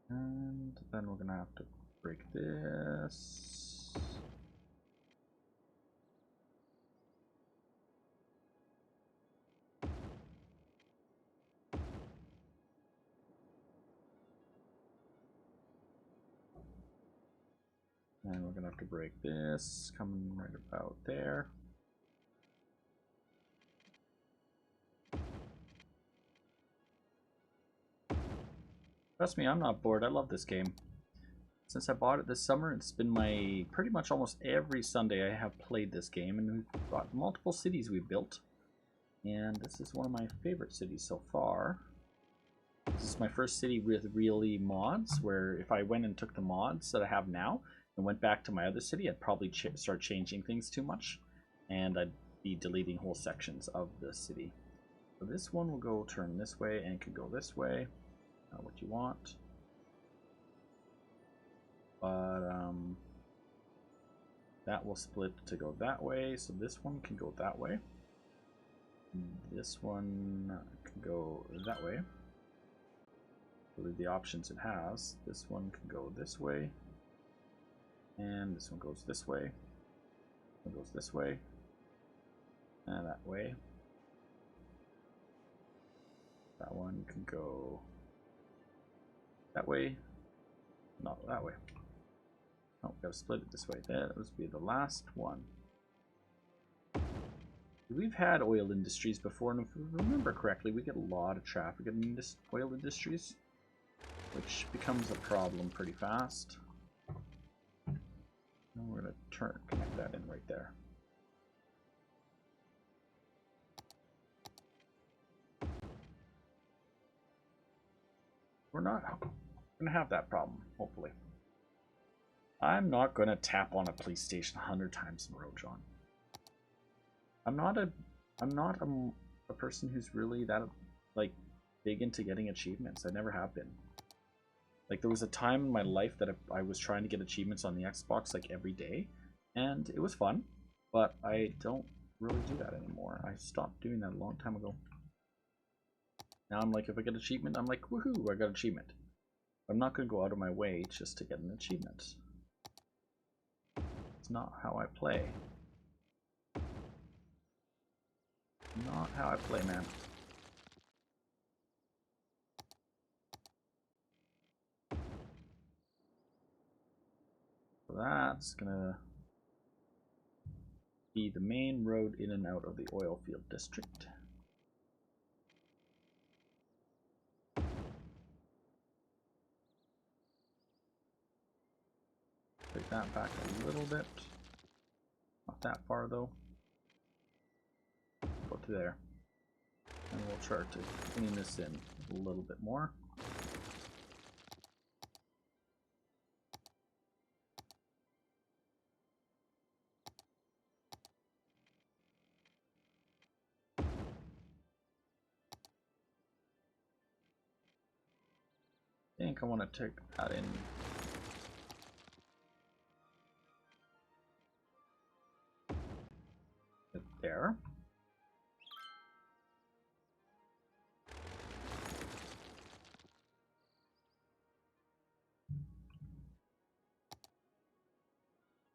And then we're gonna have to break this. And we're gonna have to break this, coming right about there. Trust me, I'm not bored. I love this game. Since I bought it this summer, it's been my pretty much almost every Sunday I have played this game, and we've got multiple cities we've built. And this is one of my favorite cities so far. This is my first city with really mods, where if I went and took the mods that I have now and went back to my other city, I'd probably start changing things too much, and I'd be deleting whole sections of the city. So this one will go turn this way and could go this way. Not what you want. But that will split to go that way, so this one can go that way. This one can go that way. Really the options it has. This one can go this way. And this one goes this way. This one goes this way. And that way. That one can go that way. Not that way. Oh, we gotta split it this way. That would be the last one. We've had oil industries before, and if we remember correctly, we get a lot of traffic in oil industries, which becomes a problem pretty fast. And we're gonna connect that in right there. We're not gonna have that problem, hopefully. I'm not gonna tap on a police station 100 times in a row, John. I'm not a person who's really that like big into getting achievements. I never have been. Like there was a time in my life that I was trying to get achievements on the Xbox like every day, and it was fun, but I don't really do that anymore. I stopped doing that a long time ago. Now I'm like, if I get an achievement, I'm like, woohoo, I got an achievement. I'm not gonna go out of my way just to get an achievement. It's not how I play. Not how I play, man. So that's gonna be the main road in and out of the oil field district. Take that back a little bit. Not that far though. About to there. And we'll try to clean this in a little bit more. think I want to take that in. There.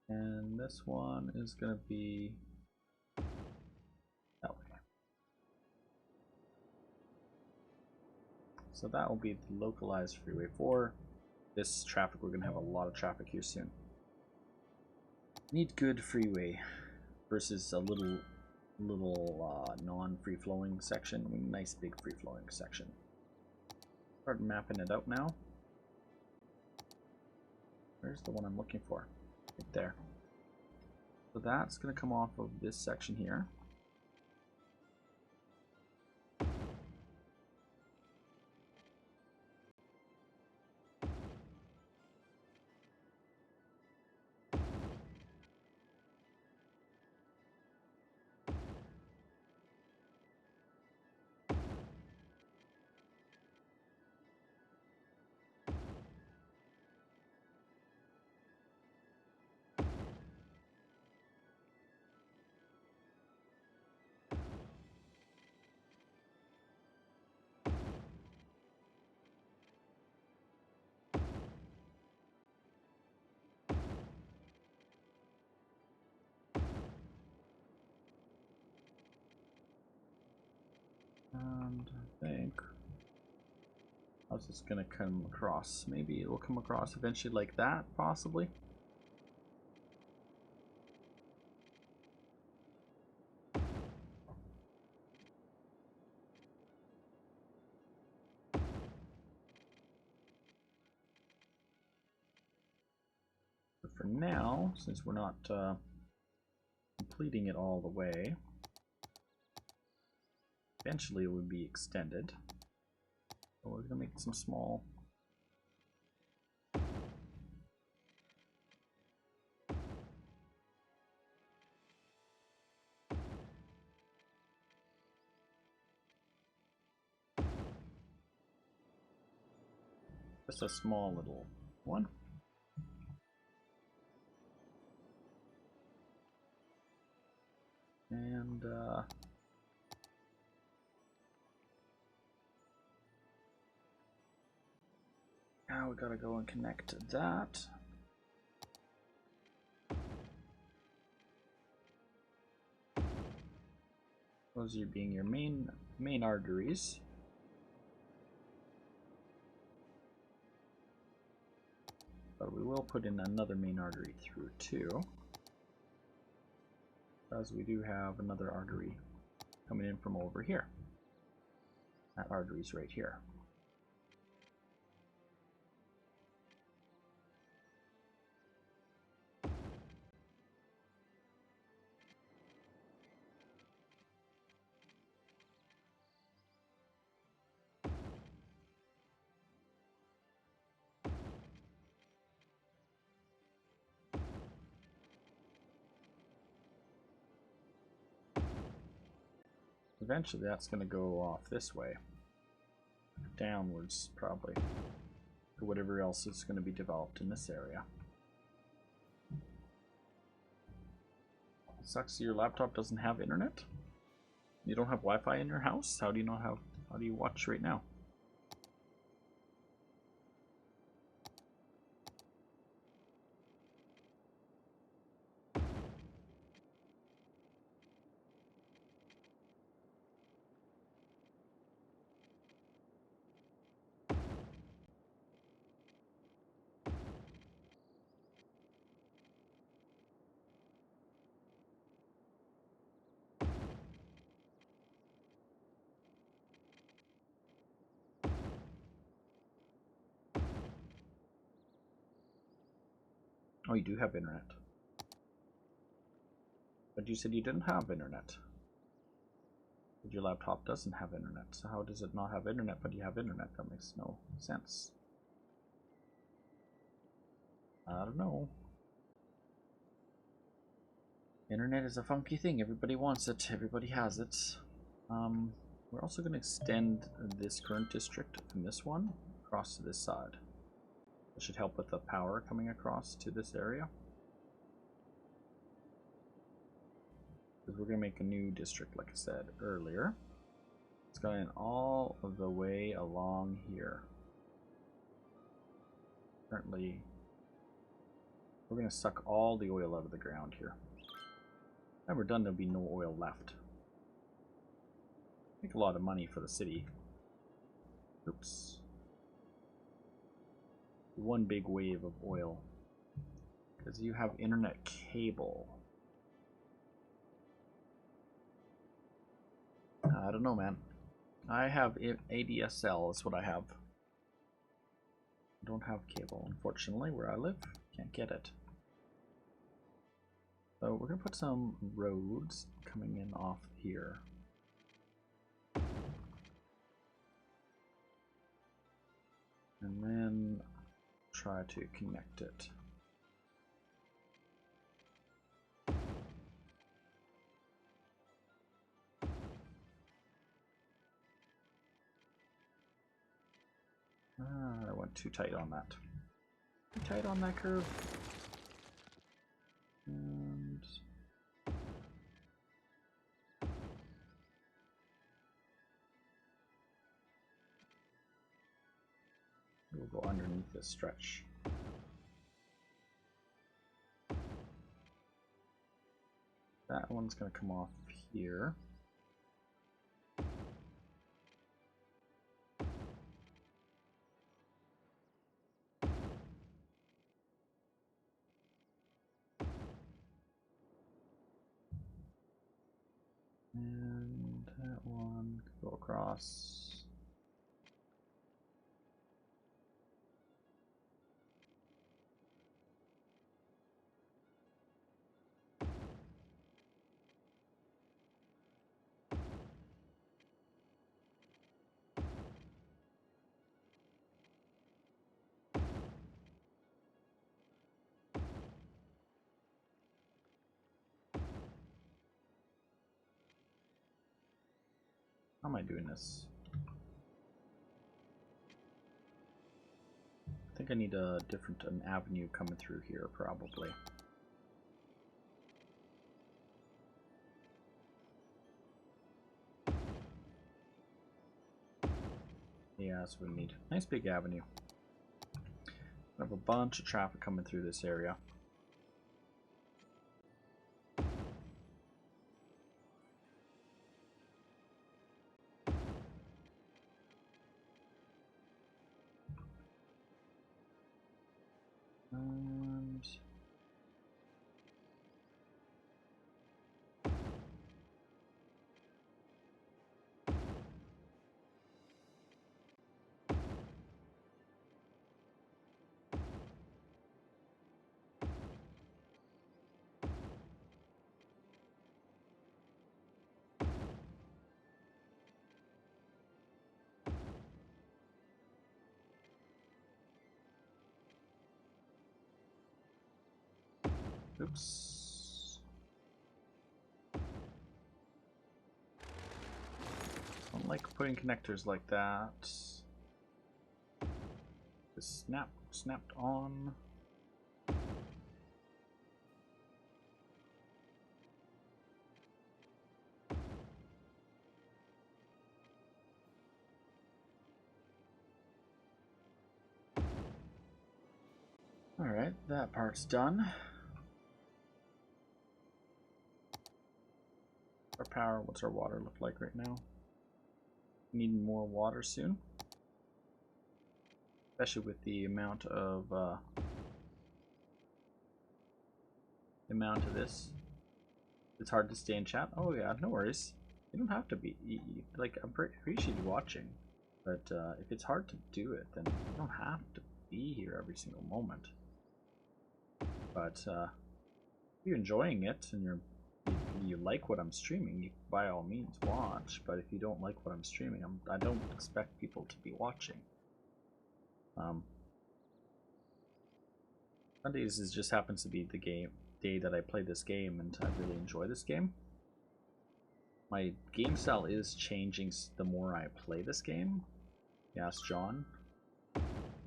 And this one is going to be that way. So that will be the localized freeway for this traffic. We're going to have a lot of traffic here soon. Need good freeway versus a little non-free flowing section. Nice big free flowing section. Start mapping it out now. Where's the one I'm looking for? Right there. So that's going to come off of this section here. And I think how's this gonna come across? Maybe it will come across eventually like that, possibly. But for now, since we're not completing it all the way, eventually it would be extended. So we're gonna make some small. Just a small little one. And now we gotta go and connect that. Those are being your main arteries. But we will put in another main artery through too, because we do have another artery coming in from over here. That artery's right here. Eventually that's going to go off this way, downwards probably, to whatever else is going to be developed in this area. It sucks your laptop doesn't have internet? You don't have Wi-Fi in your house? How do you know how do you watch right now? Oh, you do have internet. But you said you didn't have internet. But your laptop doesn't have internet. So how does it not have internet but you have internet? That makes no sense. I don't know. Internet is a funky thing. Everybody wants it. Everybody has it. We're also going to extend this current district from this one across to this side. That should help with the power coming across to this area. Because we're going to make a new district, like I said earlier. It's going all of the way along here. Currently, we're going to suck all the oil out of the ground here. When we're done, there'll be no oil left. Make a lot of money for the city. Oops. One big wave of oil. Because you have internet cable. I don't know, man. I have ADSL, is what I have. I don't have cable, unfortunately, where I live. Can't get it. So we're going to put some roads coming in off here. And then try to connect it. I went too tight on that. Too tight on that curve. And we'll go underneath this stretch. That one's going to come off here. And that one could go across. How am I doing this? I think I need a different avenue coming through here, probably. Yeah, that's what we need. Nice big avenue. I have a bunch of traffic coming through this area. And oops. I don't like putting connectors like that. Just snapped on. Alright, that part's done. Our power, what's our water look like right now? Need more water soon. Especially with the amount of this. It's hard to stay in chat. Oh yeah, no worries. You don't have to be like, I appreciate you watching. But if it's hard to do it, then you don't have to be here every single moment. But if you're enjoying it and you like what I'm streaming, you by all means watch. But if you don't like what I'm streaming, I don't expect people to be watching. Sundays just happens to be the day that I play this game, and I really enjoy this game. My game style is changing the more I play this game. You ask John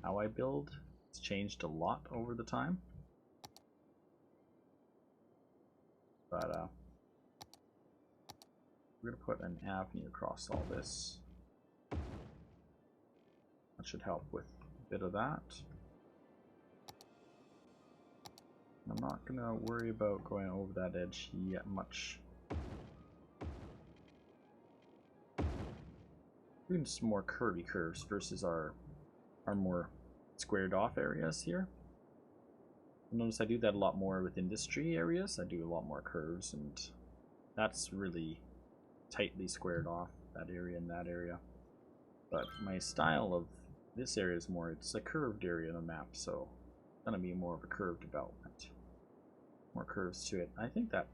how I build. It's changed a lot over the time. But we're gonna put an avenue across all this. That should help with a bit of that. I'm not gonna worry about going over that edge yet much. Doing some more curvy curves versus our more squared off areas here. Notice I do that a lot more with industry areas. I do a lot more curves, and that's really tightly squared off, that area and that area. But my style of this area is more, it's a curved area on the map, so it's gonna be more of a curved development. More curves to it. I think that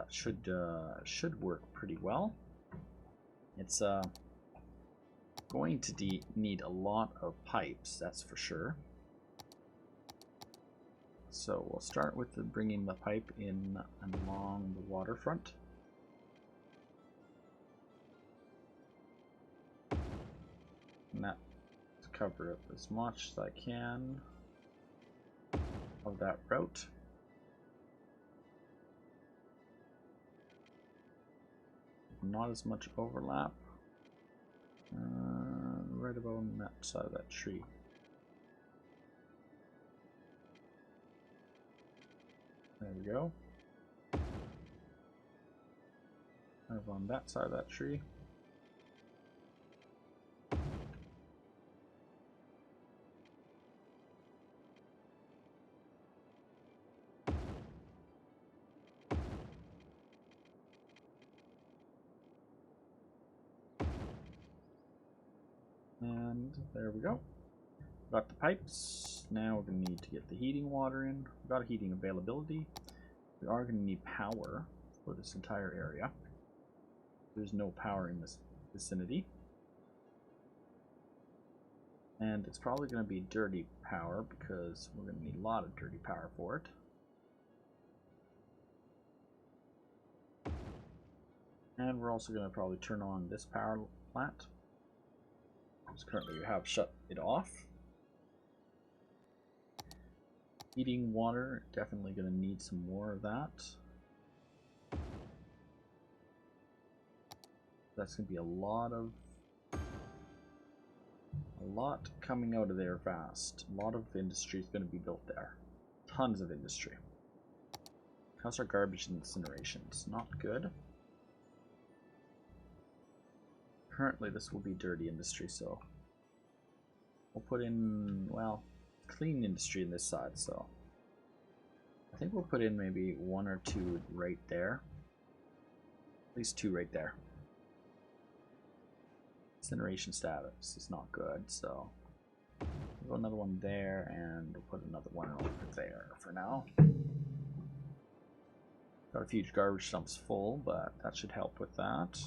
should work pretty well. It's going to need a lot of pipes, that's for sure. So we'll start with bringing the pipe in along the waterfront. And that to cover up as much as I can of that route. Not as much overlap. Right about on that side of that tree. There we go. Over on that side of that tree. And there we go. Got the pipes. Now we're going to need to get the heating water in. We've got a heating availability. We are going to need power for this entire area. There's no power in this vicinity. And it's probably going to be dirty power because we're going to need a lot of dirty power for it. And we're also going to probably turn on this power plant. Currently we have shut it off. Heating water, definitely going to need some more of that. That's going to be a lot coming out of there fast. A lot of industry is going to be built there. Tons of industry. How's our garbage incineration? It's not good. Currently this will be dirty industry, so we'll put in, well, clean industry in this side, so I think we'll put in maybe 1 or 2 right there. At least 2 right there. Incineration status is not good, so we'll put another one there, and we'll put another one over there for now. Got a few garbage dumps full, but that should help with that.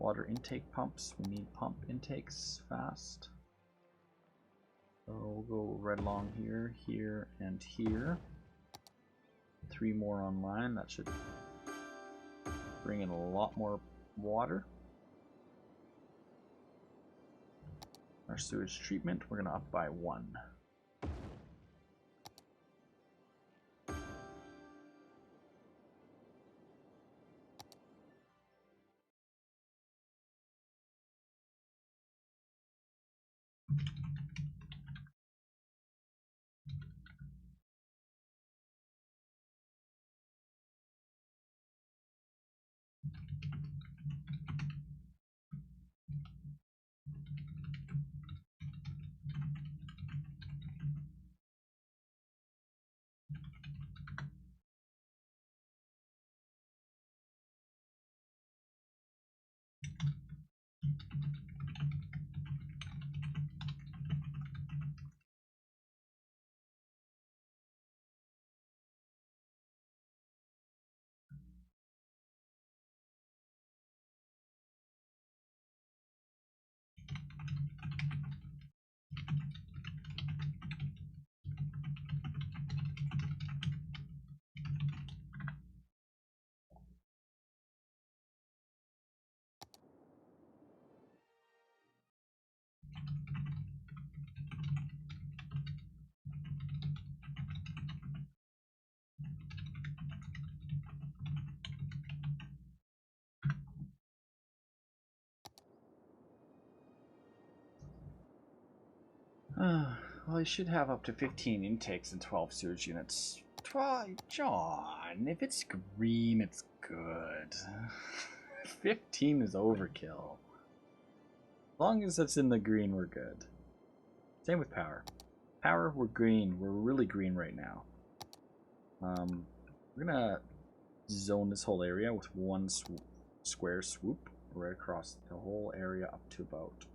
Water intake pumps, we need pump intakes fast. So we'll go right along here, here, and here. 3 more online, that should bring in a lot more water. Our sewage treatment, we're going to up by 1. Well, you should have up to 15 intakes and 12 sewage units. Try, John. If it's green, it's good. 15 is overkill. As long as it's in the green, we're good. Same with power. Power, we're green. We're really green right now. We're gonna zone this whole area with one square swoop right across the whole area up to about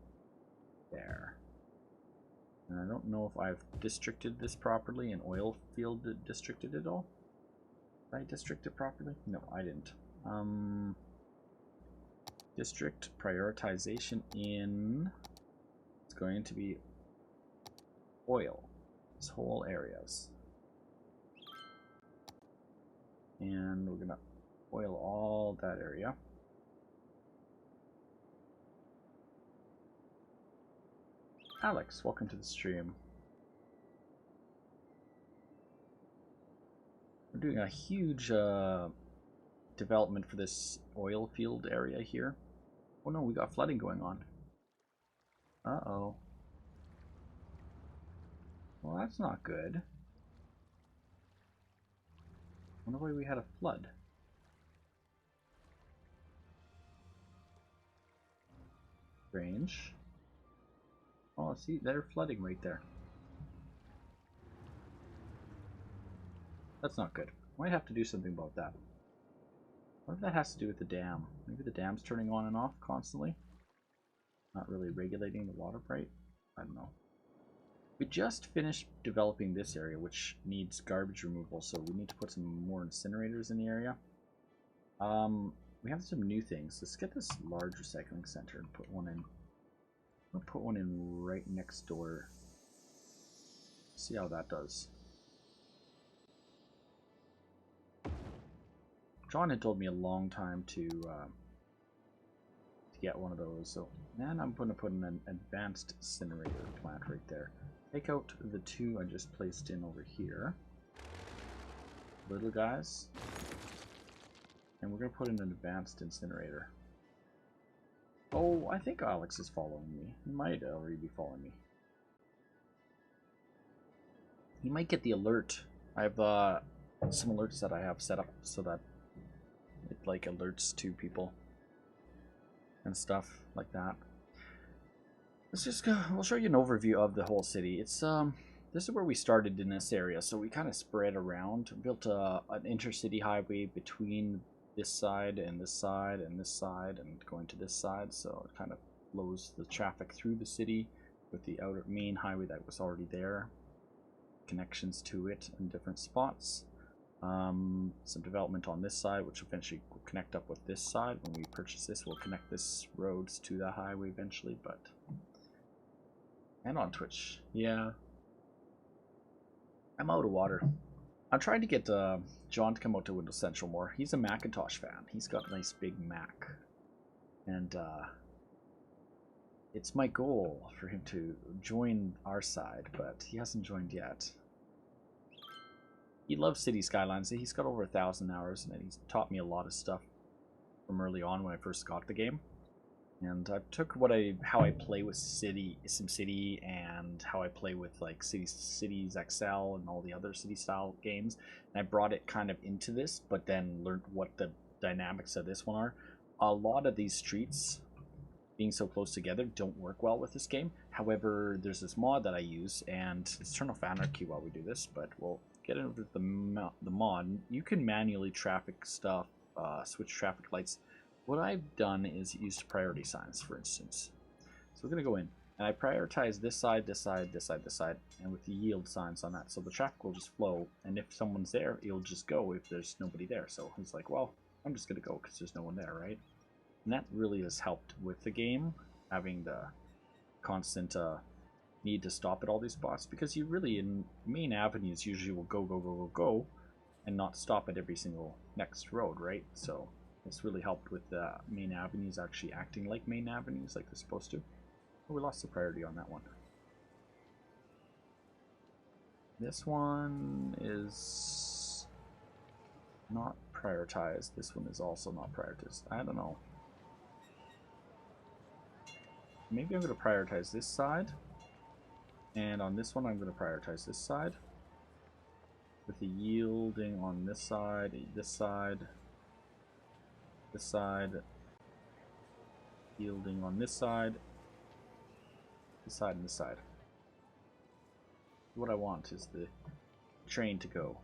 there. And I don't know if I've districted this properly and oil field districted it all. Did I district it properly? No, I didn't. District prioritization in, it's going to be oil. This whole areas. And we're gonna oil all that area. Alex, welcome to the stream. We're doing a huge development for this oil field area here. Oh no, we got flooding going on. Uh-oh. Well, that's not good. I wonder why we had a flood. Strange. Oh, see, they're flooding right there. That's not good. Might have to do something about that. What if that has to do with the dam? Maybe the dam's turning on and off constantly? Not really regulating the water right? I don't know. We just finished developing this area, which needs garbage removal, so we need to put some more incinerators in the area. We have some new things. Let's get this large recycling center and put one in. I'll put one in right next door. See how that does. John had told me a long time to get one of those, so then I'm going to put an advanced incinerator plant right there. Take out the two I just placed in over here, little guys, and we're going to put in an advanced incinerator. Oh, I think Alex is following me. He might already be following me. He might get the alert. I have some alerts that I have set up so that it like alerts to people and stuff like that. Let's just go. We'll show you an overview of the whole city. It's this is where we started in this area, so we kind of spread around, built an intercity highway between this side and this side and this side and going to this side, so it kind of flows the traffic through the city with the outer main highway that was already there, connections to it in different spots. Some development on this side, which eventually will connect up with this side. When we purchase this, we'll connect this roads to the highway eventually, but and on Twitch, yeah. I'm out of water. I'm trying to get John to come out to Windows Central more. He's a Macintosh fan. He's got a nice big Mac, and it's my goal for him to join our side, but he hasn't joined yet. He loves City Skylines. He's got over 1,000 hours, and he's taught me a lot of stuff from early on when I first got the game. And I took how I play with SimCity, and how I play with like Cities XL and all the other city style games, and I brought it kind of into this, but then learned what the dynamics of this one are. A lot of these streets being so close together don't work well with this game. However, there's this mod that I use, and let's turn off anarchy while we do this, but we'll get into the mod. You can manually traffic stuff, switch traffic lights. What I've done is used priority signs, for instance. So we're going to go in, and I prioritize this side, this side, this side, this side, and with the yield signs on that. So the traffic will just flow, and if someone's there, it'll just go if there's nobody there. So he's like, well, I'm just going to go because there's no one there, right? And that really has helped with the game, having the constant need to stop at all these spots, because you really, in main avenues, usually will go, go, go, go, go, and not stop at every single next road, right? So it's really helped with the main avenues actually acting like main avenues like they're supposed to. Oh, we lost the priority on that one. This one is not prioritized. This one is also not prioritized. I don't know. Maybe I'm going to prioritize this side. And on this one, I'm going to prioritize this side. With the yielding on this side, this side, this side, yielding on this side, and this side. What I want is the train to go.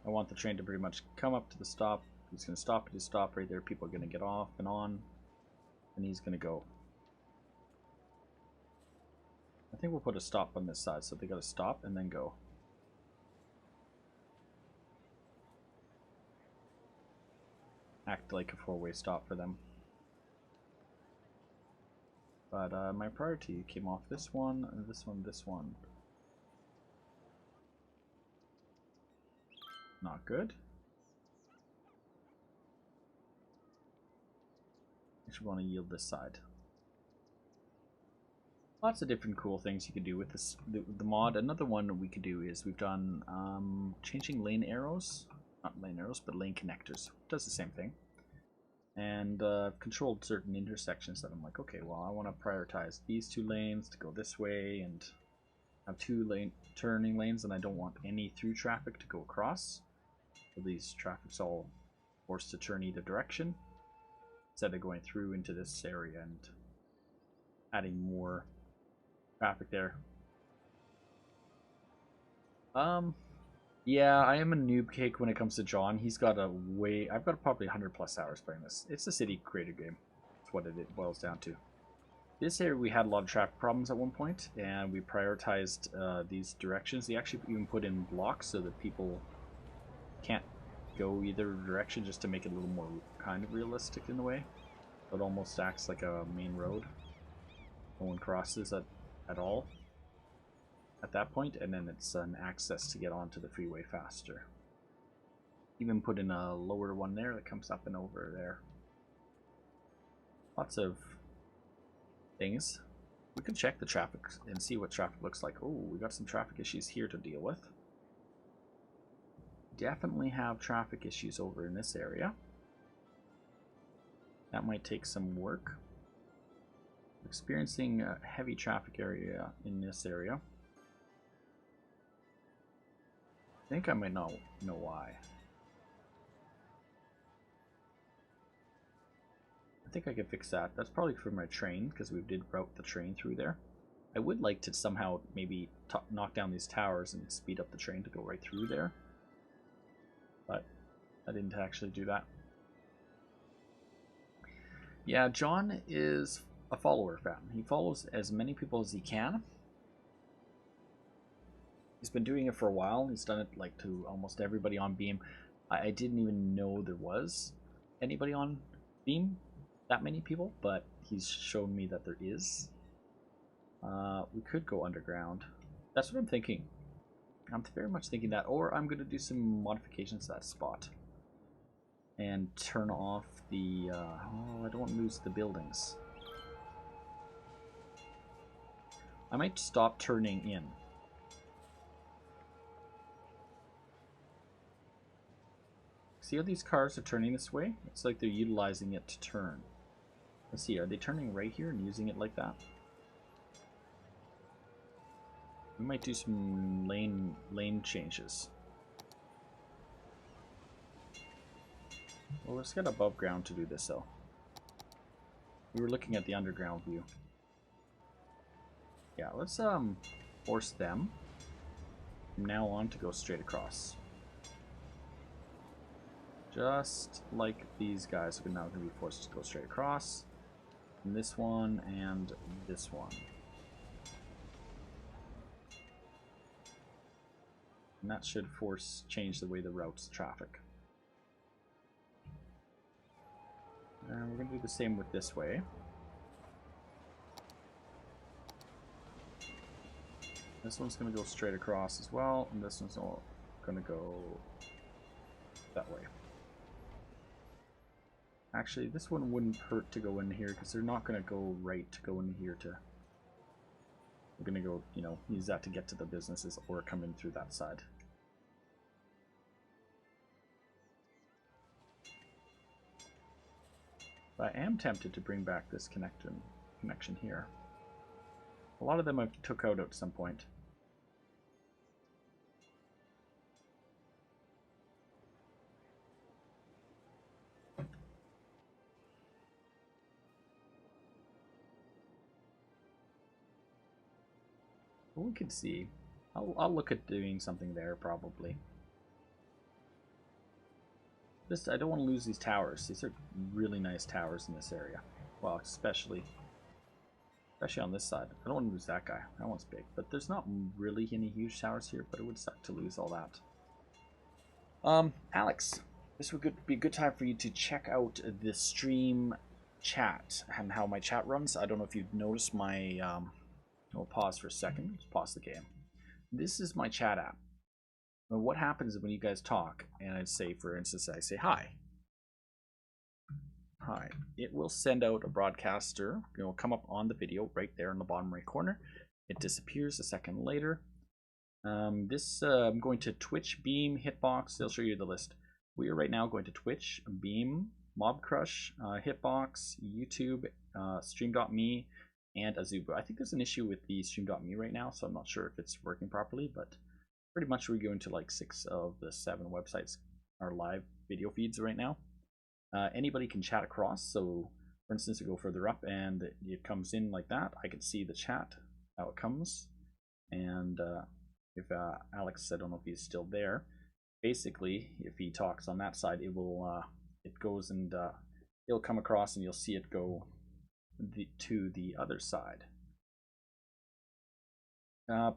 I want the train to pretty much come up to the stop. He's going to stop at his stop right there. People are going to get off and on, and he's going to go. I think we'll put a stop on this side, so they got to stop and then go. Act like a four-way stop for them. But my priority came off this one, this one, this one. Not good. I should want to yield this side. Lots of different cool things you can do with this the mod. Another one we could do is we've done changing lane arrows. Not lane arrows, but lane connectors. Does the same thing. And controlled certain intersections that I'm like, okay, well, I want to prioritize these two lanes to go this way and have two turning lanes, and I don't want any through traffic to go across. So these traffic's all forced to turn either direction instead of going through into this area and adding more traffic there. Yeah, I am a noob cake when it comes to John. He's got a way... I've got probably 100 plus hours playing this. It's a city creator game. That's what it boils down to. This area we had a lot of traffic problems at one point, and we prioritized these directions. They actually even put in blocks so that people can't go either direction, just to make it a little more kind of realistic in a way. It almost acts like a main road. No one crosses at all at that point, and then it's an access to get onto the freeway faster. Even put in a lower one there that comes up and over there. Lots of things. We can check the traffic and see what traffic looks like. Oh, we got some traffic issues here to deal with. Definitely have traffic issues over in this area. That might take some work. Experiencing a heavy traffic area in this area. I think I might not know why. I think I can fix that. That's probably for my train, because we did route the train through there. I would like to somehow maybe knock down these towers and speed up the train to go right through there. But I didn't actually do that. Yeah, John is a follower fan. He follows as many people as he can. He's been doing it for a while. He's done it like to almost everybody on Beam. I didn't even know there was anybody on Beam, that many people, but he's shown me that there is. We could go underground. That's what I'm thinking. I'm very much thinking that, or I'm going to do some modifications to that spot and turn off the oh, I don't want to lose the buildings. I might stop turning in. See how these cars are turning this way? It's like they're utilizing it to turn. Let's see, are they turning right here and using it like that? We might do some lane changes. Well, let's get above ground to do this though. We were looking at the underground view. Yeah, let's force them from now on to go straight across. Just like these guys are now going to be forced to go straight across. And this one and this one. And that should change the way the routes traffic. And we're going to do the same with this way. This one's going to go straight across as well, and this one's all going to go that way. Actually, this one wouldn't hurt to go in here because they're not going to go right to go in here to... We're going to go, you know, use that to get to the businesses or come in through that side. But I am tempted to bring back this connection here. A lot of them I took out at some point. Well, we can see. I'll look at doing something there probably. This, I don't want to lose these towers. These are really nice towers in this area. Well, especially on this side. I don't want to lose that guy. That one's big. But there's not really any huge towers here, but it would suck to lose all that. Alex, this would be a good time for you to check out the stream chat and how my chat runs. I don't know if you've noticed my... I'll pause for a second. Let's pause the game. This is my chat app. Now, what happens when you guys talk, and I'd say, for instance, I say hi. Hi. It will send out a broadcaster. It will come up on the video right there in the bottom right corner. It disappears a second later. I'm going to Twitch, Beam, Hitbox. They'll show you the list. We are right now going to Twitch, Beam, Mobcrush, Hitbox, YouTube, Stream.me, and Azubu. I think there's an issue with the Stream.me right now, so I'm not sure if it's working properly, but pretty much we're going to like 6 of the 7 websites are live video feeds right now. Anybody can chat across, so for instance, you go further up and it comes in like that. I can see the chat, how it comes, and if Alex, I don't know if he's still there, basically if he talks on that side, it will it goes and it'll come across and you'll see it go to the other side.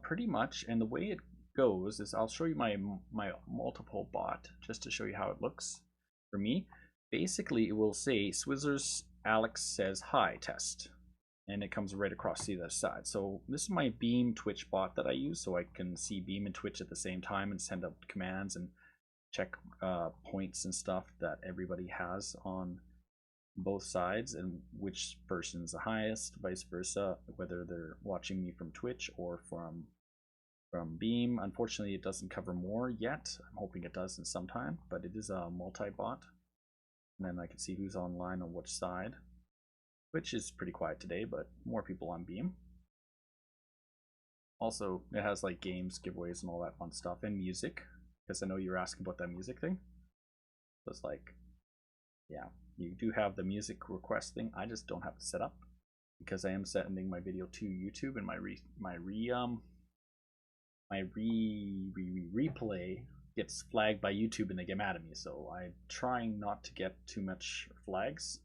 Pretty much, and the way it goes is I'll show you my multiple bot just to show you how it looks for me. Basically, it will say Swizzlerz Alex says hi test, and it comes right across the other side. So this is my Beam Twitch bot that I use, so I can see Beam and Twitch at the same time and send out commands and check points and stuff that everybody has on both sides and which person's the highest, vice versa, whether they're watching me from Twitch or from Beam. Unfortunately, it doesn't cover more yet. I'm hoping it does in some time, but it is a multi-bot. And then I can see who's online on which side. Twitch is pretty quiet today, but more people on Beam. Also, it has like games, giveaways, and all that fun stuff, and music, because I know you're asking about that music thing. So it's like, yeah, you do have the music request thing. I just don't have it set up because I am sending my video to YouTube, and my replay gets flagged by YouTube and they get mad at me. So I'm trying not to get too much flags.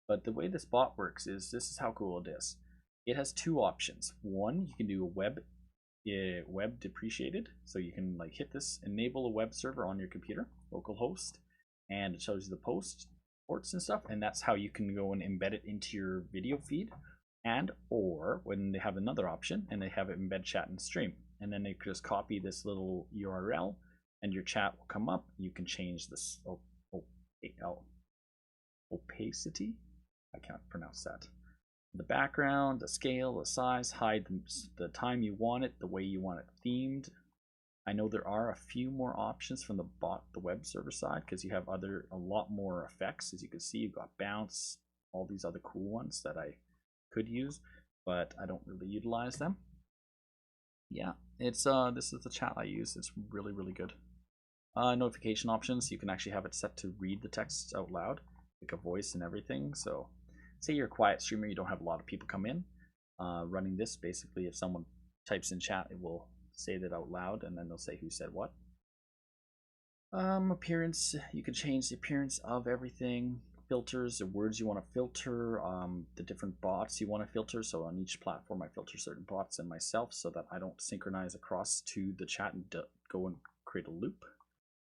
But the way this bot works is, this is how cool it is. It has 2 options. One, you can do a web depreciated, so you can like hit this, enable a web server on your computer, localhost, and it shows you the ports and stuff, and that's how you can go and embed it into your video feed. And or when they have another option and they have it embed chat and stream, and then they just copy this little URL and your chat will come up. You can change this opacity, I can't pronounce that, the background, the scale, the size, hide the time you want it, the way you want it themed. I know there are a few more options from the web server side, because you have a lot more effects. As you can see, you've got bounce, all these other cool ones that I could use, but I don't really utilize them. Yeah, it's this is the chat I use. It's really, really good. Notification options, you can actually have it set to read the text out loud, like a voice and everything. So say you're a quiet streamer, you don't have a lot of people come in, running this, basically if someone types in chat, it will say that out loud, and then they'll say who said what. Appearance, you can change the appearance of everything. Filters, the words you want to filter, the different bots you want to filter. So on each platform I filter certain bots and myself so that I don't synchronize across to the chat and go and create a loop.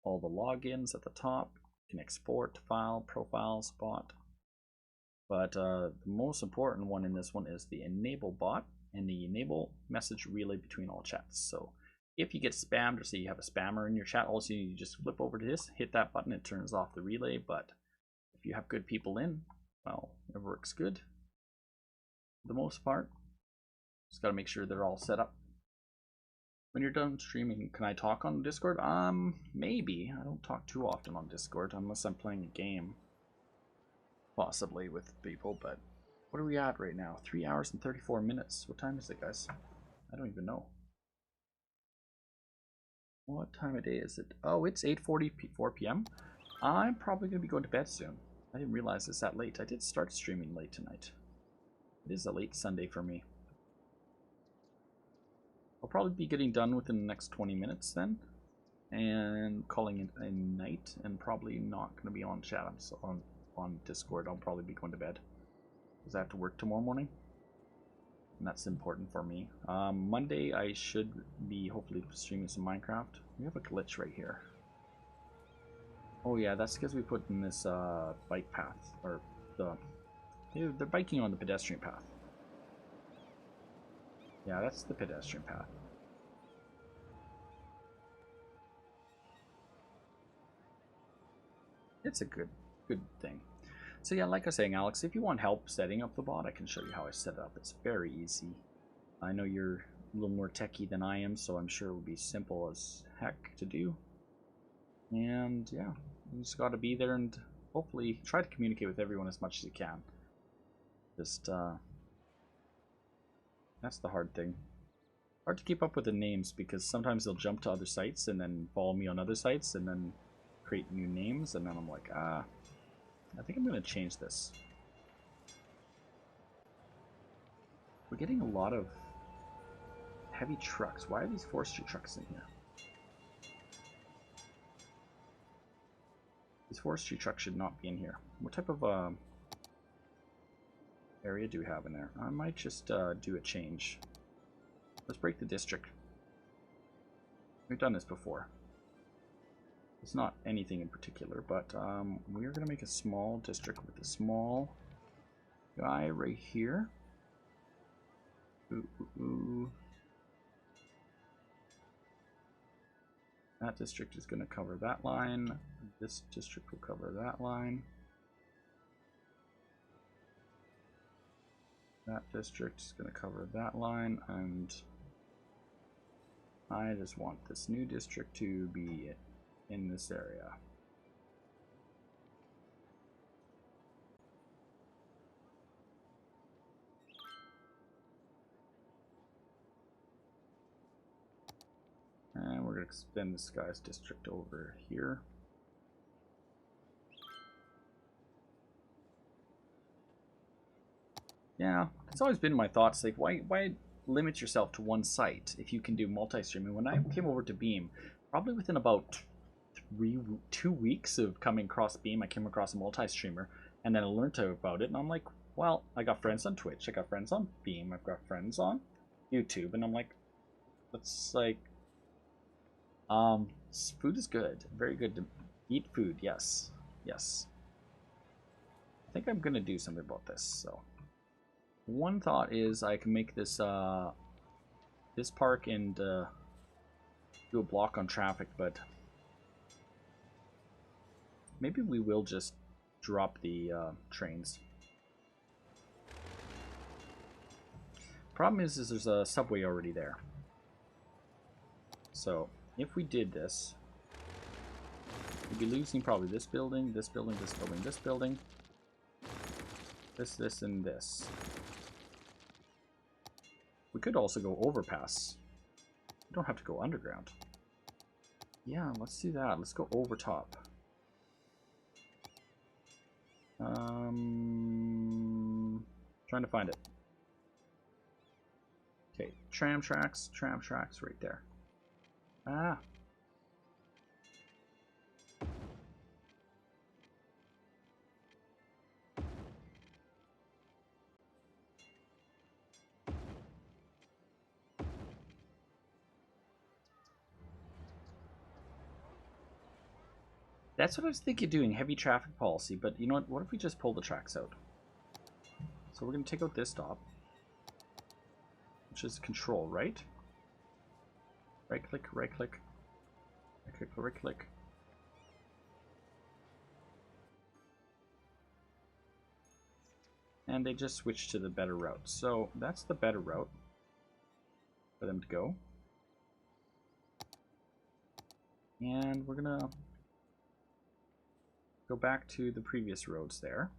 All the logins at the top, you can export file, profiles, bot. But the most important one in this one is the enable bot and the enable message relay between all chats. So if you get spammed, or say you have a spammer in your chat, also you just flip over to this, hit that button, it turns off the relay. But if you have good people in, well, it works good for the most part. Just got to make sure they're all set up. When you're done streaming, can I talk on Discord? Maybe. I don't talk too often on Discord unless I'm playing a game, possibly with people, but What are we at right now? 3 hours and 34 minutes. What time is it, guys? I don't even know. What time of day is it? Oh, it's 8:44 p.m. I'm probably going to be going to bed soon. I didn't realize it's that late. I did start streaming late tonight. It is a late Sunday for me. I'll probably be getting done within the next 20 minutes then. And calling it a night. And probably not going to be on chat. So on Discord. I'll probably be going to bed. Because I have to work tomorrow morning. And that's important for me. Monday I should be hopefully streaming some Minecraft. We have a glitch right here. Oh yeah, that's because we put in this bike path. Or they're biking on the pedestrian path. Yeah, that's the pedestrian path. It's a good thing. So yeah, like I was saying, Alex, if you want help setting up the bot, I can show you how I set it up. It's very easy. I know you're a little more techie than I am, so I'm sure it would be simple as heck to do. And yeah, you just got to be there and hopefully try to communicate with everyone as much as you can. Just, that's the hard thing. Hard to keep up with the names because sometimes they'll jump to other sites and then follow me on other sites and then create new names, and then I'm like, I think I'm going to change this. We're getting a lot of heavy trucks. Why are these forestry trucks in here? These forestry trucks should not be in here. What type of area do we have in there? I might just do a change. Let's break the district. We've done this before. It's not anything in particular, but we're going to make a small district with a small guy right here. Ooh, ooh, ooh. That district is going to cover that line. This district will cover that line. That district is going to cover that line, and I just want this new district to be in this area. And we're going to extend this guy's district over here. Yeah, it's always been my thoughts, like, why limit yourself to one site if you can do multi-streaming? When I came over to Beam, probably within about 2 weeks of coming across Beam, I came across a multi-streamer, and then I learned about it, and I'm like, well, I got friends on Twitch, I got friends on Beam, I've got friends on YouTube, and I'm like, let's, like, food is good, very good to eat food, yes, yes. I think I'm gonna do something about this, so. One thought is I can make this, this park and, do a block on traffic, but maybe we will just drop the trains. Problem is there's a subway already there. So if we did this, we'd be losing probably this building, this building, this building, this building, this, and this. We could also go overpass. We don't have to go underground. Yeah, let's do that. Let's go over top. Trying to find it. Okay, tram tracks right there. Ah. That's what I was thinking of doing, heavy traffic policy, but you know what if we just pull the tracks out? So we're going to take out this stop, which is control, right? Right click, right click, right click, right click. And they just switch to the better route. So that's the better route for them to go. And we're going to go back to the previous roads there.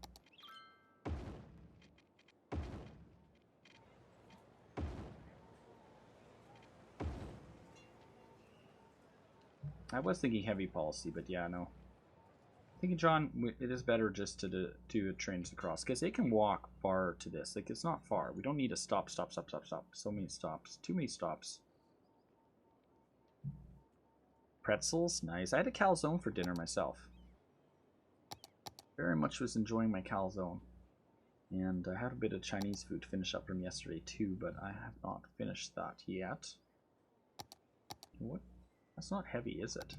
I was thinking heavy policy, but yeah, no. Thinking, John, it is better just to do trains across because they can walk far to this. Like, it's not far. We don't need to stop. So many stops. Too many stops. Pretzels, nice. I had a calzone for dinner myself. Very much was enjoying my calzone. And I had a bit of Chinese food to finish up from yesterday too, but I have not finished that yet. What? That's not heavy, is it?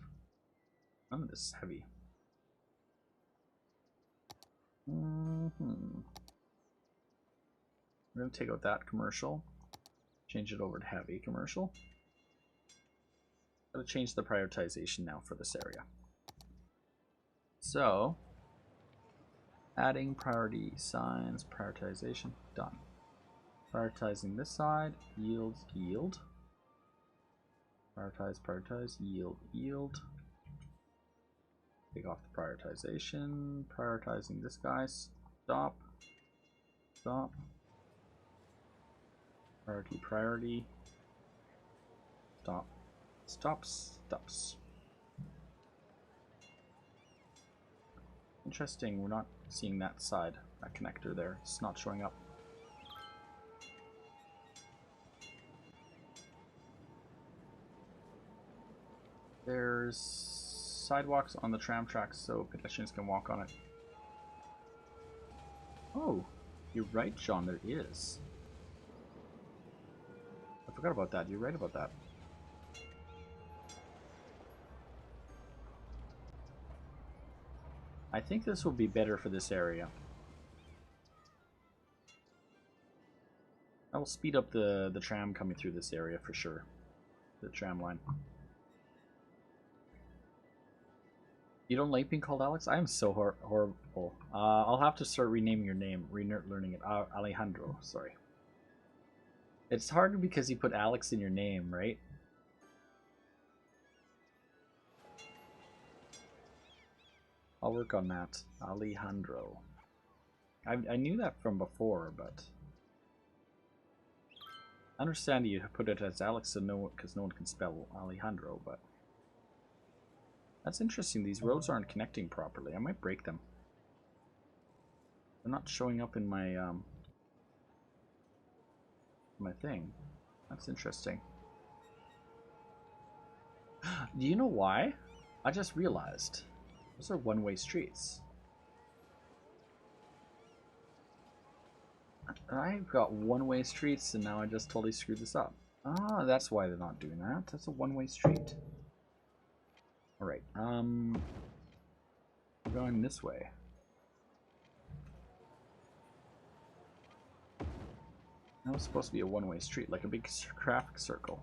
None of this is heavy. We're going to take out that commercial, change it over to heavy commercial. Gotta change the prioritization now for this area. So, adding priority signs, prioritization, done. Prioritizing this side, yields, yield. Prioritize, yield. Take off the prioritization, prioritizing this guy, stop. Priority, stops. Interesting, we're not seeing that side, that connector there, it's not showing up. There's sidewalks on the tram tracks so pedestrians can walk on it. Oh, you're right, John, there is. I forgot about that. You're right about that. I think this will be better for this area. I will speed up the tram coming through this area for sure. The tram line. You don't like being called Alex? I am so horrible. I'll have to start renaming your name, relearning it. Alejandro, sorry. It's hard because you put Alex in your name, right? I'll work on that. Alejandro. I knew that from before, but I understand you put it as Alex so because no one can spell Alejandro, but that's interesting. These roads aren't connecting properly. I might break them. They're not showing up in my my thing. That's interesting. Do you know why? I just realized. Those are one-way streets. I've got one-way streets and now I just totally screwed this up. Ah, that's why they're not doing that. That's a one-way street. Alright, going this way. That was supposed to be a one-way street, like a big traffic circle.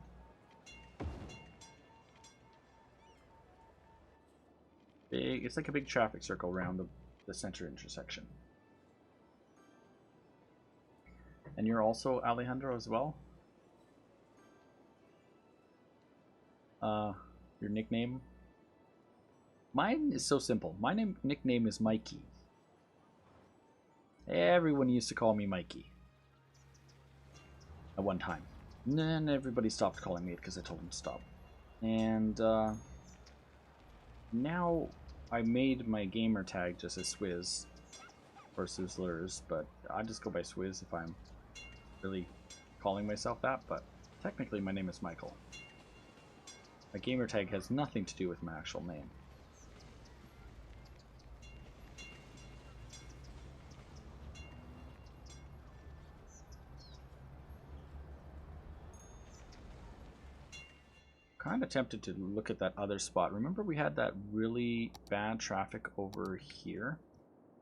It's like a big traffic circle around the center intersection. And you're also Alejandro as well? Your nickname? Mine is so simple. My nickname is Mikey. Everyone used to call me Mikey. At one time. And then everybody stopped calling me it because I told them to stop. And now I made my gamer tag just as Swizz or Swizzlerz, but I just go by Swizz if I'm really calling myself that, but technically my name is Michael. My gamer tag has nothing to do with my actual name. Kind of tempted to look at that other spot. Remember we had that really bad traffic over here?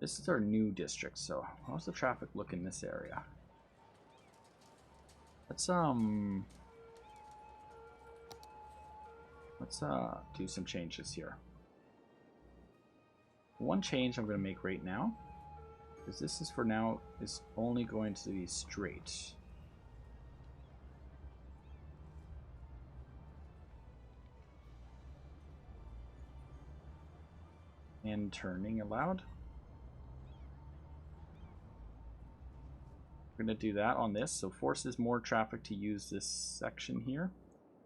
This is our new district, so how's the traffic look in this area? Let's do some changes here. One change I'm going to make right now, because this is for now, is only going to be straight. And turning allowed. We're going to do that on this, so forces more traffic to use this section here.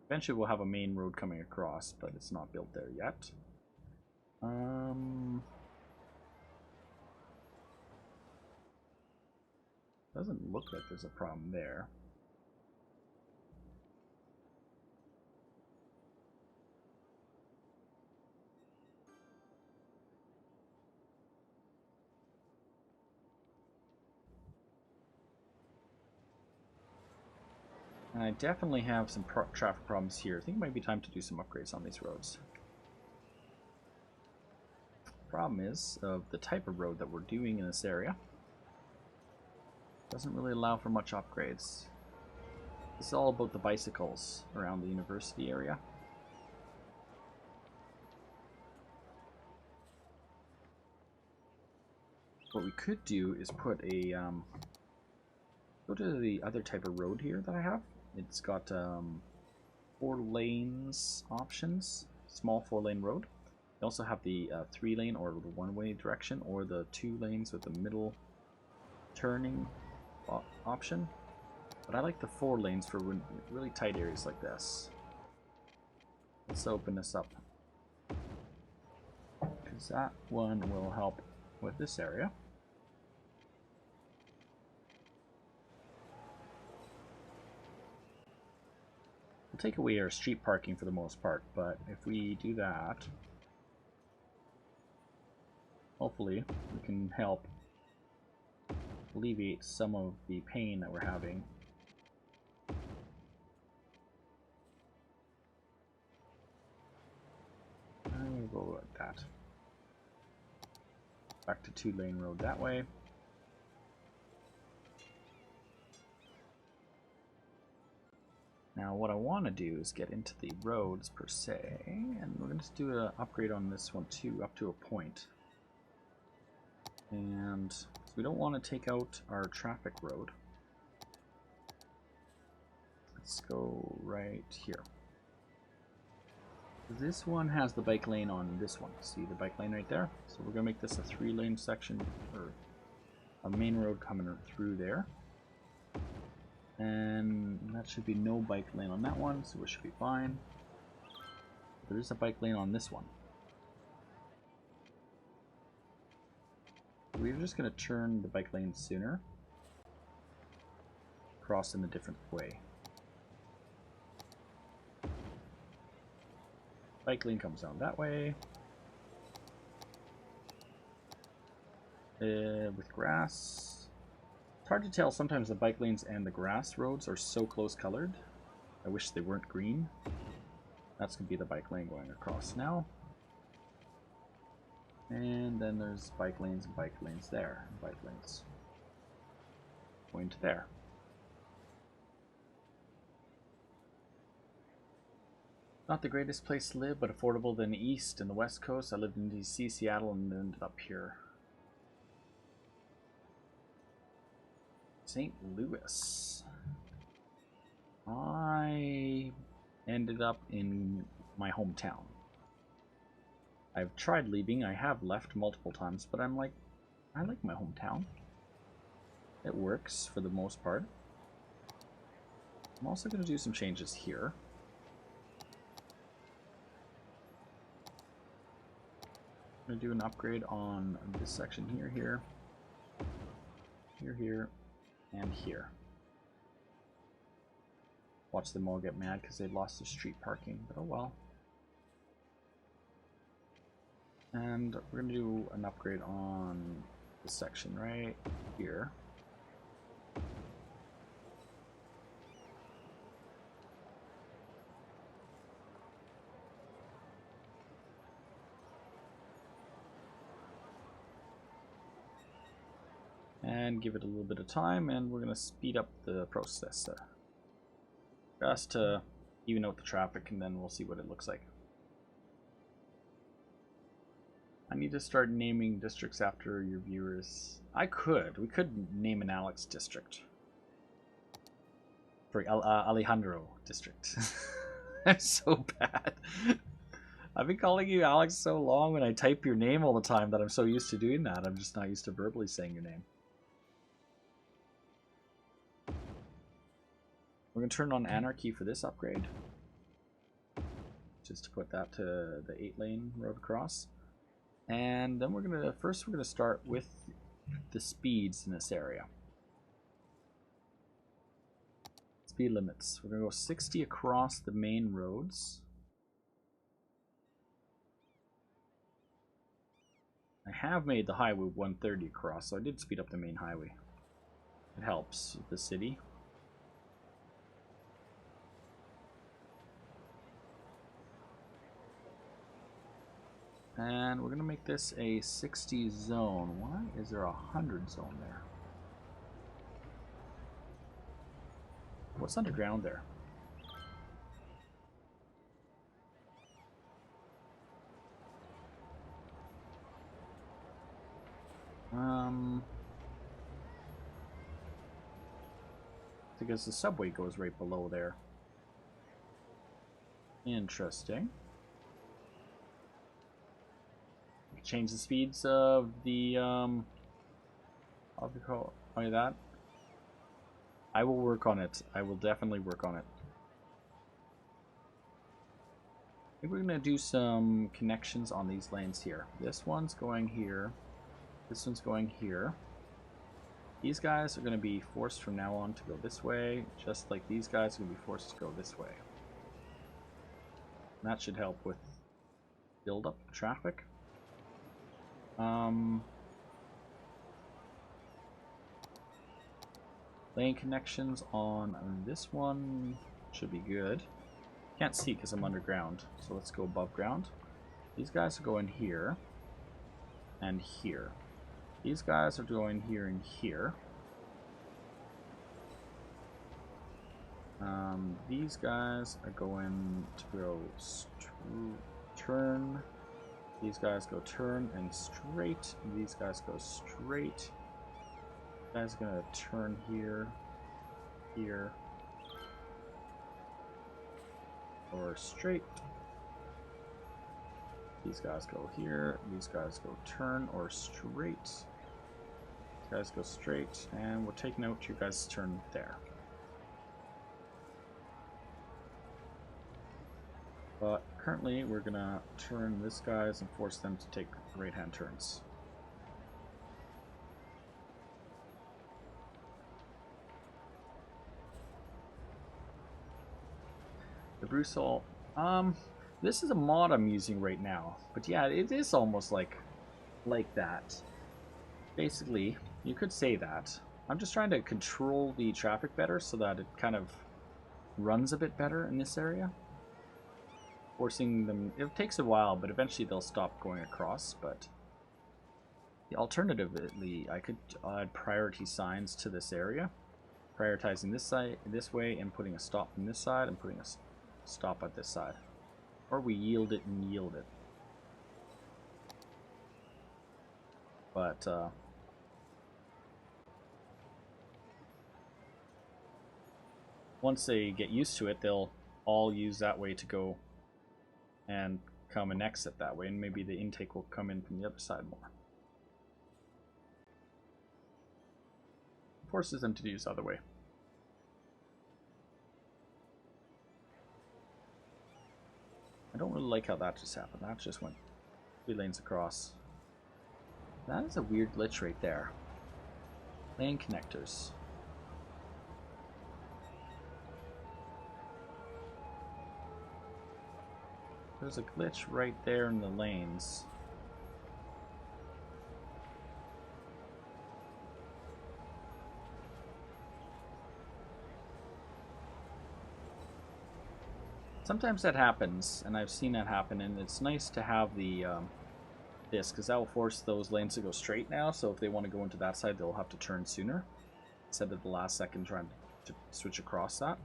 Eventually we'll have a main road coming across, but it's not built there yet. Doesn't look like there's a problem there. And I definitely have some traffic problems here. I think it might be time to do some upgrades on these roads. Problem is, of the type of road that we're doing in this area, doesn't really allow for much upgrades. This is all about the bicycles around the university area. What we could do is put a go to the other type of road here that I have. It's got 4 lanes options, small 4-lane road. You also have the 3-lane or the 1-way direction, or the 2 lanes with the middle turning option. But I like the 4 lanes for really tight areas like this. Let's open this up, because that one will help with this area. We'll take away our street parking for the most part, but if we do that, hopefully we can help alleviate some of the pain that we're having. And we'll go like that. Back to 2-lane road that way. Now what I want to do is get into the roads per se, and we're going to do an upgrade on this one too, up to a point. And so we don't want to take out our traffic road. Let's go right here. This one has the bike lane on this one. See the bike lane right there? So we're going to make this a 3-lane section, or a main road coming through there. And that should be no bike lane on that one, so it should be fine. There is a bike lane on this one. We're just going to turn the bike lane sooner. Cross in a different way. Bike lane comes down that way. With grass. It's hard to tell, sometimes the bike lanes and the grass roads are so close colored. I wish they weren't green. That's going to be the bike lane going across now. And then there's bike lanes and bike lanes there. And bike lanes going to there. Not the greatest place to live, but affordable than the East and the West Coast. I lived in DC, Seattle, and ended up here. St. Louis. I ended up in my hometown. I've tried leaving. I have left multiple times, but I'm like, I like my hometown. It works for the most part. I'm also going to do some changes here. I'm going to do an upgrade on this section here, here, and here. Watch them all get mad because they lost their street parking, but oh well. And we're going to do an upgrade on this section right here. And give it a little bit of time, and we're going to speed up the process just to even out the traffic, and then we'll see what it looks like. I need to start naming districts after your viewers. We could name an Alex district. For Alejandro district. I'm so bad. I've been calling you Alex so long when I type your name all the time that I'm so used to doing that. I'm just not used to verbally saying your name. We're going to turn on anarchy for this upgrade. just to put that to the 8-lane road across. And then we're gonna start with the speeds in this area. Speed limits. We're gonna go 60 across the main roads. I have made the highway 130 across, so I did speed up the main highway. It helps with the city. And we're going to make this a 60 zone. Why is there a 100 zone there? What's underground there? Because the subway goes right below there. Interesting. Change the speeds of the that. I will work on it. I will definitely work on it. I think we're gonna do some connections on these lanes here. This one's going here. This one's going here. These guys are going to be forced from now on to go this way, just like these guys are going to be forced to go this way. And that should help with build up traffic. Lane connections on this one should be good. Can't see because I'm underground, so let's go above ground. These guys are going here and here. These guys are going here and here. These guys are going to go turn. These guys go turn and straight. These guys go straight. These guys are going to turn here, here, or straight. These guys go here. These guys go turn or straight. These guys go straight, and we're taking out you guys' turn there. But currently, we're gonna turn this guys and force them to take right-hand turns. The Brussels. This is a mod I'm using right now, but yeah, it is almost like that. Basically, you could say that. I'm just trying to control the traffic better so that it kind of runs a bit better in this area. Forcing them, it takes a while, but eventually they'll stop going across. But alternatively, I could add priority signs to this area, prioritizing this side this way and putting a stop on this side and putting a stop at this side. Or we yield it and yield it. But once they get used to it, they'll all use that way to go and come and exit that way, and maybe the intake will come in from the other side more. Forces them to use the other way. I don't really like how that just happened. That just went 3 lanes across. That is a weird glitch right there. Lane connectors. There's a glitch right there in the lanes. Sometimes that happens, and I've seen that happen, and it's nice to have the this, because that will force those lanes to go straight now, so if they want to go into that side, they'll have to turn sooner, instead of the last second trying to switch across that.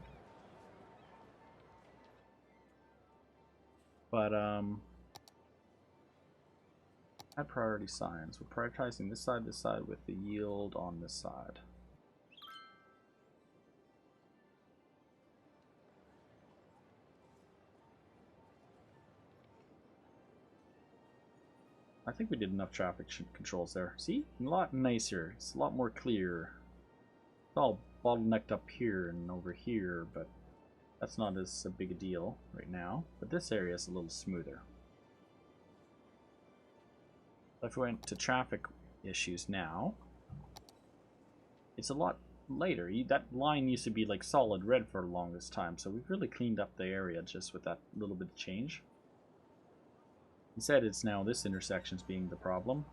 But, add priority signs. We're prioritizing this side with the yield on this side. I think we did enough traffic controls there. See? A lot nicer. It's a lot more clear. It's all bottlenecked up here and over here, but That's not as big a deal right now, but this area is a little smoother. If we went to traffic issues now, it's a lot lighter. That line used to be like solid red for the longest time, so we've really cleaned up the area just with that little bit of change. Instead, it's now this intersection's being the problem.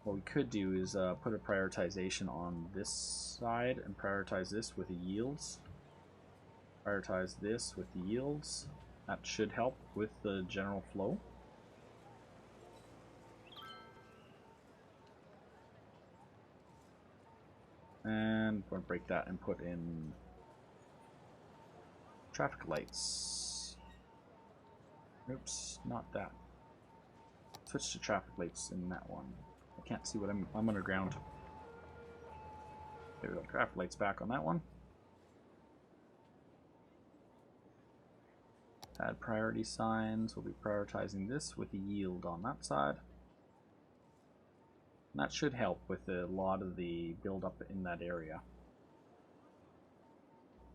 What we could do is put a prioritization on this side and prioritize this with the yields. Prioritize this with the yields. That should help with the general flow. And we're going to break that and put in traffic lights. Oops, not that. Switch to traffic lights in that one. I can't see what I'm underground. There we go, traffic lights back on that one. Add priority signs. We'll be prioritizing this with the yield on that side. And that should help with a lot of the build up in that area.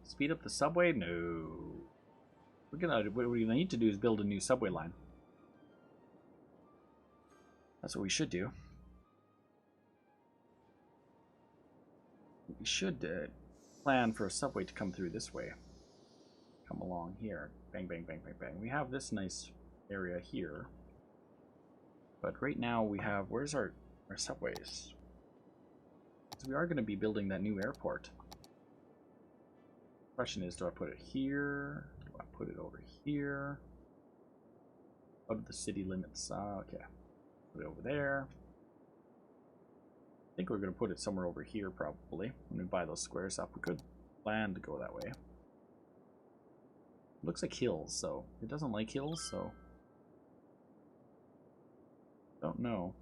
Speed up the subway? No. What we need to do is build a new subway line. That's what we should do. We should plan for a subway to come through this way. Come along here. Bang, bang, bang, bang, bang. We have this nice area here. But right now we have... Where's our subways? So we are going to be building that new airport. Question is, do I put it here? Do I put it over here? Out of the city limits. Okay. Put it over there. I think we're going to put it somewhere over here probably. When we buy those squares up, we could plan to go that way. It looks like hills, so it doesn't like hills, so don't know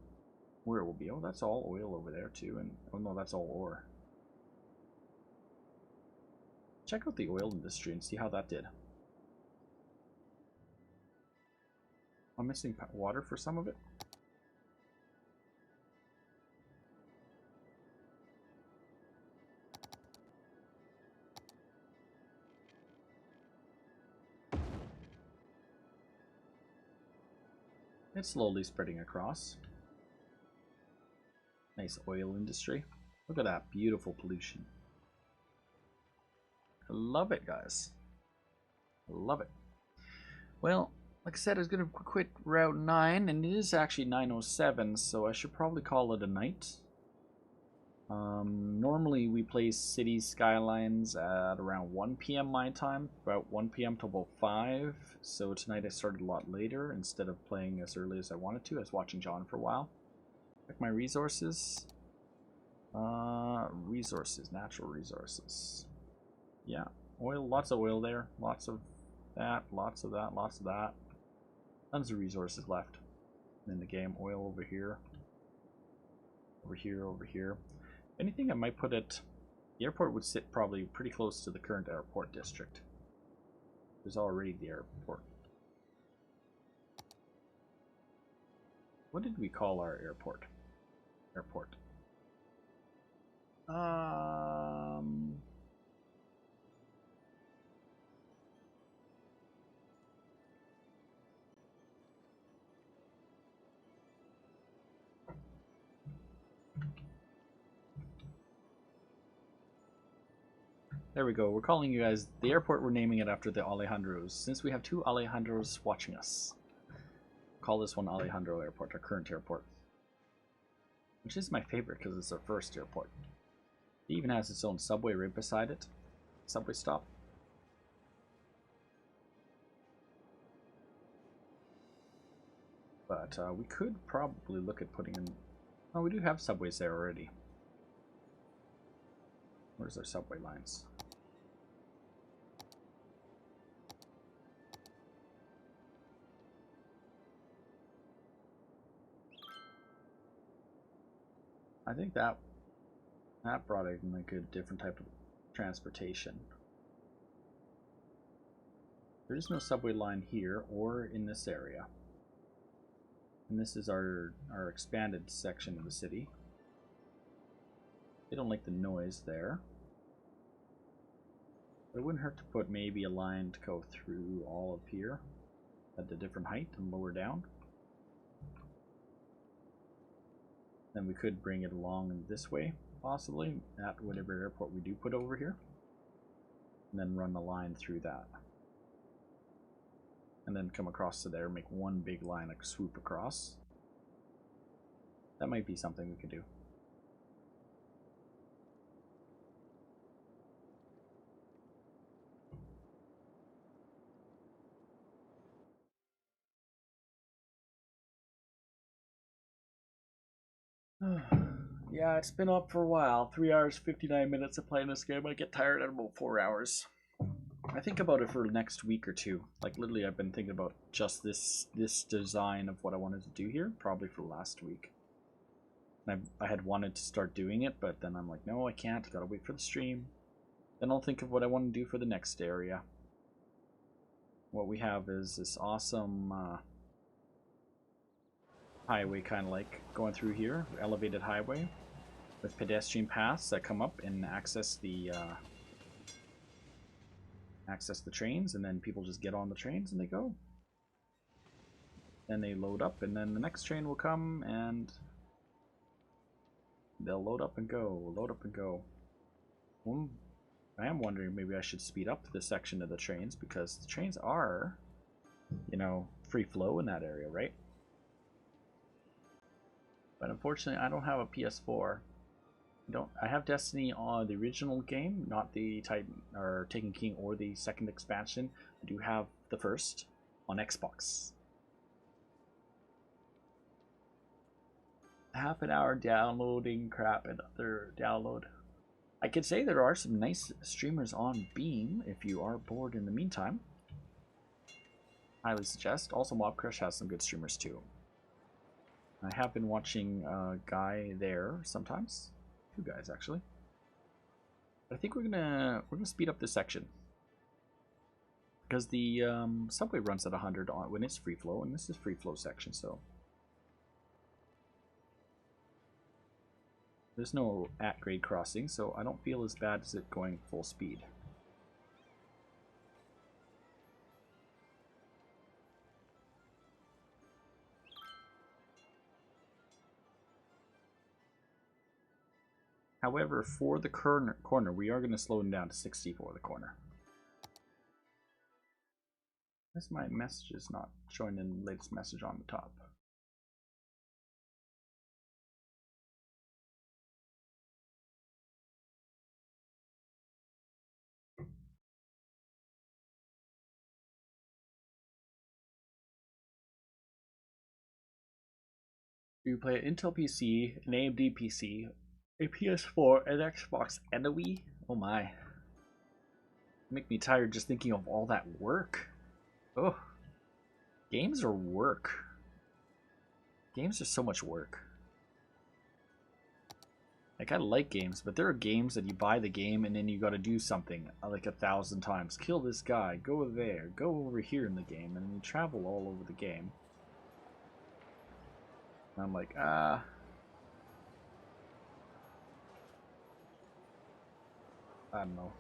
where it will be. Oh, that's all oil over there too, and oh no, that's all ore. Check out the oil industry and see how that did. I'm missing water for some of it. It's slowly spreading across. Nice oil industry. Look at that beautiful pollution. I love it, guys. I love it. Well, like I said, I was going to quit Route 9, and it is actually 9:07, so I should probably call it a night. Normally we play City Skylines at around 1 p.m. my time, about 1 p.m. to about 5. So tonight I started a lot later instead of playing as early as I wanted to. I was watching John for a while. Check my resources. Resources, natural resources. Yeah, oil, lots of oil there, lots of that, lots of that, lots of that. Tons of resources left in the game. Oil over here, over here, over here. Anything I might put at the airport would sit probably pretty close to the current airport district. There's already the airport. What did we call our airport? Airport. There we go. We're calling you guys the airport. We're naming it after the Alejandros. Since we have 2 Alejandros watching us, call this one Alejandro Airport, our current airport. Which is my favorite because it's our first airport. It even has its own subway right beside it. Subway stop. But we could probably look at putting in... Oh, we do have subways there already. Where's our subway lines? I think that brought in like a different type of transportation. There is no subway line here or in this area. And this is our expanded section of the city. They don't like the noise there. It wouldn't hurt to put maybe a line to go through all of here at a different height and lower down. Then we could bring it along in this way, possibly, at whatever airport we do put over here. And then run the line through that. And then come across to there, make one big line, like swoop across. That might be something we could do. Yeah, it's been up for a while. 3 hours, 59 minutes of playing this game. I get tired at about 4 hours. I think about it for the next week or two. Like, literally, I've been thinking about just this design of what I wanted to do here, probably for last week. And I had wanted to start doing it, but then I'm like, no, I can't. I gotta wait for the stream. Then I'll think of what I want to do for the next area. What we have is this awesome highway, kind of like going through here, elevated highway with pedestrian paths that come up and access the trains, and then people just get on the trains and they go. Then they load up, and then the next train will come and they'll load up and go, load up and go. I am wondering maybe I should speed up this section of the trains, because the trains are, you know, free flow in that area, right? But unfortunately, I don't have a PS4. I have Destiny on the original game, not the Taken King or the second expansion. I do have the first on Xbox. Half an hour downloading crap and other download. I could say there are some nice streamers on Beam if you are bored in the meantime. Highly suggest. Also, Mobcrush has some good streamers too. I have been watching a guy there sometimes. 2 guys actually. But I think we're gonna speed up this section, because the subway runs at 100 on when it's free flow, and this is free flow section, so there's no at-grade crossing, so I don't feel as bad as it going full speed. However, for the corner, we are going to slow it down to 60 for the corner. This my message is not showing the latest message on the top. You play an Intel PC, an AMD PC, a PS4, an Xbox, and a Wii? Oh my. Make me tired just thinking of all that work. Oh. Games are work. Games are so much work. Like, I like games, but there are games that you buy the game and then you gotta do something like 1,000 times. Kill this guy, go there, go over here in the game, and then you travel all over the game. And I'm like, I don't know.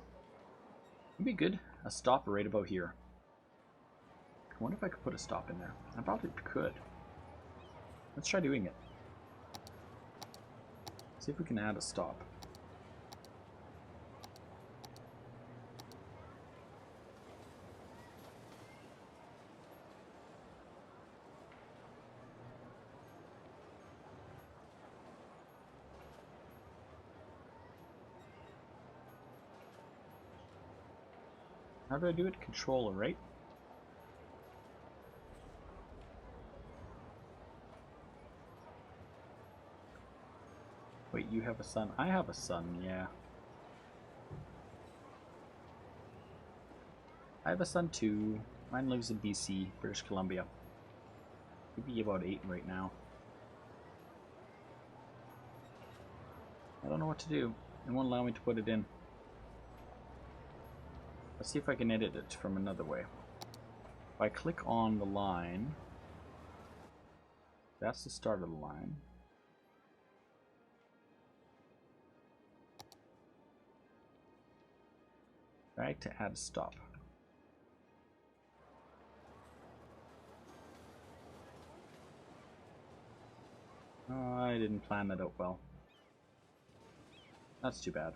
It'd be good. A stop right about here. I wonder if I could put a stop in there. I probably could. Let's try doing it. See if we can add a stop. How do I do it? Controller, right? Wait, you have a son? I have a son, yeah. I have a son too. Mine lives in BC, British Columbia. He'd be about 8 right now. I don't know what to do. It won't allow me to put it in. Let's see if I can edit it from another way. If I click on the line, that's the start of the line. Drag to add stop. Oh, I didn't plan that out well. That's too bad.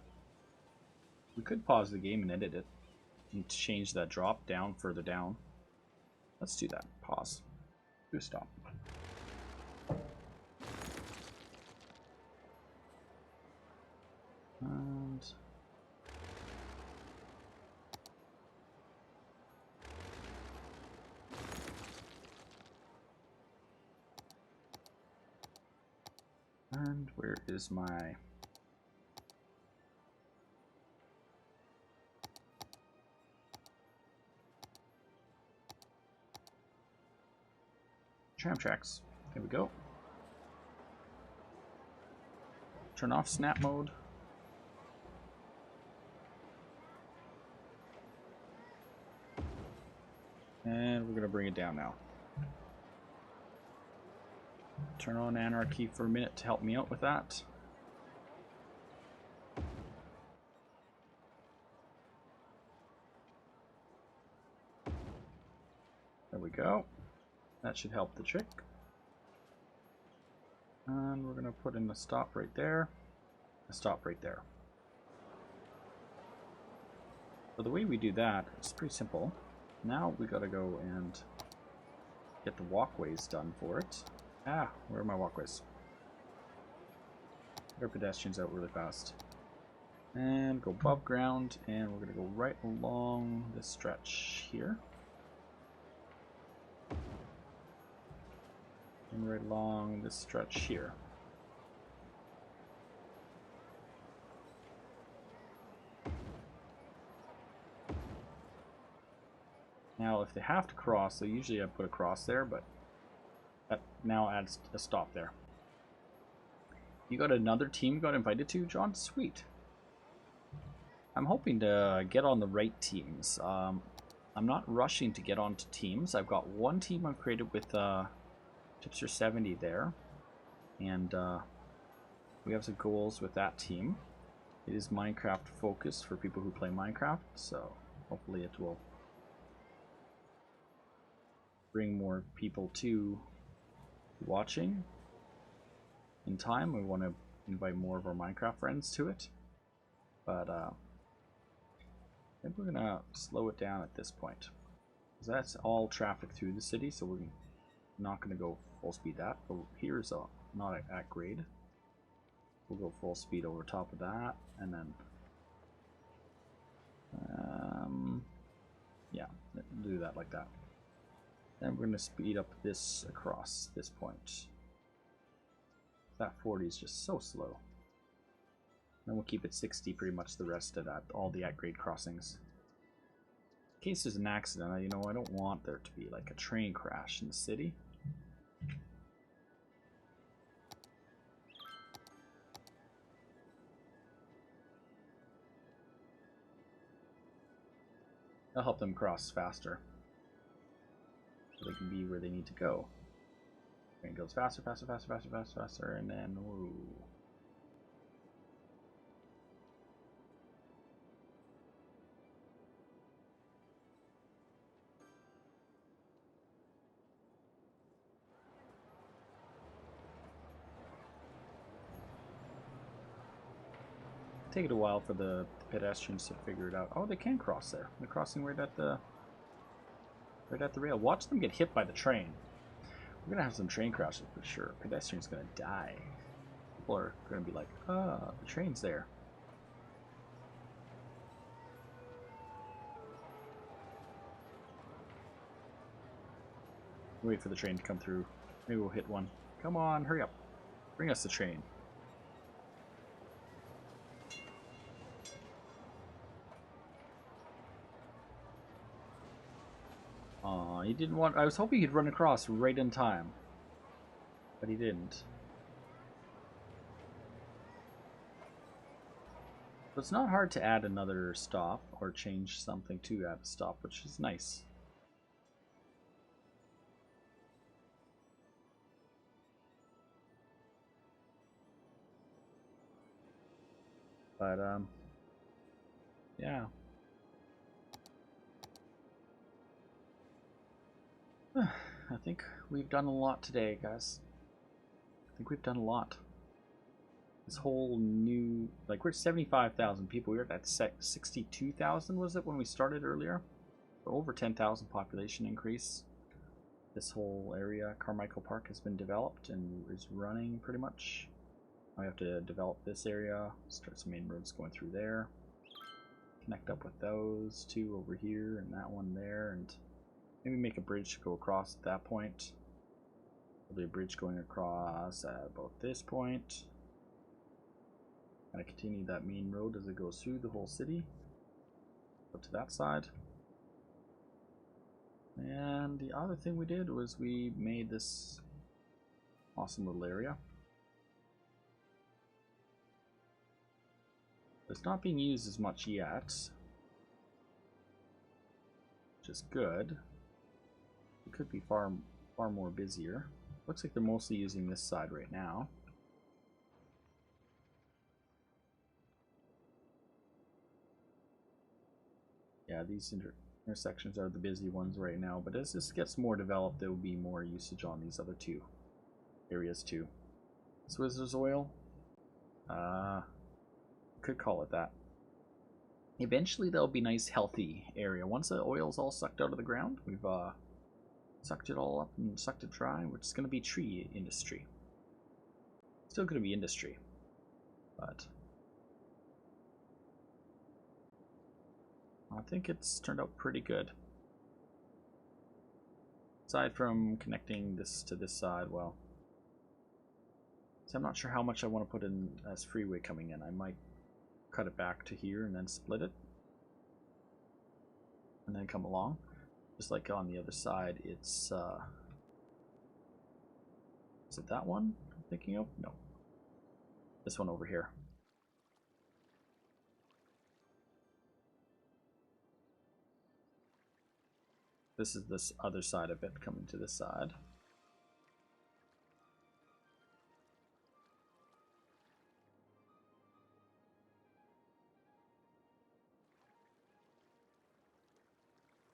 We could pause the game and edit it and change that drop down further down. Let's do that. Pause. Do a stop. And where is my tram tracks? There we go. Turn off snap mode. And we're gonna bring it down now. Turn on anarchy for a minute to help me out with that. There we go. That should help the trick. And we're gonna put in a stop right there, a stop right there. So the way we do that is pretty simple. Now we gotta go and get the walkways done for it. Ah, where are my walkways? Get our pedestrians out really fast. And go above ground, and we're gonna go right along this stretch here. And right along this stretch here. Now, if they have to cross, so usually I put a cross there, but that now adds a stop there. You got another team you got invited to, John? Sweet. I'm hoping to get on the right teams. I'm not rushing to get onto teams. I've got one team I've created with Tipster70 there, and we have some goals with that team. It is Minecraft focused for people who play Minecraft, so hopefully it will bring more people to watching in time. We want to invite more of our Minecraft friends to it, but I think we're gonna slow it down at this point, because that's all traffic through the city, so we're not gonna go full speed that. But here's not at grade. We'll go full speed over top of that, and then yeah, do that like that. Then we're going to speed up this across this point. That 40 is just so slow. Then we'll keep it 60 pretty much the rest of that, all the at-grade crossings. In case there's an accident, you know, I don't want there to be like a train crash in the city. That'll help them cross faster, so they can be where they need to go. Train goes faster, faster, faster, faster, faster, faster, and then woo. Take it a while for the pedestrians to figure it out. Oh, they can cross there. They're crossing right at the rail. Watch them get hit by the train. We're gonna have some train crashes for sure. Pedestrians gonna die. People are gonna be like, "Ah, the train's there." Wait for the train to come through. Maybe we'll hit one. Come on, hurry up. Bring us the train. Aw, he didn't want... I was hoping he'd run across right in time, but he didn't. So it's not hard to add another stop or change something to add a stop, which is nice. But, yeah. I think we've done a lot today, guys. I think we've done a lot. This whole new, like, we're 75,000 people. We were at 62,000, was it, when we started earlier? Over 10,000 population increase. This whole area, Carmichael Park, has been developed and is running pretty much. I have to develop this area, start some main roads going through there, connect up with those two over here and that one there, and maybe make a bridge to go across at that point. There'll be a bridge going across at about this point. Kind of continue that main road as it goes through the whole city. Up to that side. And the other thing we did was we made this awesome little area. It's not being used as much yet, which is good. It could be far more busier. Looks like they're mostly using this side right now. Yeah, these intersections are the busy ones right now, but as this gets more developed, there will be more usage on these other two areas too. Swizzlerz oil. Could call it that. Eventually there'll be a nice healthy area. Once the oil's all sucked out of the ground, we've sucked it all up and sucked it dry, which is going to be tree industry. Still going to be industry, but I think it's turned out pretty good. Aside from connecting this to this side, well, so I'm not sure how much I want to put in as freeway coming in. I might cut it back to here and then split it and then come along, just like on the other side. It's is it that one I'm thinking of? No, this one over here. This is this other side of it coming to this side.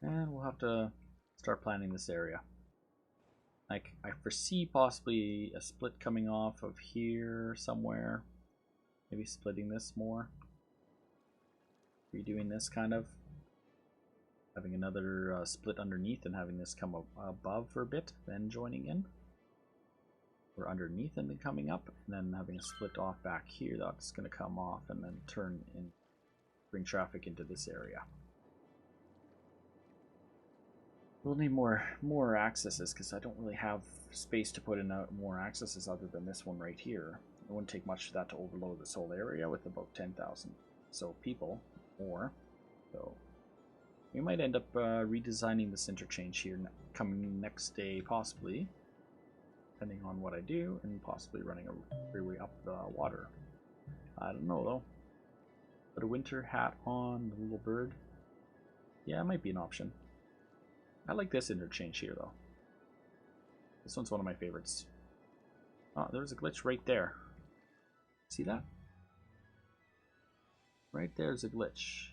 And we'll have to start planning this area. Like, I foresee possibly a split coming off of here somewhere. Maybe splitting this more. Redoing this kind of. Having another split underneath and having this come above for a bit, then joining in. Or underneath and then coming up, and then having a split off back here that's going to come off and then turn in, bring traffic into this area. We'll need more accesses because I don't really have space to put in more accesses other than this one right here. It wouldn't take much for that to overload this whole area with about 10,000 so people more. So we might end up redesigning this interchange here coming next day, possibly, depending on what I do, and possibly running a freeway up the water. I don't know though. Put a winter hat on, the little bird. Yeah, it might be an option. I like this interchange here though. This one's one of my favorites. Oh, there's a glitch right there. See that? Right there's a glitch.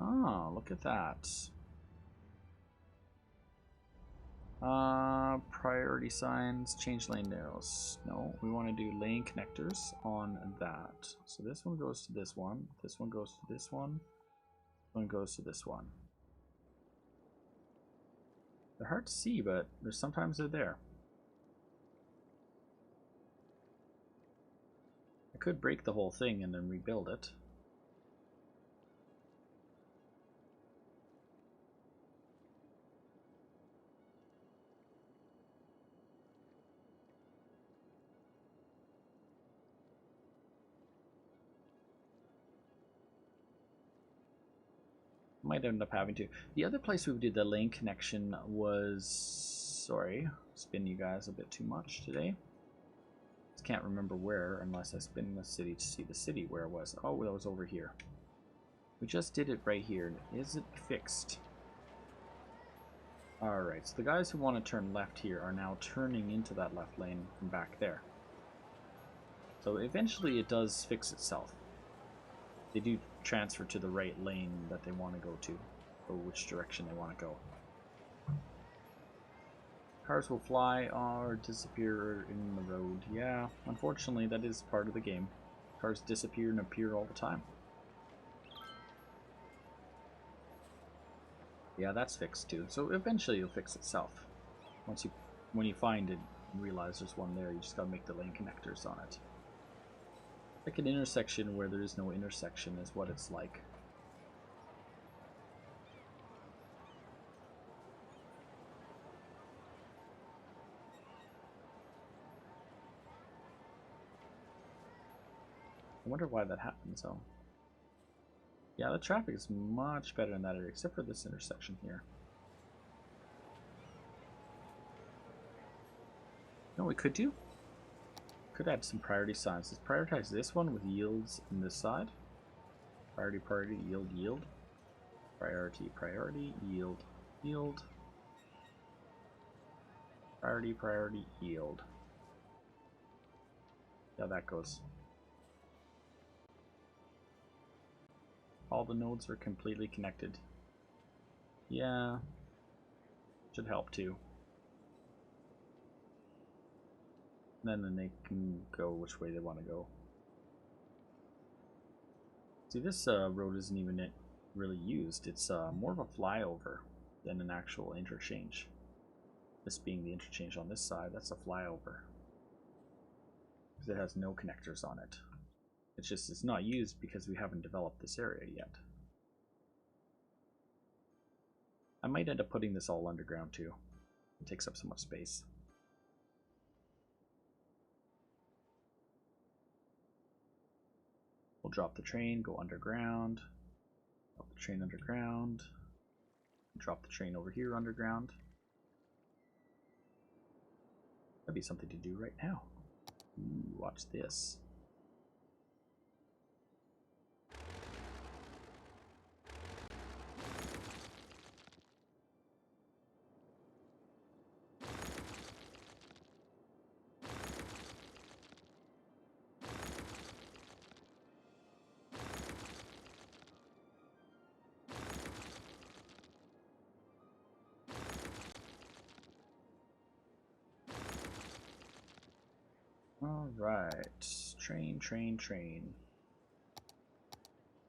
Oh, look at that. Priority signs, change lane narrows. No, we want to do lane connectors on that. So this one goes to this one goes to this one goes to this one. They're hard to see, but there's sometimes they're there. I could break the whole thing and then rebuild it. Might end up having to. The other place we did the lane connection was, sorry, spin you guys a bit too much today. Just can't remember where unless I spin the city to see the city where it was. Oh, that was over here. We just did it right here. Is it fixed? Alright, so the guys who want to turn left here are now turning into that left lane from back there. So eventually it does fix itself. They do transfer to the right lane that they want to go to, or which direction they want to go. Cars will fly or disappear in the road. Yeah, unfortunately that is part of the game. Cars disappear and appear all the time. Yeah, that's fixed too. So eventually it'll fix itself. When you find it and realize there's one there, you just gotta make the lane connectors on it. Like an intersection where there is no intersection is what it's like. I wonder why that happens though. Yeah, the traffic is much better in that area, except for this intersection here. You know what we could do? Could add some priority signs. Let's prioritize this one with yields in this side. Priority, priority, yield, yield. Priority, priority, yield, yield. Priority, priority, yield. Yeah, that goes. All the nodes are completely connected. Yeah. Should help too. Then they can go which way they want to go. See, this road isn't even really used. It's more of a flyover than an actual interchange. This being the interchange on this side, that's a flyover. Because it has no connectors on it. It's just, it's not used because we haven't developed this area yet. I might end up putting this all underground too. It takes up so much space. We'll drop the train, go underground. Drop the train underground. Drop the train over here underground. That'd be something to do right now. Ooh, watch this. Alright, train, train, train.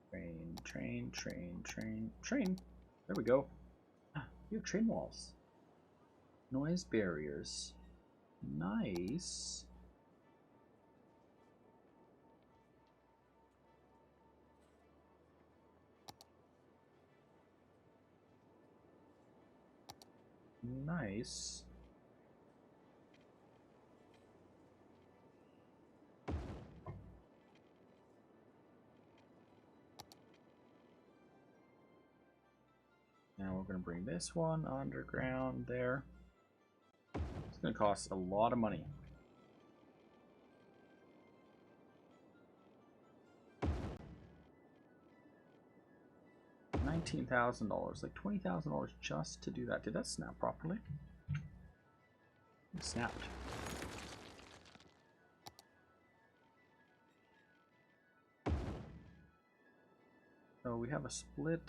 Train, train, train, train, train. There we go. We have train walls. Noise barriers. Nice. Nice. Now we're going to bring this one underground there. It's going to cost a lot of money. $19,000, like $20,000 just to do that. Did that snap properly? It snapped. So we have a split.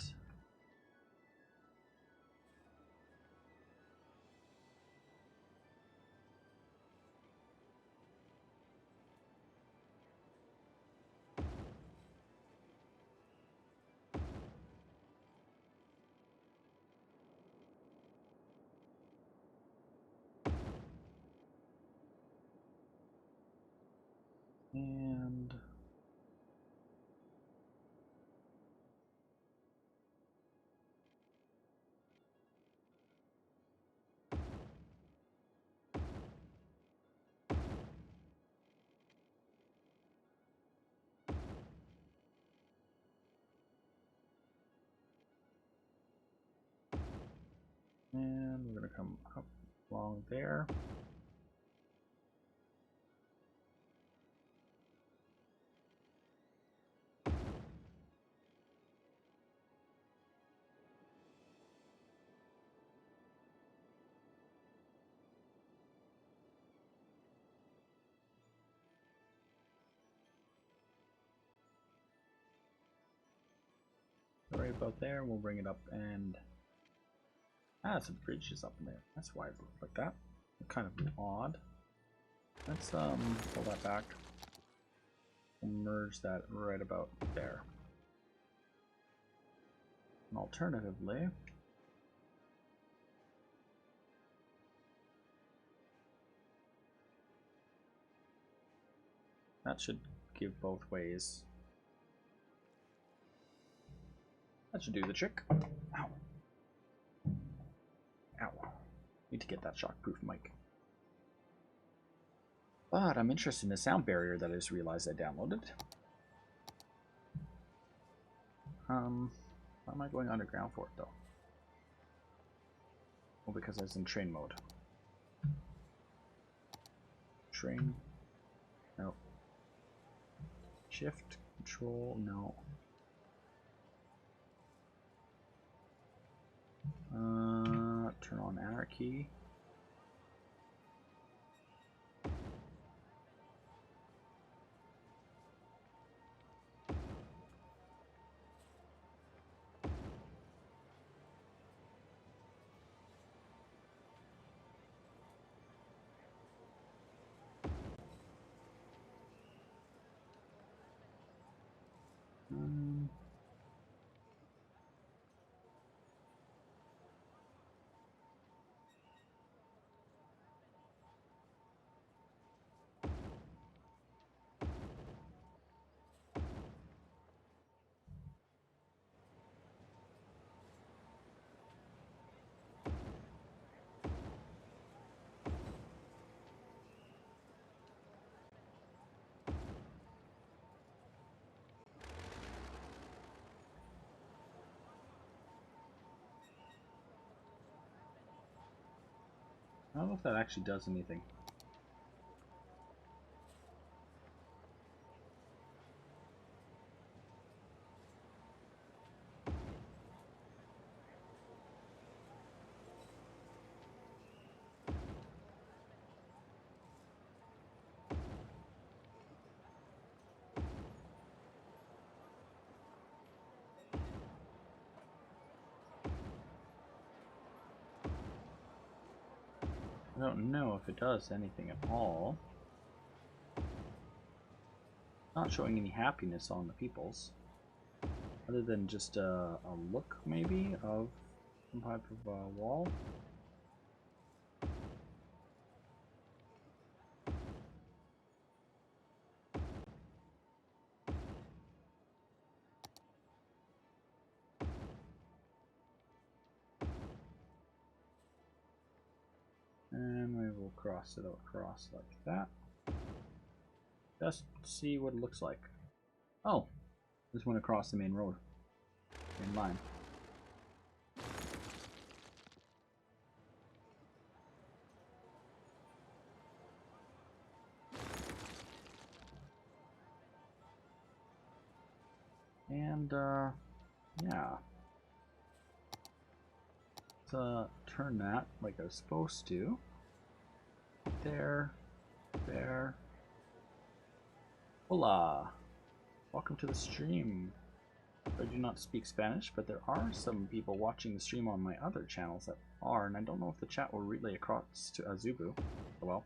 And we're going to come up along there. Right about there, we'll bring it up and some bridges up in there. That's why it looks like that. kind of odd. Let's pull that back. We'll merge that right about there. And alternatively, that should give both ways. That should do the trick. Ow. Ow. Need to get that shockproof mic. But I'm interested in the sound barrier that I just realized I downloaded. Why am I going underground for it though? Well, because I was in train mode. Train. No. Shift. Control. No. Turn on anarchy. I don't know if that actually does anything. I don't know if it does anything at all. Not showing any happiness on the peoples, other than just a look maybe of some type of wall. And we will cross it across like that. Just see what it looks like. Oh, this went across the main road. Main line. And, yeah. Let's turn that like I was supposed to. There. There. Hola! Welcome to the stream. I do not speak Spanish, but there are some people watching the stream on my other channels that are, and I don't know if the chat will relay across to Azubu. Oh well.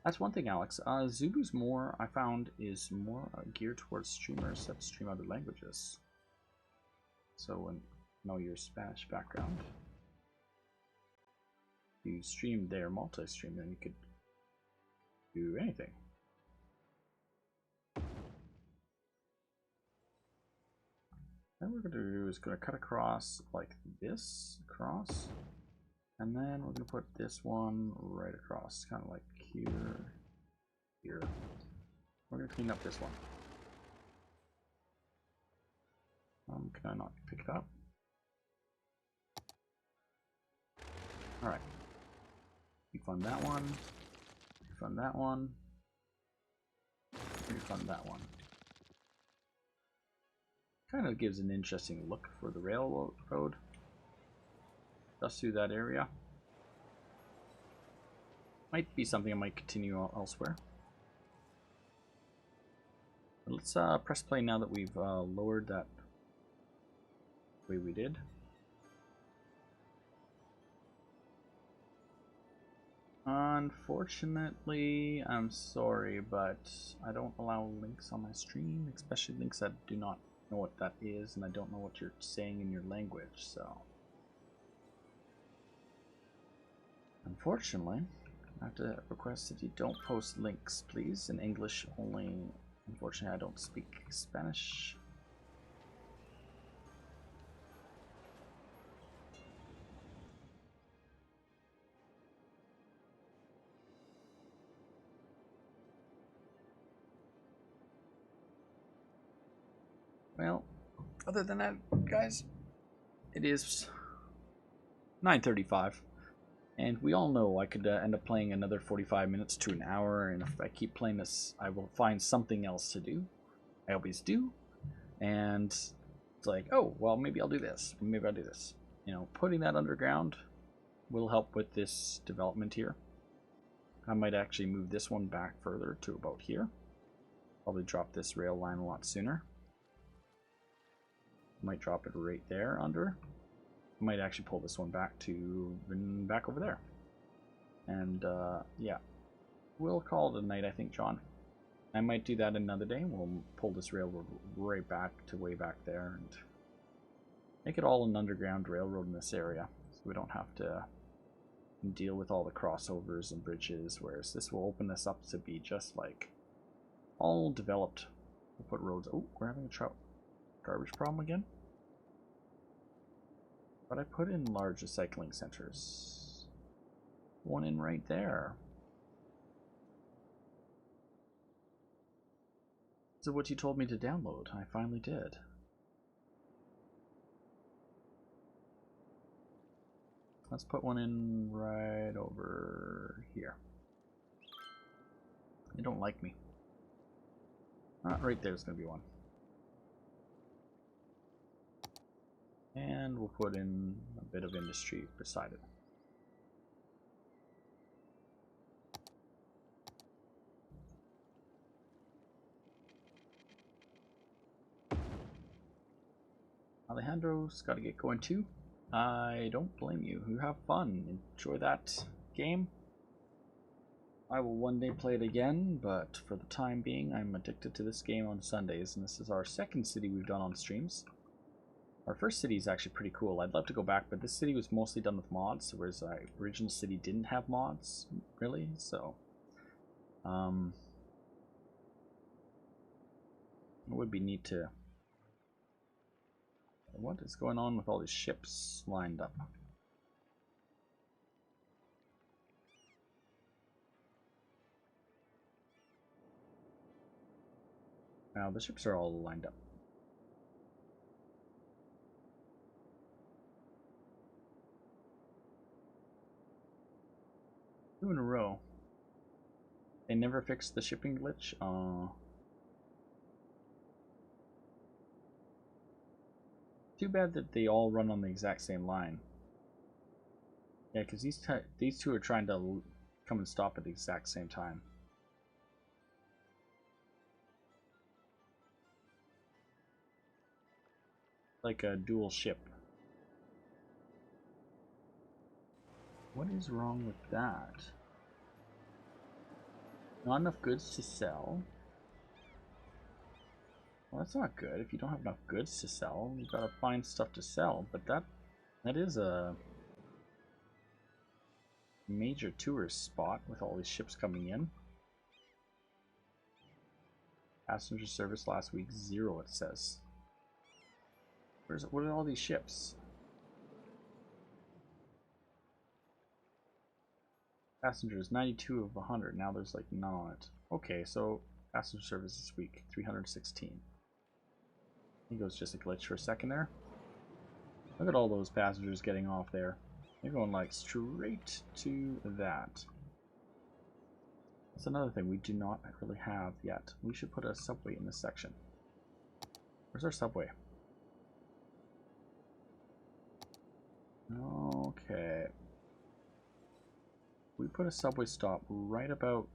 That's one thing, Alex. Azubu's more, I found, is more geared towards streamers that stream other languages. So when you know your Spanish background, you stream their multi-stream, then you could do anything. Then what we're going to do is going to cut across like this, across, and then we're going to put this one right across, kind of like here, here. We're going to clean up this one. Can I not pick it up? Alright. Refund that one. Refund that one. Refund that one. Kind of gives an interesting look for the railroad. Just through that area. Might be something I might continue elsewhere. But let's press play now that we've lowered that way we did. Unfortunately, I'm sorry, but I don't allow links on my stream, especially links that do not know what that is, and I don't know what you're saying in your language, so. Unfortunately, I have to request that you don't post links, please, in English only. Unfortunately, I don't speak Spanish. Well, other than that, guys, it is 9:35, and we all know I could end up playing another 45 minutes to an hour, and if I keep playing this, I will find something else to do. I always do, and it's like, oh, well, maybe I'll do this, maybe I'll do this. You know, putting that underground will help with this development here. I might actually move this one back further to about here. Probably drop this rail line a lot sooner. Might drop it right there under. Might actually pull this one back over there. And yeah, we'll call it a night, I think, John. I might do that another day. We'll pull this railroad right back to way back there and make it all an underground railroad in this area, so we don't have to deal with all the crossovers and bridges, whereas this will open this up to be just like all developed. We'll put roads. Oh, we're having a garbage problem again. But I put in large recycling centers. One in right there. So what you told me to download, I finally did. Let's put one in right over here. They don't like me. Right there's gonna be one. And we'll put in a bit of industry beside it. Alejandro's got to get going too. I don't blame you. You have fun. Enjoy that game. I will one day play it again, but for the time being, I'm addicted to this game on Sundays, and this is our second city we've done on streams. Our first city is actually pretty cool. I'd love to go back, but this city was mostly done with mods, whereas our original city didn't have mods, really, so... it would be neat to... What is going on with all these ships lined up? Now, the ships are all lined up. 2 in a row. They never fixed the shipping glitch? Too bad that they all run on the exact same line. Yeah, because these two are trying to come and stop at the exact same time. Like a dual ship. What is wrong with that? Not enough goods to sell. Well, that's not good. If you don't have enough goods to sell, you've got to find stuff to sell. But that is a major tourist spot with all these ships coming in. Passenger service last week, 0, it says. What are all these ships? Passengers, 92 of 100. Now there's like none on it. Okay, so passenger service this week, 316. I think it was just a glitch for a second there. Look at all those passengers getting off there. They're going like straight to that. That's another thing we do not really have yet. We should put a subway in this section. Where's our subway? Okay. We put a subway stop right about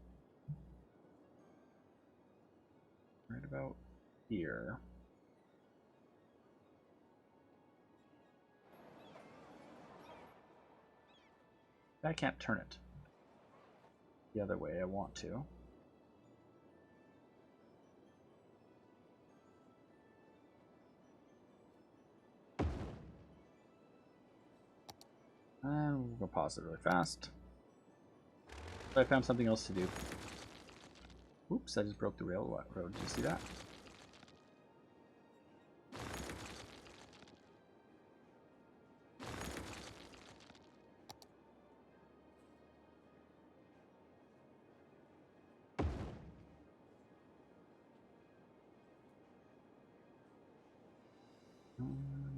here. I can't turn it. the other way I want to. And we're gonna pause it really fast. But I found something else to do. Oops, I just broke the railroad. Did you see that?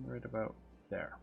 Right about there.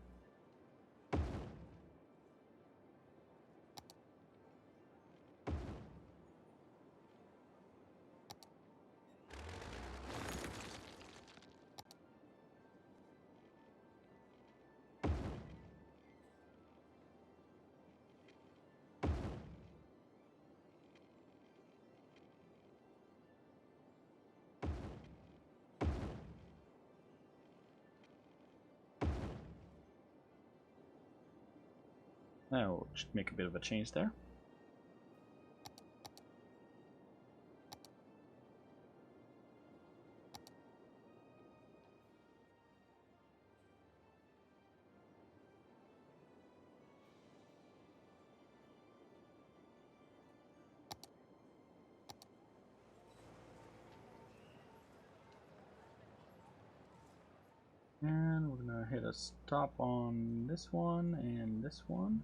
Now we'll just make a bit of a change there. And we're gonna hit a stop on this one and this one.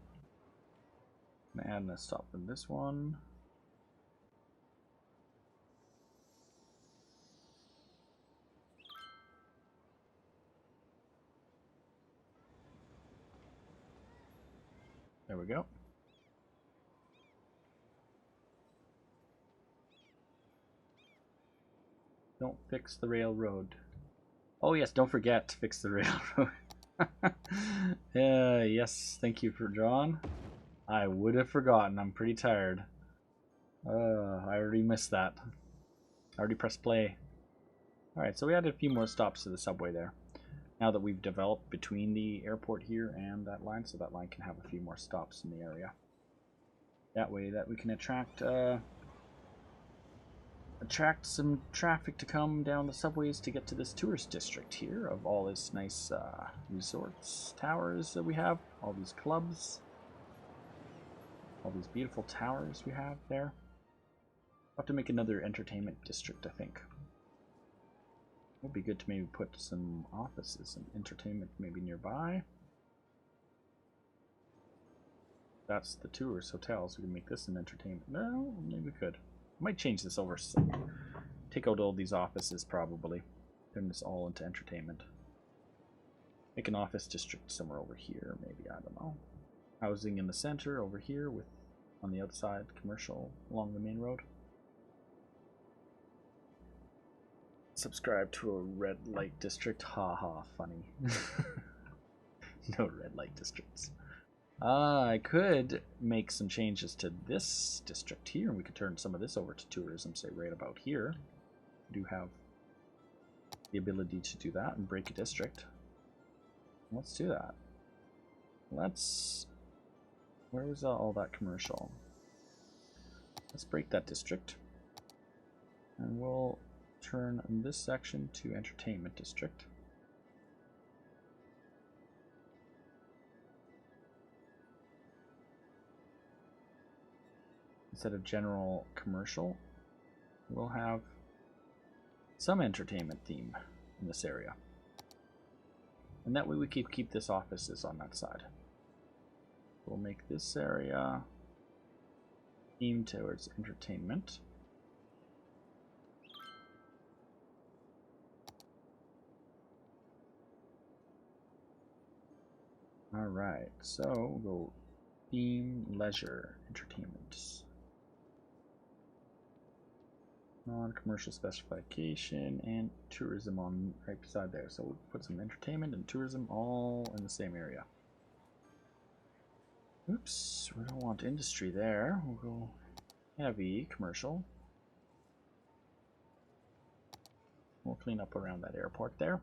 I'm gonna add a stop on this one. There we go. Don't fix the railroad. Oh yes, don't forget to fix the railroad. Yes, thank you for John. I would have forgotten. I'm pretty tired. I already missed that. I already pressed play. Alright, so we added a few more stops to the subway there. Now that we've developed between the airport here and that line, so that line can have a few more stops in the area. That way that we can attract some traffic to come down the subways to get to this tourist district here of all this nice resorts, towers that we have, all these clubs, all these beautiful towers we have there. We'll have to make another entertainment district, I think. It would be good to maybe put some offices and entertainment maybe nearby. That's the tourist hotels. We can make this an entertainment. No, maybe we could. I might change this over. So take out all these offices probably. Turn this all into entertainment. Make an office district somewhere over here, maybe, I don't know. Housing in the center over here with on the outside commercial along the main road. Subscribe to a red light district. Haha, funny. No red light districts. I could make some changes to this district here, and we could turn some of this over to tourism, say right about here. We do have the ability to do that and break a district. Let's do that. Let's... Where was all that commercial? Let's break that district. And we'll turn this section to entertainment district. Instead of general commercial, we'll have some entertainment theme in this area. And that way we keep this offices on that side. We'll make this area themed towards entertainment. Alright, so we'll go theme, leisure, entertainment. Non-commercial specification and tourism on right beside there. So we'll put some entertainment and tourism all in the same area. Oops, we don't want industry there. We'll go heavy commercial. We'll clean up around that airport there.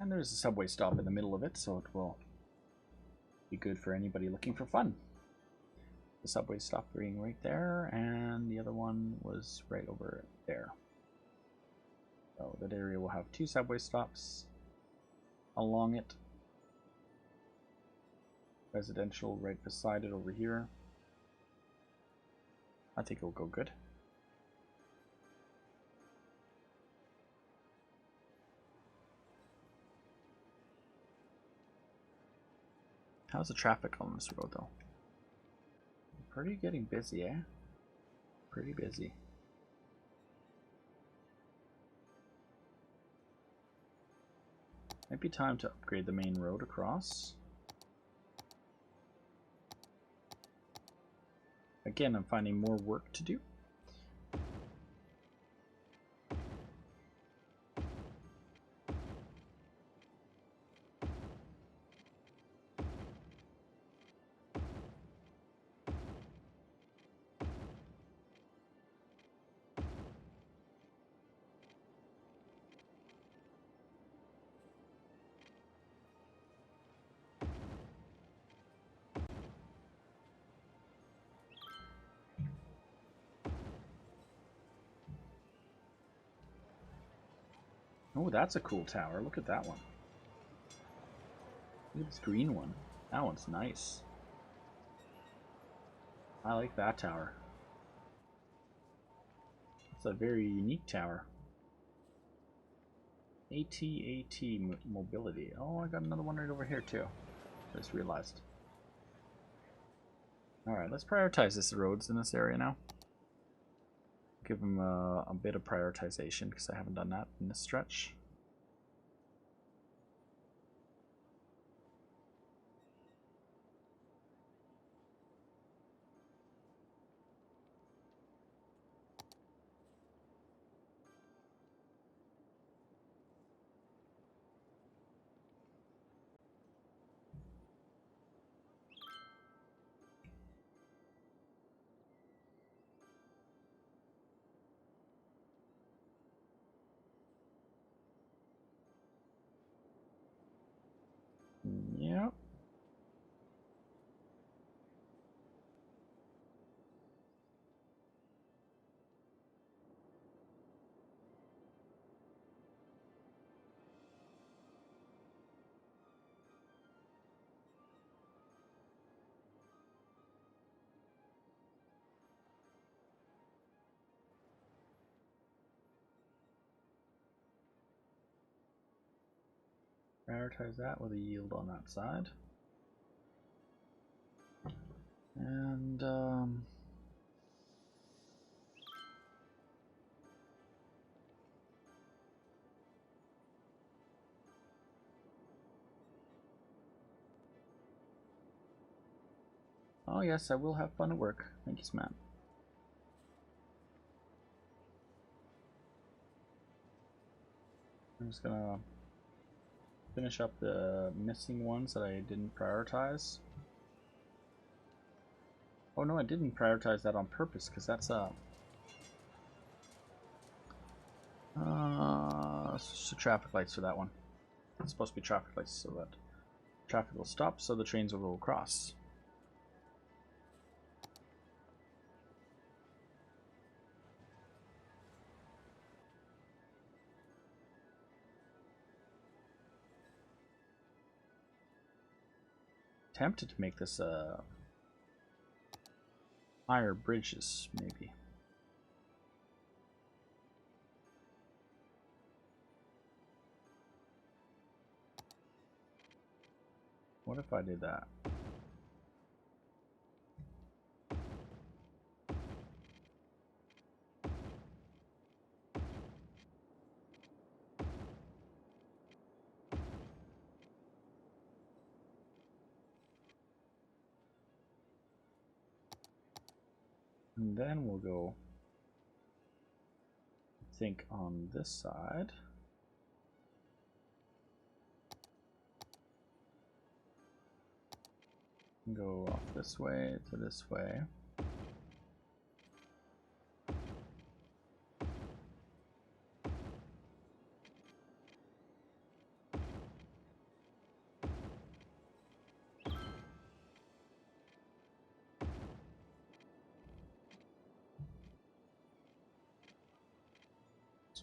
And there's a subway stop in the middle of it, so it will be good for anybody looking for fun. The subway stop being right there, and the other one was right over there. So that area will have 2 subway stops along it. Residential right beside it over here. I think it'll go good. How's the traffic on this road though? Pretty getting busy, eh? Pretty busy. Might be time to upgrade the main road across. Again, I'm finding more work to do. Oh, that's a cool tower. Look at that one. Look at this green one. That one's nice. I like that tower. It's a very unique tower. AT mobility. Oh, I got another one right over here too. Just realized. Alright, let's prioritize this roads in this area now. Give them a bit of prioritization because I haven't done that in this stretch. Yep. Prioritize that with a yield on that side. And oh yes, I will have fun at work. Thank you, Matt. I'm just gonna finish up the missing ones that I didn't prioritize. Oh no, I didn't prioritize that on purpose because that's so traffic lights for that one. It's supposed to be traffic lights so that traffic will stop so the trains will go across. Tempted to make this higher bridges, maybe. What if I did that? And then we'll go, I think, on this side. Go off this way to this way.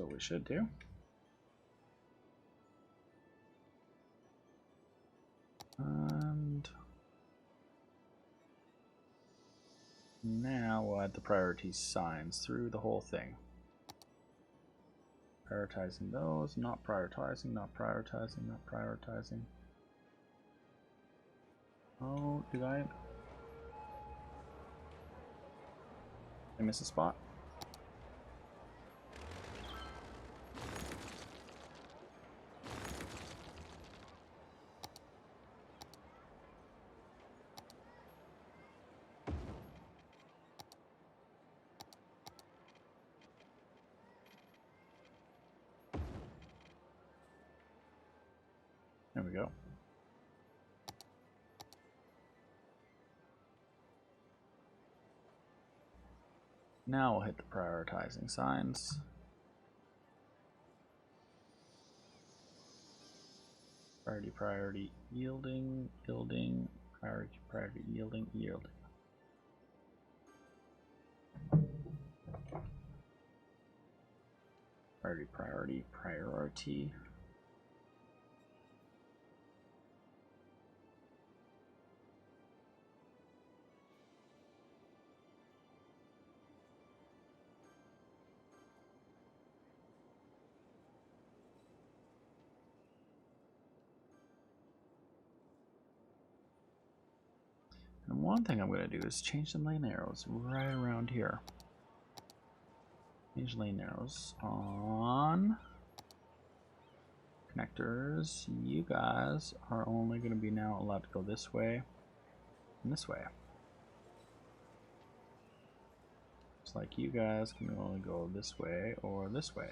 So we should do. And now we'll add the priority signs through the whole thing. Prioritizing those, not prioritizing, not prioritizing, not prioritizing. Oh, did I miss a spot? There we go. Now we'll hit the prioritizing signs. Priority, priority, yielding, yielding, priority, priority, yielding, yielding. Priority, priority, priority. And one thing I'm going to do is change the lane arrows right around here. Change lane arrows on connectors. You guys are only going to be now allowed to go this way and this way. It's like you guys can only go this way or this way.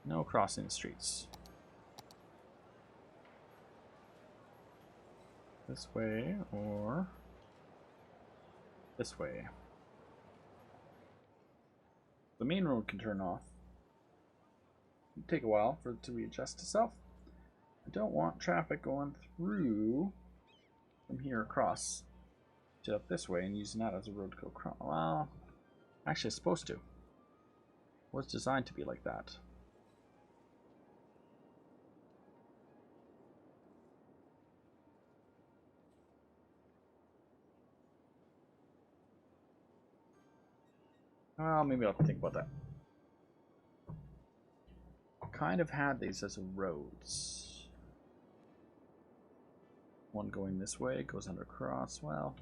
No crossing the streets. This way or this way. The main road can turn off. It'll take a while for it to readjust itself. I don't want traffic going through from here across to up this way and using that as a road to go across. Well, actually it's supposed to. It was designed to be like that. Well, maybe I'll think about that. Kind of had these as roads. One going this way, goes under cross. Well,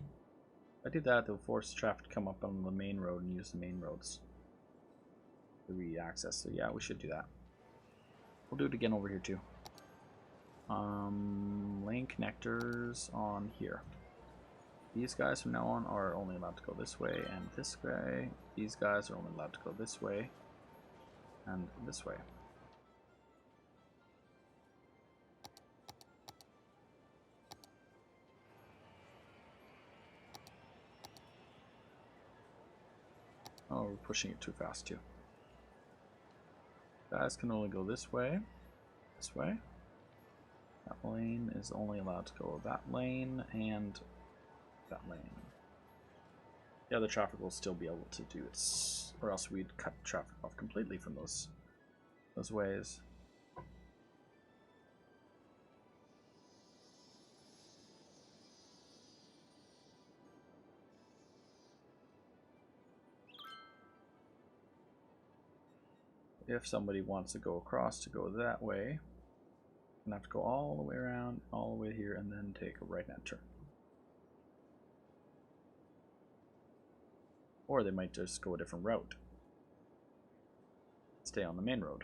if I do that, they'll force traffic to come up on the main road and use the main roads to re-access. So yeah, we should do that. We'll do it again over here too. Lane connectors on here. These guys from now on are only allowed to go this way and this way. These guys are only allowed to go this way and this way. Oh, we're pushing it too fast too. Guys can only go this way, this way. That lane is only allowed to go that lane and that lane. The other traffic will still be able to do it, or else we'd cut traffic off completely from those ways. If somebody wants to go across to go that way, you have to go all the way around, all the way here, and then take a right-hand turn. Or they might just go a different route. Stay on the main road.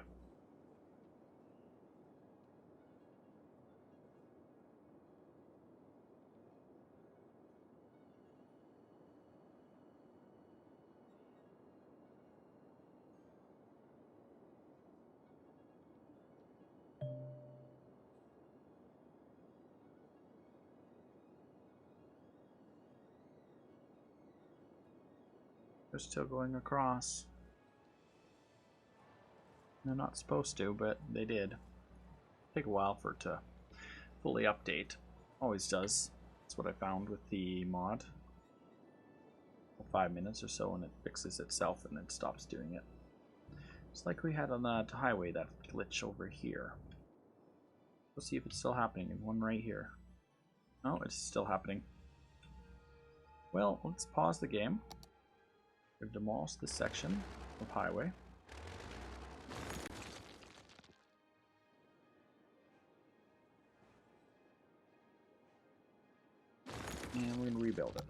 They're still going across. They're not supposed to, but they did. Take a while for it to fully update. Always does. That's what I found with the mod. 5 minutes or so and it fixes itself and then stops doing it. Just like we had on that highway, that glitch over here. Let's see if it's still happening. And one right here. No, it's still happening. Well, let's pause the game. We've demolished this section of highway. And we're going to rebuild it.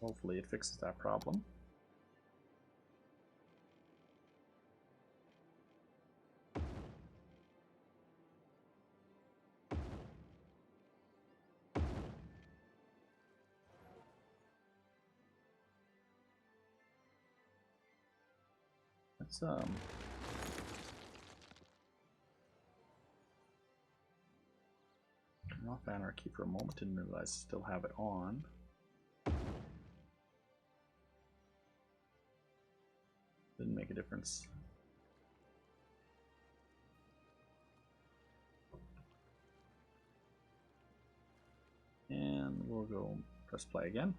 Hopefully it fixes that problem. Let's turn off anarchy for a moment. Didn't realize I still have it on. Didn't make a difference. And we'll go press play again.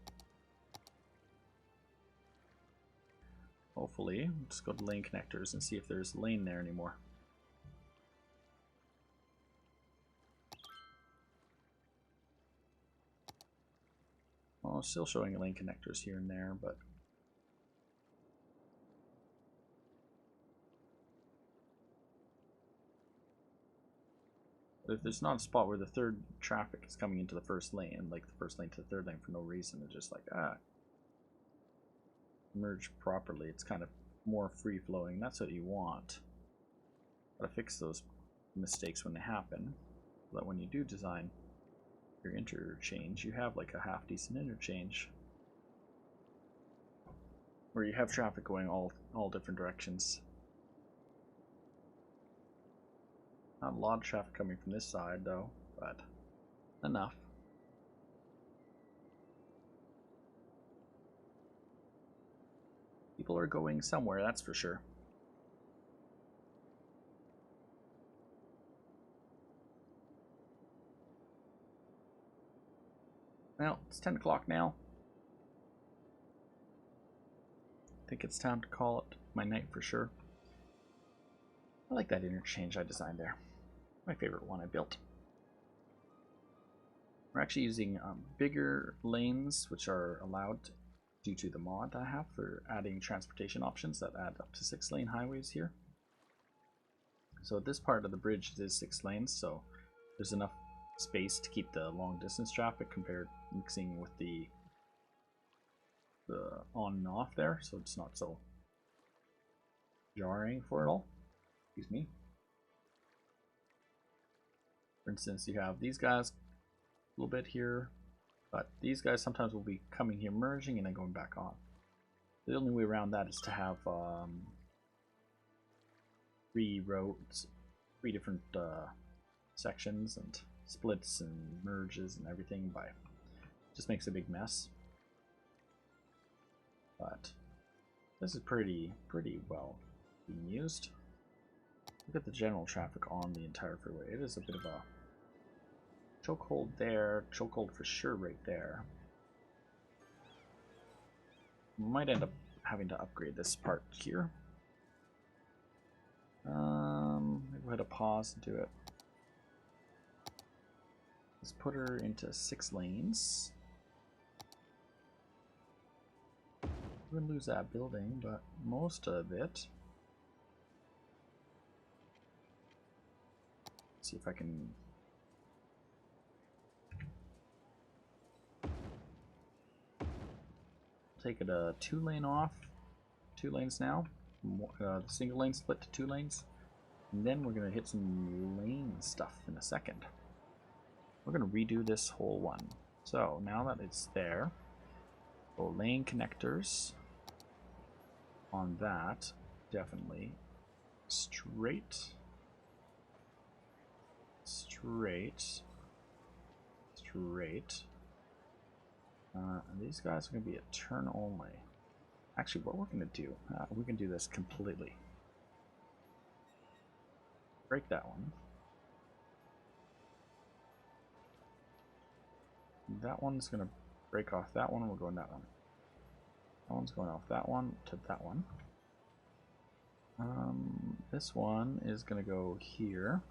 Hopefully, we'll just go to lane connectors and see if there's a lane there anymore. Well, it's still showing lane connectors here and there, but if there's not a spot where the third traffic is coming into the first lane, like the first lane to the third lane for no reason, it's just like, merge properly. It's kind of more free-flowing. That's what you want. Gotta fix those mistakes when they happen, so that when you do design your interchange, you have like a half-decent interchange where you have traffic going all different directions. Not a lot of traffic coming from this side though, but enough. People are going somewhere, that's for sure. Well, it's 10 o'clock now. I think it's time to call it my night for sure. I like that interchange I designed there. My favorite one I built. We're actually using bigger lanes, which are allowed due to the mod I have for adding transportation options that add up to 6-lane highways here. So this part of the bridge is 6 lanes, so there's enough space to keep the long distance traffic compared mixing with the on and off there, so it's not so jarring for it all. Excuse me. For instance, you have these guys a little bit here, but these guys sometimes will be coming here, merging, and then going back on. The only way around that is to have 3 roads, 3 different sections and splits and merges and everything. Just makes a big mess. But this is pretty well being used. Look at the general traffic on the entire freeway. It is a bit of a chokehold there, chokehold for sure right there. We might end up having to upgrade this part here. Maybe we'll hit a pause and do it. Let's put her into 6 lanes. We're gonna lose that building, but most of it. Let's see if I can take it a 2-lane off. 2 lanes now. The single lane split to 2 lanes. And then we're gonna hit some lane stuff in a second. We're gonna redo this whole one. So now that it's there, go lane connectors on that, definitely. Straight. And these guys are going to be a turn only. actually, what we're going to do, we can do this completely. Break that one. That one's going to break off that one. We're going that one. That one's going off that one to that one. This one is going to go here.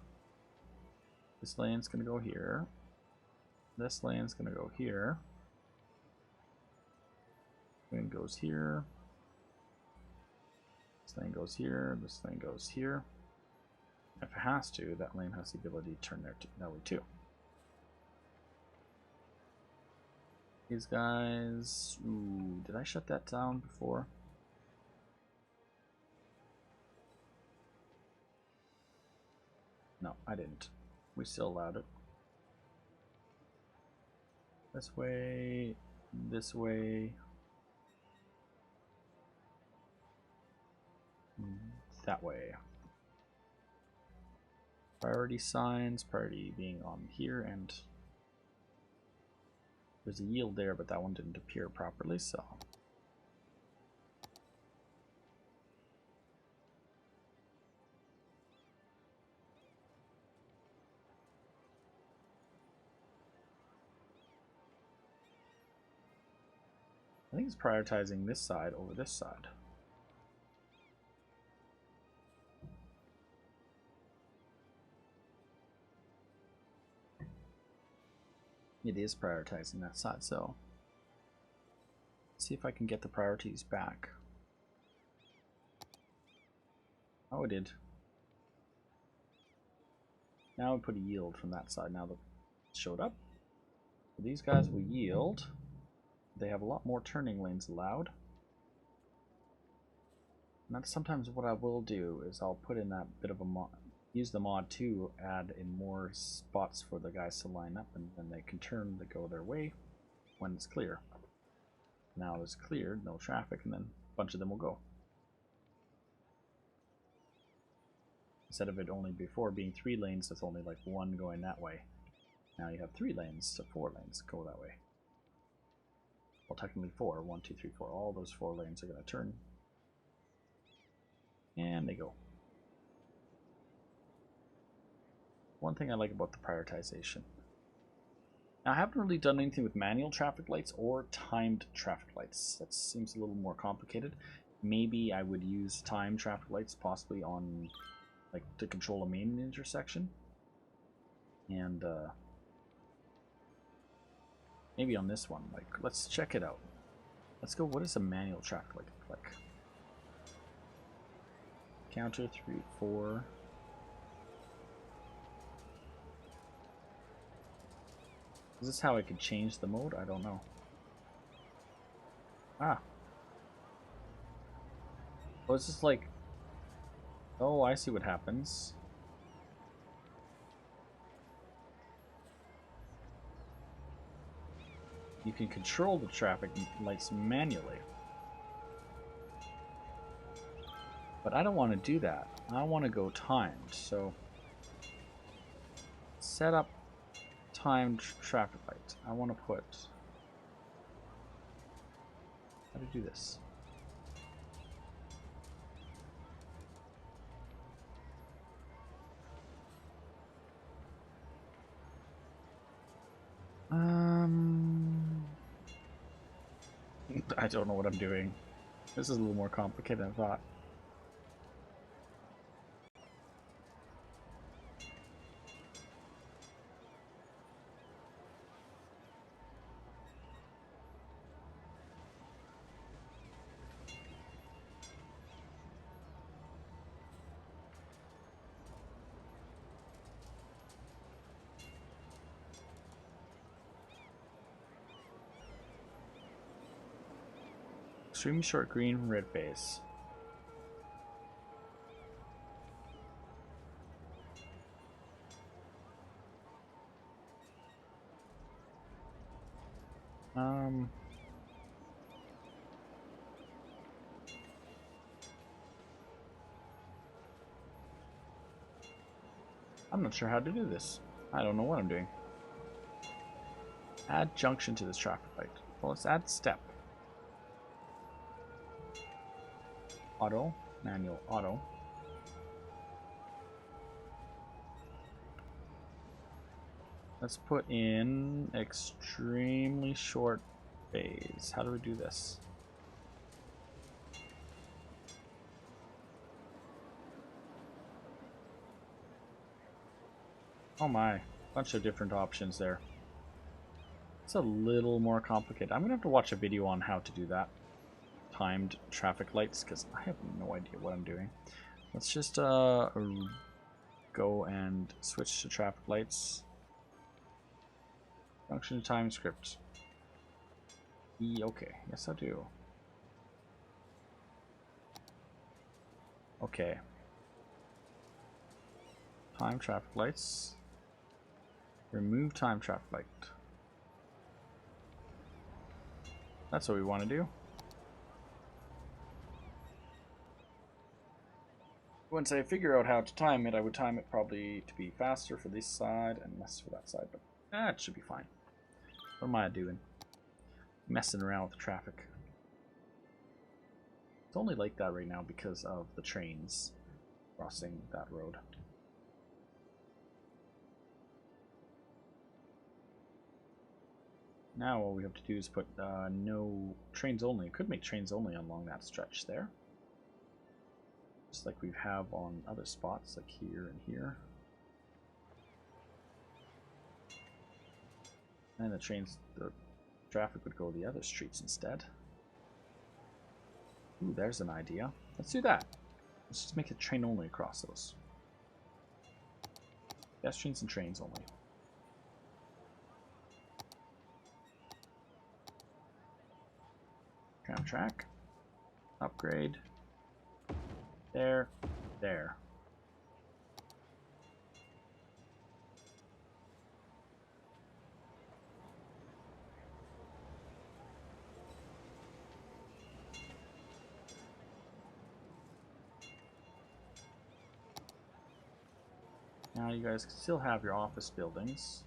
This lane's going to go here. This lane's going to go here. Lane goes here. This lane goes here. This lane goes here. If it has to, that lane has the ability to turn there that way too. These guys. Ooh, did I shut that down before? No, I didn't. We still allowed it. This way. This way. That way. Priority signs, priority being on here, and there's a yield there, but that one didn't appear properly, so. I think it's prioritizing this side over this side. It is prioritizing that side, so let's see if I can get the priorities back. Oh, it did. Now we put a yield from that side. Now that it showed up, these guys will yield. They have a lot more turning lanes allowed. And that's sometimes what I will do is I'll put in that bit of a mod. Use the mod to add in more spots for the guys to line up, and then they can turn to go their way when it's clear. Now it's cleared, no traffic, and then a bunch of them will go. Instead of it only before being 3 lanes, it's only like 1 going that way. Now you have 3 lanes to 4 lanes go that way. Well, technically 4. 1, 2, 3, 4. All those 4 lanes are going to turn. And they go. One thing I like about the prioritization. Now, I haven't really done anything with manual traffic lights or timed traffic lights. That seems a little more complicated. Maybe I would use timed traffic lights possibly on, like, to control a main intersection. And, maybe on this one. Like, let's check it out. Let's go, what does a manual traffic light look like? Counter, 3, 4... Is this how I could change the mode? I don't know. Ah. Oh, it's just like... Oh, I see what happens. You can control the traffic lights manually. But I don't want to do that. I want to go timed, so... Set up timed traffic light. I want to put... How to do this? I don't know what I'm doing. This is a little more complicated than I thought. Extremely short green, red base. I'm not sure how to do this. I don't know what I'm doing. Add junction to this traffic light. Well, let's add step. Auto, manual, auto. Let's put in extremely short phase. How do we do this? Oh my, bunch of different options there. It's a little more complicated. I'm gonna have to watch a video on how to do that. Timed traffic lights, because I have no idea what I'm doing. Let's just go and switch to traffic lights. Function time script. Okay, yes I do. Okay. Time traffic lights. Remove time traffic light. That's what we want to do. Once I figure out how to time it, I would time it probably to be faster for this side and less for that side, but it should be fine. What am I doing? Messing around with the traffic. It's only like that right now because of the trains crossing that road. Now all we have to do is put no trains only. It could make trains only along that stretch there. Just like we have on other spots, like here and here. And the traffic would go the other streets instead. Ooh, there's an idea. Let's do that. Let's just make it train only across those. Pedestrians and trains only. Tram track. Upgrade. There. There. Now you guys can still have your office buildings.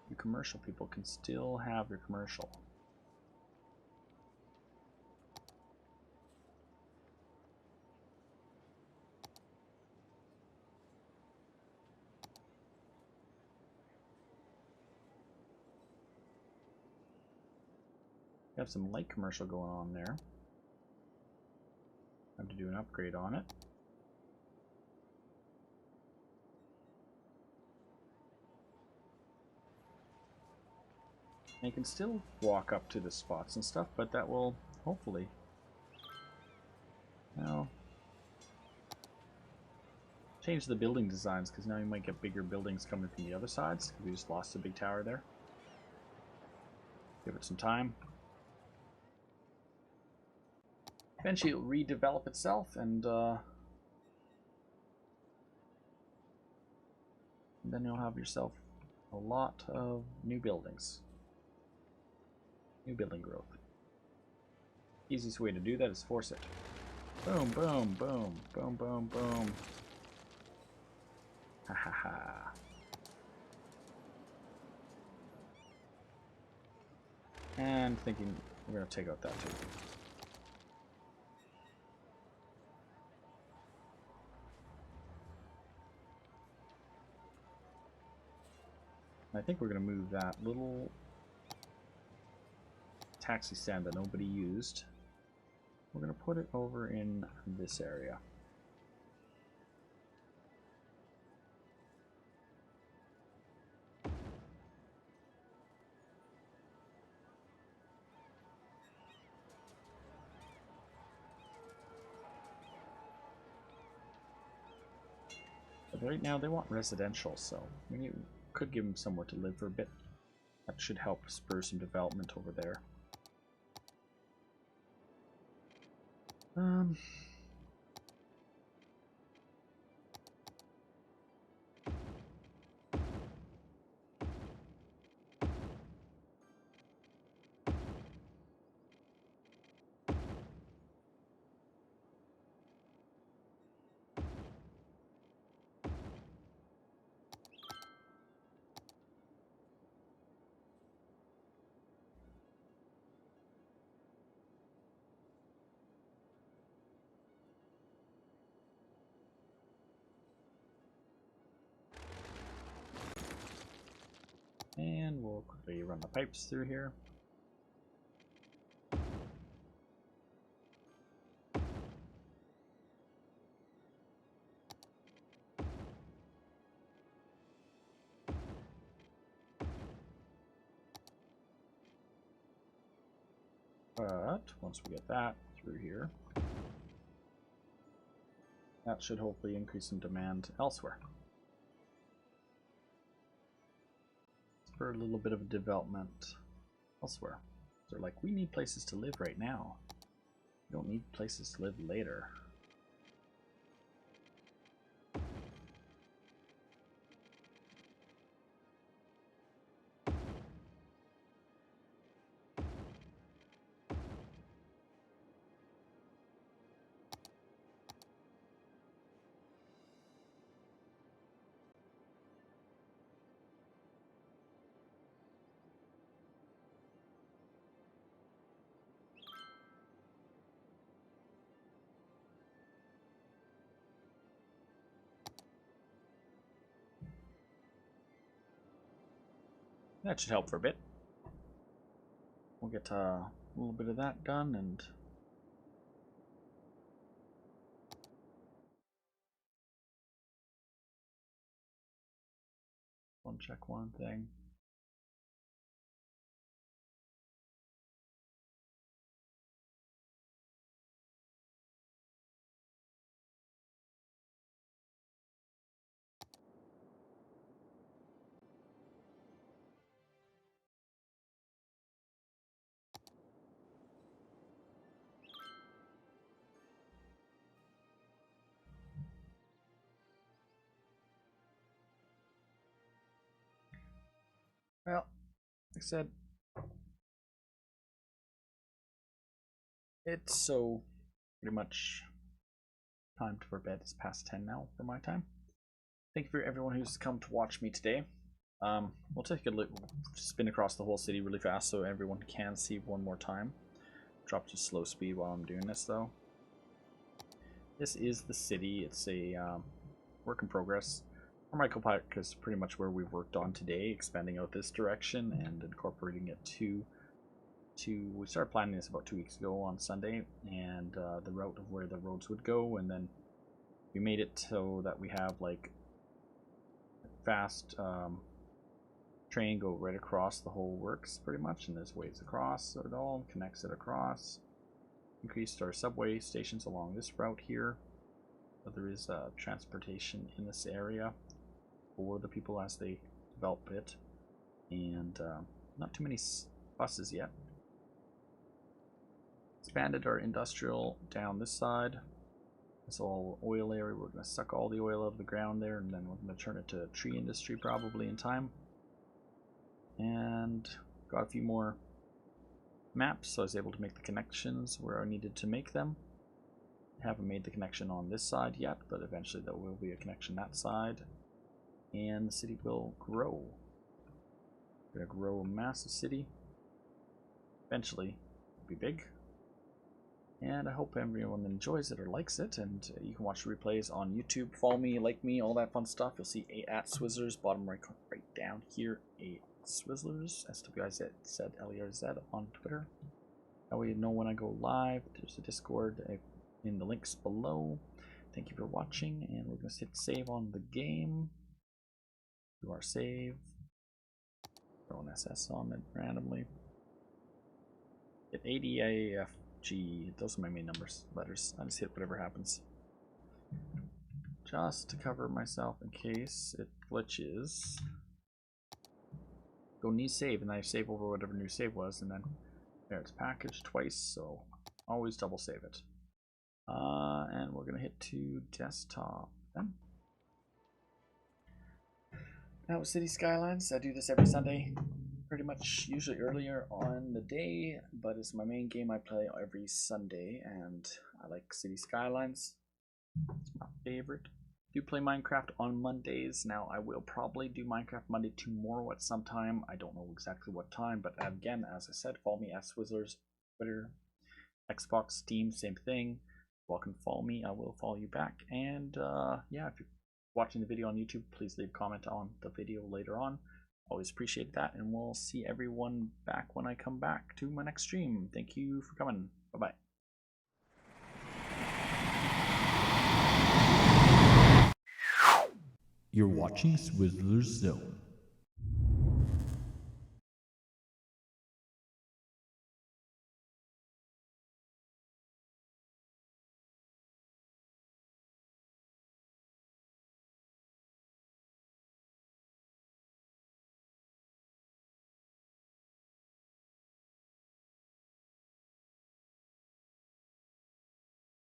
You commercial people can still have your commercial. You have some light commercial going on there. Have to do an upgrade on it. And you can still walk up to the spots and stuff, but that will hopefully, well, change the building designs, because now you might get bigger buildings coming from the other sides. We just lost a big tower there. Give it some time. Eventually it'll redevelop itself, and then you'll have yourself a lot of new buildings. New building growth. Easiest way to do that is force it. Boom, boom, boom, boom, boom, boom. Ha ha ha. And thinking we're going to take out that too. I think we're going to move that little taxi stand that nobody used. We're going to put it over in this area. But right now they want residential, so we could give them somewhere to live for a bit. That should help spur some development over there. we'll quickly run the pipes through here. But once we get that through here, that should hopefully increase some demand elsewhere. For a little bit of a development elsewhere. They're like, we need places to live right now. We don't need places to live later. That should help for a bit. We'll get a little bit of that done, and I'll check one thing. Well, like I said, it's so pretty much time for bed. It's past 10 now for my time. Thank you for everyone who's come to watch me today. We'll take a look, spin across the whole city really fast so everyone can see one more time. Drop to slow speed while I'm doing this though. This is the city. It's a work in progress. Carmichael Park is pretty much where we've worked on today, expanding out this direction and incorporating it to we started planning this about 2 weeks ago on Sunday, and the route of where the roads would go, and then we made it so that we have like fast train go right across the whole works pretty much, and there's ways across, so it all connects it across. Increased our subway stations along this route here, but there is transportation in this area for the people as they develop it, and not too many buses yet. Expanded our industrial down this side. It's all oil area. We're going to suck all the oil out of the ground there, and then we're going to turn it to tree industry probably in time. And got a few more maps, so I was able to make the connections where I needed to make them. Haven't made the connection on this side yet, but eventually there will be a connection that side, and the city will grow. We're gonna grow a massive city. Eventually, it'll be big. And I hope everyone enjoys it or likes it, and you can watch the replays on YouTube. Follow me, like me, all that fun stuff. You'll see at Swizzlerz, bottom right down here, Swizzlerz, SWIZLERZ on Twitter. That way you know when I go live. There's a Discord in the links below. Thank you for watching, and we're going to hit save on the game. Do our save. Throw an SS on it randomly. Hit ADAFG. Those are my main letters. I just hit whatever happens. Just to cover myself in case it glitches. Go new save, and then I save over whatever new save was, and then there it's packaged twice, so always double save it. And we're gonna hit to desktop then. That was City Skylines. I do this every Sunday, pretty much usually earlier on the day, but it's my main game I play every Sunday, and I like City Skylines. It's my favorite. Do play Minecraft on Mondays. Now I will probably do Minecraft Monday tomorrow at some time. I don't know exactly what time, but again, as I said, follow me at Swizzlerz, Twitter, Xbox, Steam, same thing. Welcome to follow me. I will follow you back. And yeah, if you're watching the video on YouTube, please leave a comment on the video later on. Always appreciate that, and we'll see everyone back when I come back to my next stream. Thank you for coming. Bye-bye. You're watching Swizzlerz Zone.